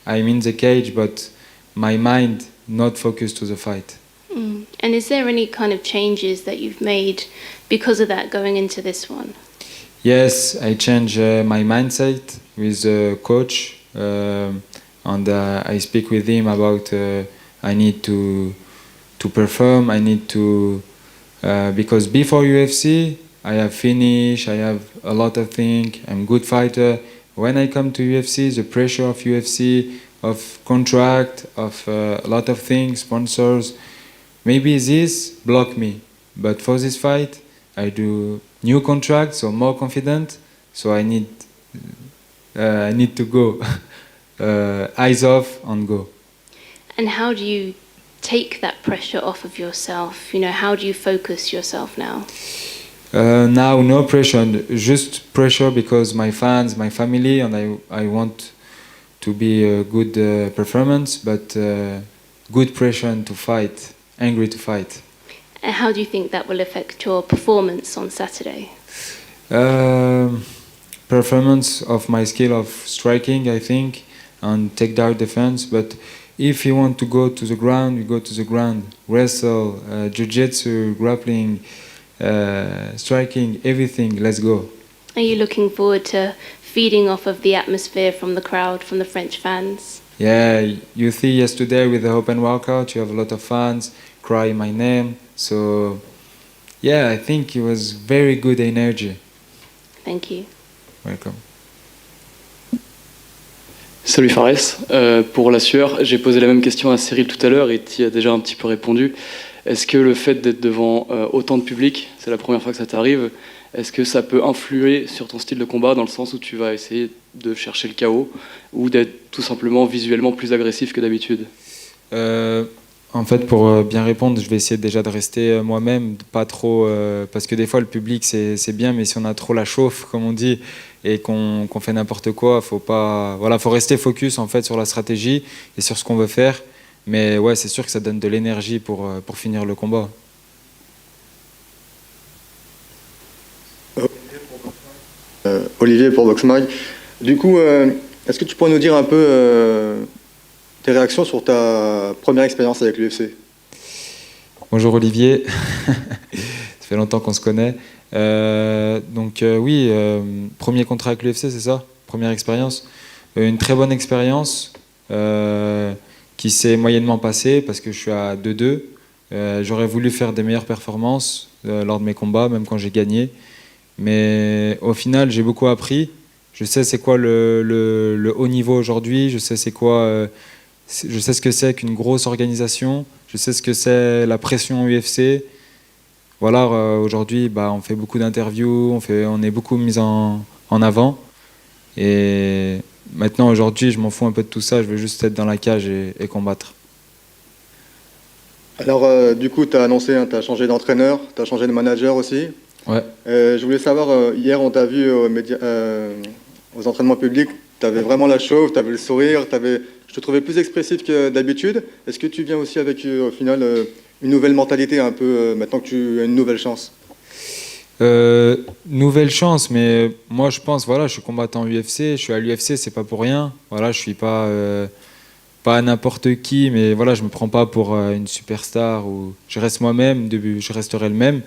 I'm in the cage, but my mind not focused to the fight. And is there any kind of changes that you've made because of that going into this one? Yes, I changed my mindset with the coach, and I speak with him about I need to perform. I need to because before UFC I have finish. I have a lot of things. I'm a good fighter. When I come to UFC, the pressure of UFC, of contract, of a lot of things, sponsors, maybe this block me. But for this fight, I do new contract, so more confident. So I need to go, eyes off and go. And how do you take that pressure off of yourself? You know, how do you focus yourself now? Now, no pressure, just pressure because my fans, my family, and I want to be a good performance, but good pressure to fight, angry to fight. And how do you think that will affect your performance on Saturday? Performance of my skill of striking, I think, and takedown defense. But if you want to go to the ground, you go to the ground. Wrestle, jiu-jitsu, grappling, striking, everything. Let's go. Are you looking forward to feeding off of the atmosphere from the crowd, from the French fans? Yeah, you see yesterday with the open workout, you have a lot of fans crying my name. So, yeah, I think it was very good energy. Thank you. Welcome. Salut Fares, pour la sueur, j'ai posé la même question à Ciryl tout à l'heure et tu y as déjà un petit peu répondu. Est-ce que le fait d'être devant autant de public, c'est la première fois que ça t'arrive, est-ce que ça peut influer sur ton style de combat dans le sens où tu vas essayer de chercher le chaos ou d'être tout simplement visuellement plus agressif que d'habitude? En fait, pour bien répondre, je vais essayer déjà de rester moi-même, pas trop, parce que des fois le public c'est bien, mais si on a trop la chauffe, comme on dit, et qu'on fait n'importe quoi, faut rester focus en fait sur la stratégie et sur ce qu'on veut faire. Mais ouais, c'est sûr que ça donne de l'énergie pour finir le combat. Olivier pour Boxmag. Du coup, est-ce que tu pourrais nous dire un peu tes réactions sur ta première expérience avec l'UFC? Bonjour Olivier, ça fait longtemps qu'on se connaît. Oui, premier contrat avec l'UFC, c'est ça? Première expérience. Une très bonne expérience qui s'est moyennement passée parce que je suis à 2-2. J'aurais voulu faire des meilleures performances lors de mes combats, même quand j'ai gagné. Mais au final, j'ai beaucoup appris. Je sais c'est quoi le haut niveau aujourd'hui. Je sais je sais ce que c'est qu'une grosse organisation. Je sais ce que c'est la pression UFC. Voilà, aujourd'hui, on fait beaucoup d'interviews, on est beaucoup mis en avant. Et maintenant, aujourd'hui, je m'en fous un peu de tout ça. Je veux juste être dans la cage et combattre. Alors, du coup, tu as annoncé, tu as changé d'entraîneur, tu as changé de manager aussi. Ouais. Je voulais savoir, hier, on t'a vu aux entraînements publics, tu avais vraiment la chauffe, tu avais le sourire, je te trouvais plus expressif que d'habitude. Est-ce que tu viens aussi avec, au final, une nouvelle mentalité un peu, maintenant que tu as une nouvelle chance? Nouvelle chance, mais moi je pense, voilà, je suis combattant UFC, je suis à l'UFC, c'est pas pour rien. Voilà, je suis pas n'importe qui, mais voilà, je me prends pas pour une superstar ou je reste moi-même, je resterai le même.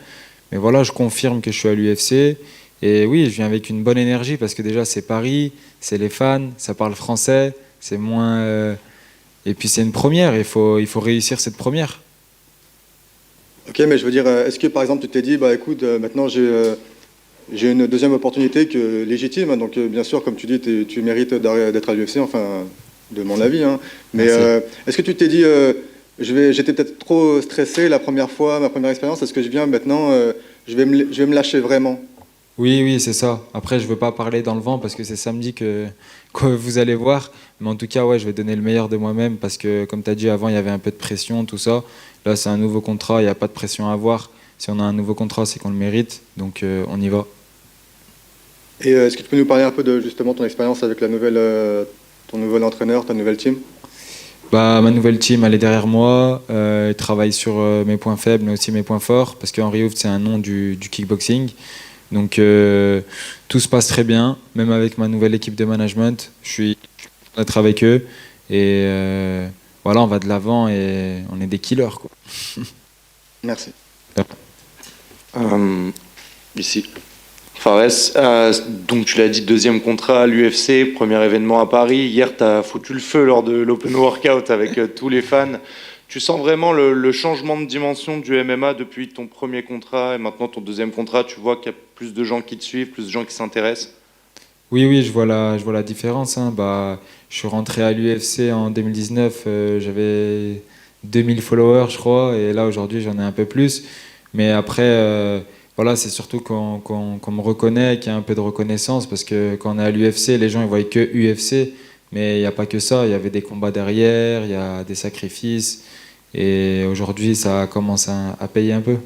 Mais voilà, je confirme que je suis à l'UFC et oui, je viens avec une bonne énergie parce que déjà c'est Paris, c'est les fans, ça parle français, c'est moins et puis c'est une première, il faut réussir cette première. Ok, mais je veux dire, est-ce que par exemple tu t'es dit, écoute, maintenant j'ai une deuxième opportunité légitime, donc bien sûr, comme tu dis, tu mérites d'être à l'UFC, enfin, de mon avis, hein. Mais est-ce que tu t'es dit, j'étais peut-être trop stressé la première fois, ma première expérience, est-ce que je viens maintenant, je vais me lâcher vraiment? Oui, c'est ça. Après, je veux pas parler dans le vent parce que c'est samedi que vous allez voir. Mais en tout cas, ouais, je vais donner le meilleur de moi-même parce que, comme tu as dit avant, il y avait un peu de pression, tout ça. Là, c'est un nouveau contrat, il n'y a pas de pression à avoir. Si on a un nouveau contrat, c'est qu'on le mérite. Donc, on y va. Et est-ce que tu peux nous parler un peu de justement ton expérience avec ton nouvel entraîneur, ta nouvelle team? Ma nouvelle team, elle est derrière moi. Elle travaille sur mes points faibles, mais aussi mes points forts. Parce qu'Henri Hooft, c'est un nom du kickboxing. Donc tout se passe très bien, même avec ma nouvelle équipe de management. Je suis content d'être avec eux et voilà, on va de l'avant et on est des killers, quoi. Merci. Ici. Fares, donc tu l'as dit, deuxième contrat à l'UFC, premier événement à Paris. Hier, tu as foutu le feu lors de l'open workout avec tous les fans. Tu sens vraiment le changement de dimension du MMA depuis ton premier contrat et maintenant ton deuxième contrat? Tu vois qu'il y a plus de gens qui te suivent, plus de gens qui s'intéressent? Oui, je vois la différence, hein. Je suis rentré à l'UFC en 2019, j'avais 2000 followers, je crois, et là aujourd'hui j'en ai un peu plus. Mais après, voilà, c'est surtout qu'on me reconnaît, qu'il y a un peu de reconnaissance, parce que quand on est à l'UFC, les gens ils voient que UFC, mais il n'y a pas que ça, il y avait des combats derrière, il y a des sacrifices. Et aujourd'hui, ça commence à payer un peu.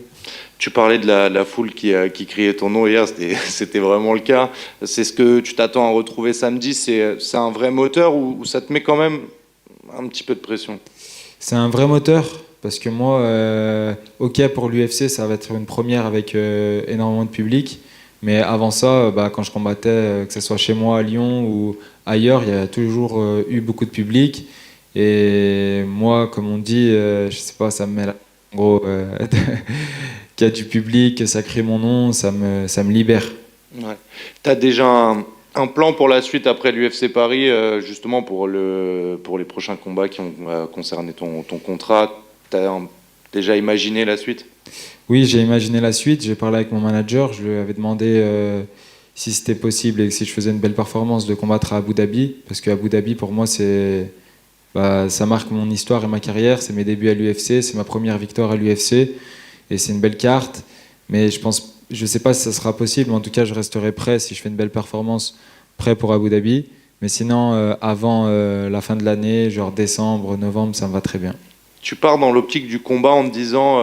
Tu parlais de la foule qui criait ton nom hier, c'était vraiment le cas. C'est ce que tu t'attends à retrouver samedi, c'est un vrai moteur ou ça te met quand même un petit peu de pression? C'est un vrai moteur, parce que moi, ok, pour l'UFC, ça va être une première avec énormément de public, mais avant ça, quand je combattais, que ce soit chez moi à Lyon ou ailleurs, il y a toujours eu beaucoup de public, et moi, comme on dit, je sais pas, ça me met là, en gros, qu'il y a du public, que ça crie mon nom, ça me libère. Ouais. Tu as déjà un plan pour la suite après l'UFC Paris, justement pour les prochains combats qui ont concerné ton contrat. Tu as déjà imaginé la suite? Oui, j'ai imaginé la suite. J'ai parlé avec mon manager. Je lui avais demandé si c'était possible et si je faisais une belle performance de combattre à Abu Dhabi. Parce qu'Abu Dhabi, pour moi, ça marque mon histoire et ma carrière. C'est mes débuts à l'UFC. C'est ma première victoire à l'UFC. Et c'est une belle carte. Mais je sais pas si ça sera possible. Mais en tout cas, je resterai prêt si je fais une belle performance, prêt pour Abu Dhabi. Mais sinon, avant la fin de l'année, genre décembre, novembre, ça me va très bien. Tu pars dans l'optique du combat en te disant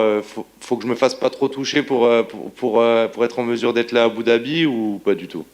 faut que je me fasse pas trop toucher pour être en mesure d'être là à Abu Dhabi ou pas du tout?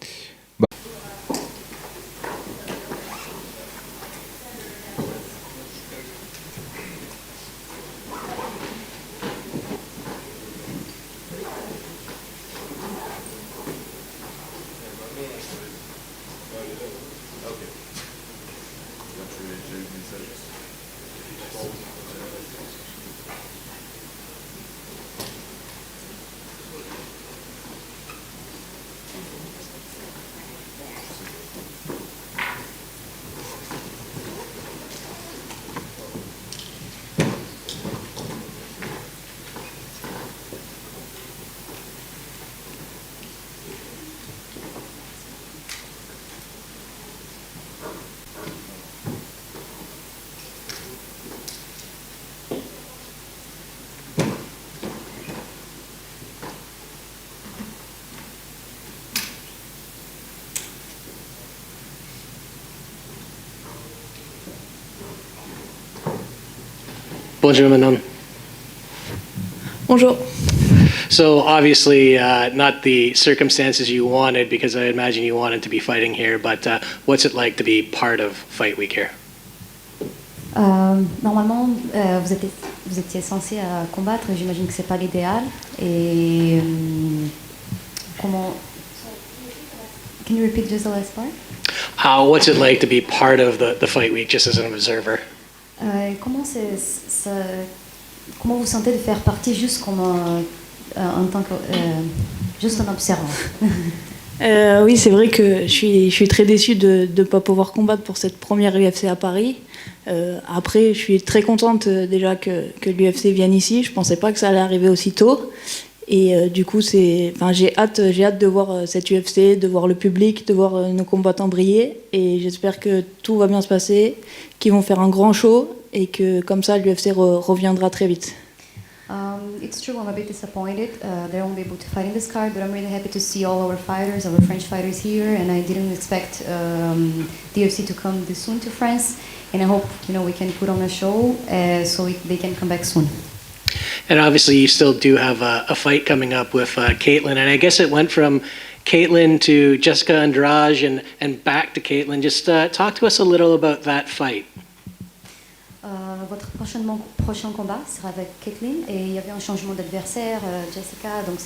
Bonjour, madame. Bonjour. So obviously not the circumstances you wanted, because I imagine you wanted to be fighting here, but what's it like to be part of Fight Week here? Normalement, vous étiez censé combattre, j'imagine que c'est pas l'idéal. Et comment... Can you repeat just the last part? What's it like to be part of the Fight Week just as an observer? Comment vous sentez de faire partie juste comme en tant que juste un observant? Oui, c'est vrai que je suis très déçue de ne pas pouvoir combattre pour cette première UFC à Paris. Après, je suis très contente déjà que l'UFC vienne ici. Je ne pensais pas que ça allait arriver aussitôt. Et du coup, j'ai hâte de voir cette UFC, de voir le public, de voir nos combattants briller. Et j'espère que tout va bien se passer, qu'ils vont faire un grand show et que comme ça, l'UFC reviendra très vite. It's true, I'm a bit disappointed. They won't be able to fight in this card, but I'm really happy to see all our fighters, our French fighters here, and I didn't expect the UFC to come this soon to France. And I hope we can put on a show so they can come back soon. And obviously you still do have a fight coming up with Caitlin, and I guess it went from Caitlin to Jessica Andrade and back to Caitlin. Just talk to us a little about that fight. Votre prochain combat sera avec Caitlin et il y avait un changement d'adversaire, Jessica, donc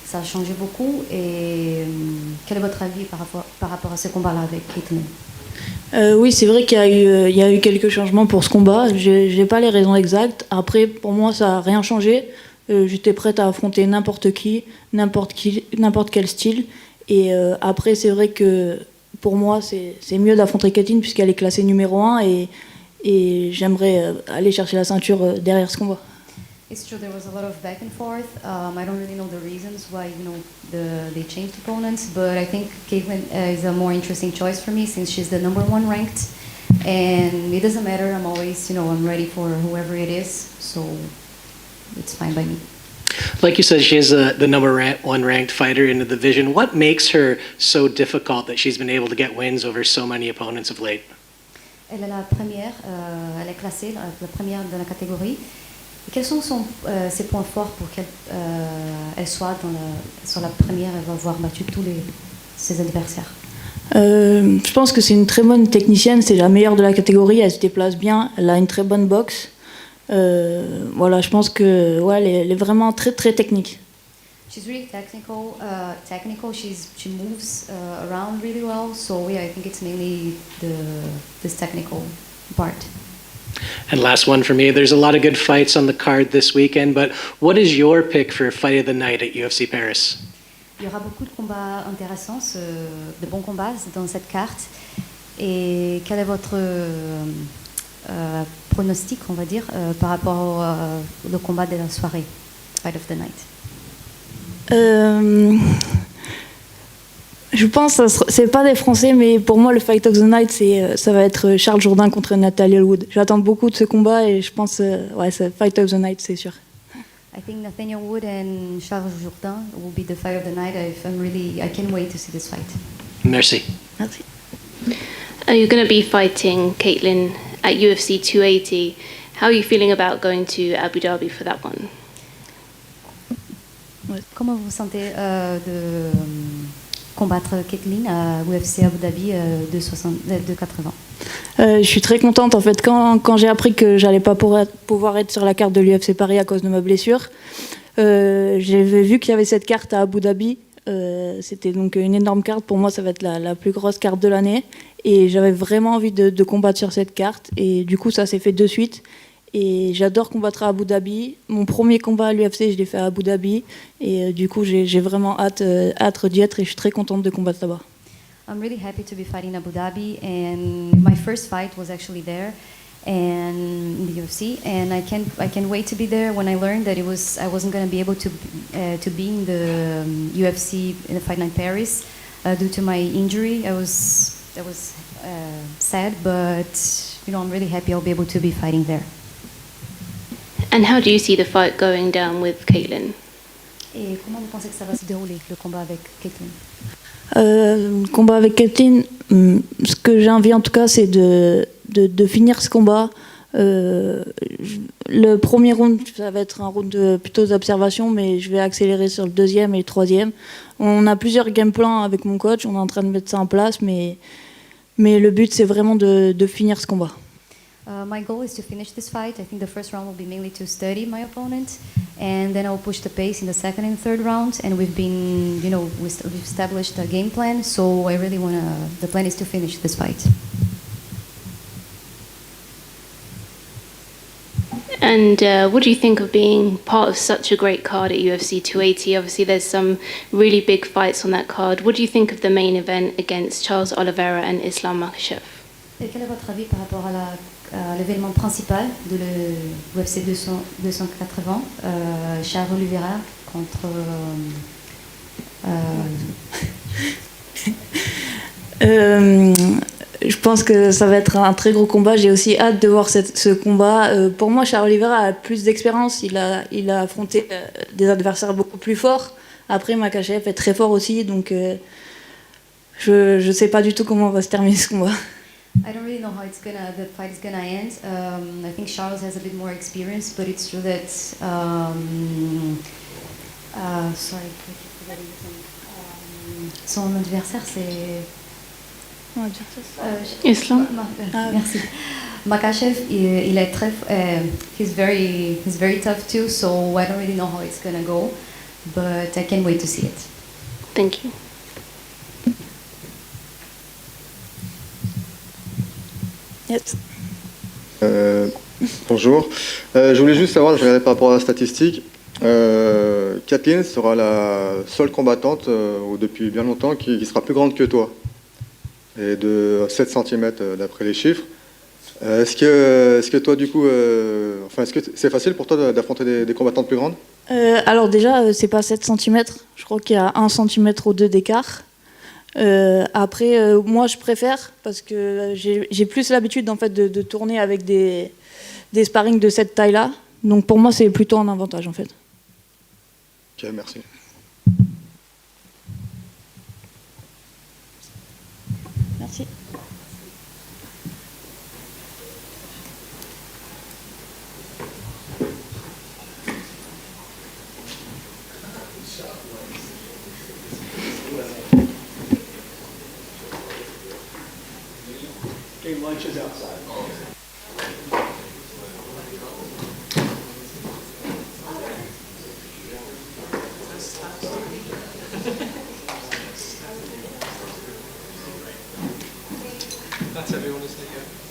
ça a changé beaucoup. Et quel est votre avis par rapport à ce combat-là avec Caitlin? Oui, c'est vrai qu'il y a eu quelques changements pour ce combat. J'ai pas les raisons exactes. Après, pour moi, ça n'a rien changé. J'étais prête à affronter n'importe quel style. Et après, c'est vrai que pour moi, c'est mieux d'affronter Caitlin puisqu'elle est classée numéro 1 et j'aimerais aller chercher la ceinture derrière ce combat. It's true, there was a lot of back and forth. I don't really know the reasons why they changed opponents, but I think Caitlin is a more interesting choice for me since she's the number 1 ranked, and it doesn't matter. I'm always, I'm ready for whoever it is, so it's fine by me. Like you said, she is the number 1 ranked fighter in the division. What makes her so difficult that she's been able to get wins over so many opponents of late? Elle est la première, elle est classée la première de la catégorie. Quels sont ses points forts pour qu'elle soit sur la première et va avoir battu ses adversaires? Je pense que c'est une très bonne technicienne, c'est la meilleure de la catégorie, elle se déplace bien, elle a une très bonne boxe. Voilà, je pense que ouais, elle est vraiment très très technique. She's really technical. She moves around really well. So yeah, I think it's mainly this technical part. And last one for me, there's a lot of good fights on the card this weekend, but what is your pick for fight of the night at UFC Paris? Il y aura beaucoup de combats intéressants, de bons combats dans cette carte. Et quel est votre pronostic, on va dire, par rapport au combat de la soirée, fight of the night? Je pense que c'est pas des Français, mais pour moi, le Fight of the Night, ça va être Charles Jourdain contre Nathalie Wood. J'attends beaucoup de ce combat et je pense ouais, c'est Fight of the Night, c'est sûr. I think Nathaniel Wood and Charles Jourdain will be the fight of the night. I can't wait to see this fight. Merci. Merci. You're going to be fighting Caitlin at UFC 280. How are you feeling about going to Abu Dhabi for that one? Comment vous vous sentez de combattre Caitlin à UFC Abu Dhabi de 80? Je suis très contente en fait quand j'ai appris que j'allais pas pouvoir être sur la carte de l'UFC Paris à cause de ma blessure. J'avais vu qu'il y avait cette carte à Abu Dhabi. C'était donc une énorme carte. Pour moi, ça va être la plus grosse carte de l'année. Et j'avais vraiment envie de combattre sur cette carte. Et du coup, ça s'est fait de suite. Et j'adore combattre à Abu Dhabi. Mon premier combat à l'UFC, je l'ai fait à Abu Dhabi. Et du coup, j'ai vraiment hâte d'y être et je suis très contente de combattre là-bas. I'm really happy to be fighting Abu Dhabi, and my first fight was actually there, and in the UFC, and I can't wait to be there. When I learned that I wasn't going to be able to be in the UFC in the Fight Night Paris due to my injury, that was sad, but I'm really happy I'll be able to be fighting there. And how do you see the fight going down with Caitlin? Et comment vous pensez que ça va se dérouler, le combat avec Caitlin? Le combat avec Caitlin, ce que j'ai envie en tout cas, c'est de finir ce combat. Le premier round, ça va être un round plutôt d'observation, mais je vais accélérer sur le deuxième et le troisième. On a plusieurs game plans avec mon coach, on est en train de mettre ça en place, mais le but, c'est vraiment de finir ce combat. My goal is to finish this fight. I think the first round will be mainly to study my opponent, and then I'll push the pace in the second and third round. And we've established a game plan, so I really the plan is to finish this fight. And what do you think of being part of such a great card at UFC 280? Obviously, there's some really big fights on that card. What do you think of the main event against Charles Oliveira and Islam Makhachev? Et quel est votre avis par rapport à l'événement principal de l'UFC 280, Charles Oliveira contre... Je pense que ça va être un très gros combat. J'ai aussi hâte de voir ce combat. Pour moi, Charles Oliveira a plus d'expérience. Il a affronté des adversaires beaucoup plus forts. Après, Makhachev est très fort aussi. Donc, je ne sais pas du tout comment va se terminer ce combat. I don't really know how the fight is gonna end. I think Charles has a bit more experience, but it's true that son adversaire c'est Islam. Merci. Makhachev, il est très, he's very tough too. So I don't really know how it's gonna go, but I can't wait to see it. Thank you. Yes. Bonjour. Je voulais juste savoir, je regardais par rapport à la statistique, Caitlin sera la seule combattante depuis bien longtemps qui sera plus grande que toi, et de 7 cm d'après les chiffres. Est-ce que toi, du coup, est-ce que c'est facile pour toi d'affronter des combattantes plus grandes? Alors déjà, c'est pas 7 cm, je crois qu'il y a 1 cm ou 2 d'écart. Après, moi je préfère parce que j'ai plus l'habitude en fait de tourner avec des sparring de cette taille-là. Donc pour moi c'est plutôt un avantage en fait. Ok, merci. Merci. Okay, lunch is outside. That's everyone, isn't it?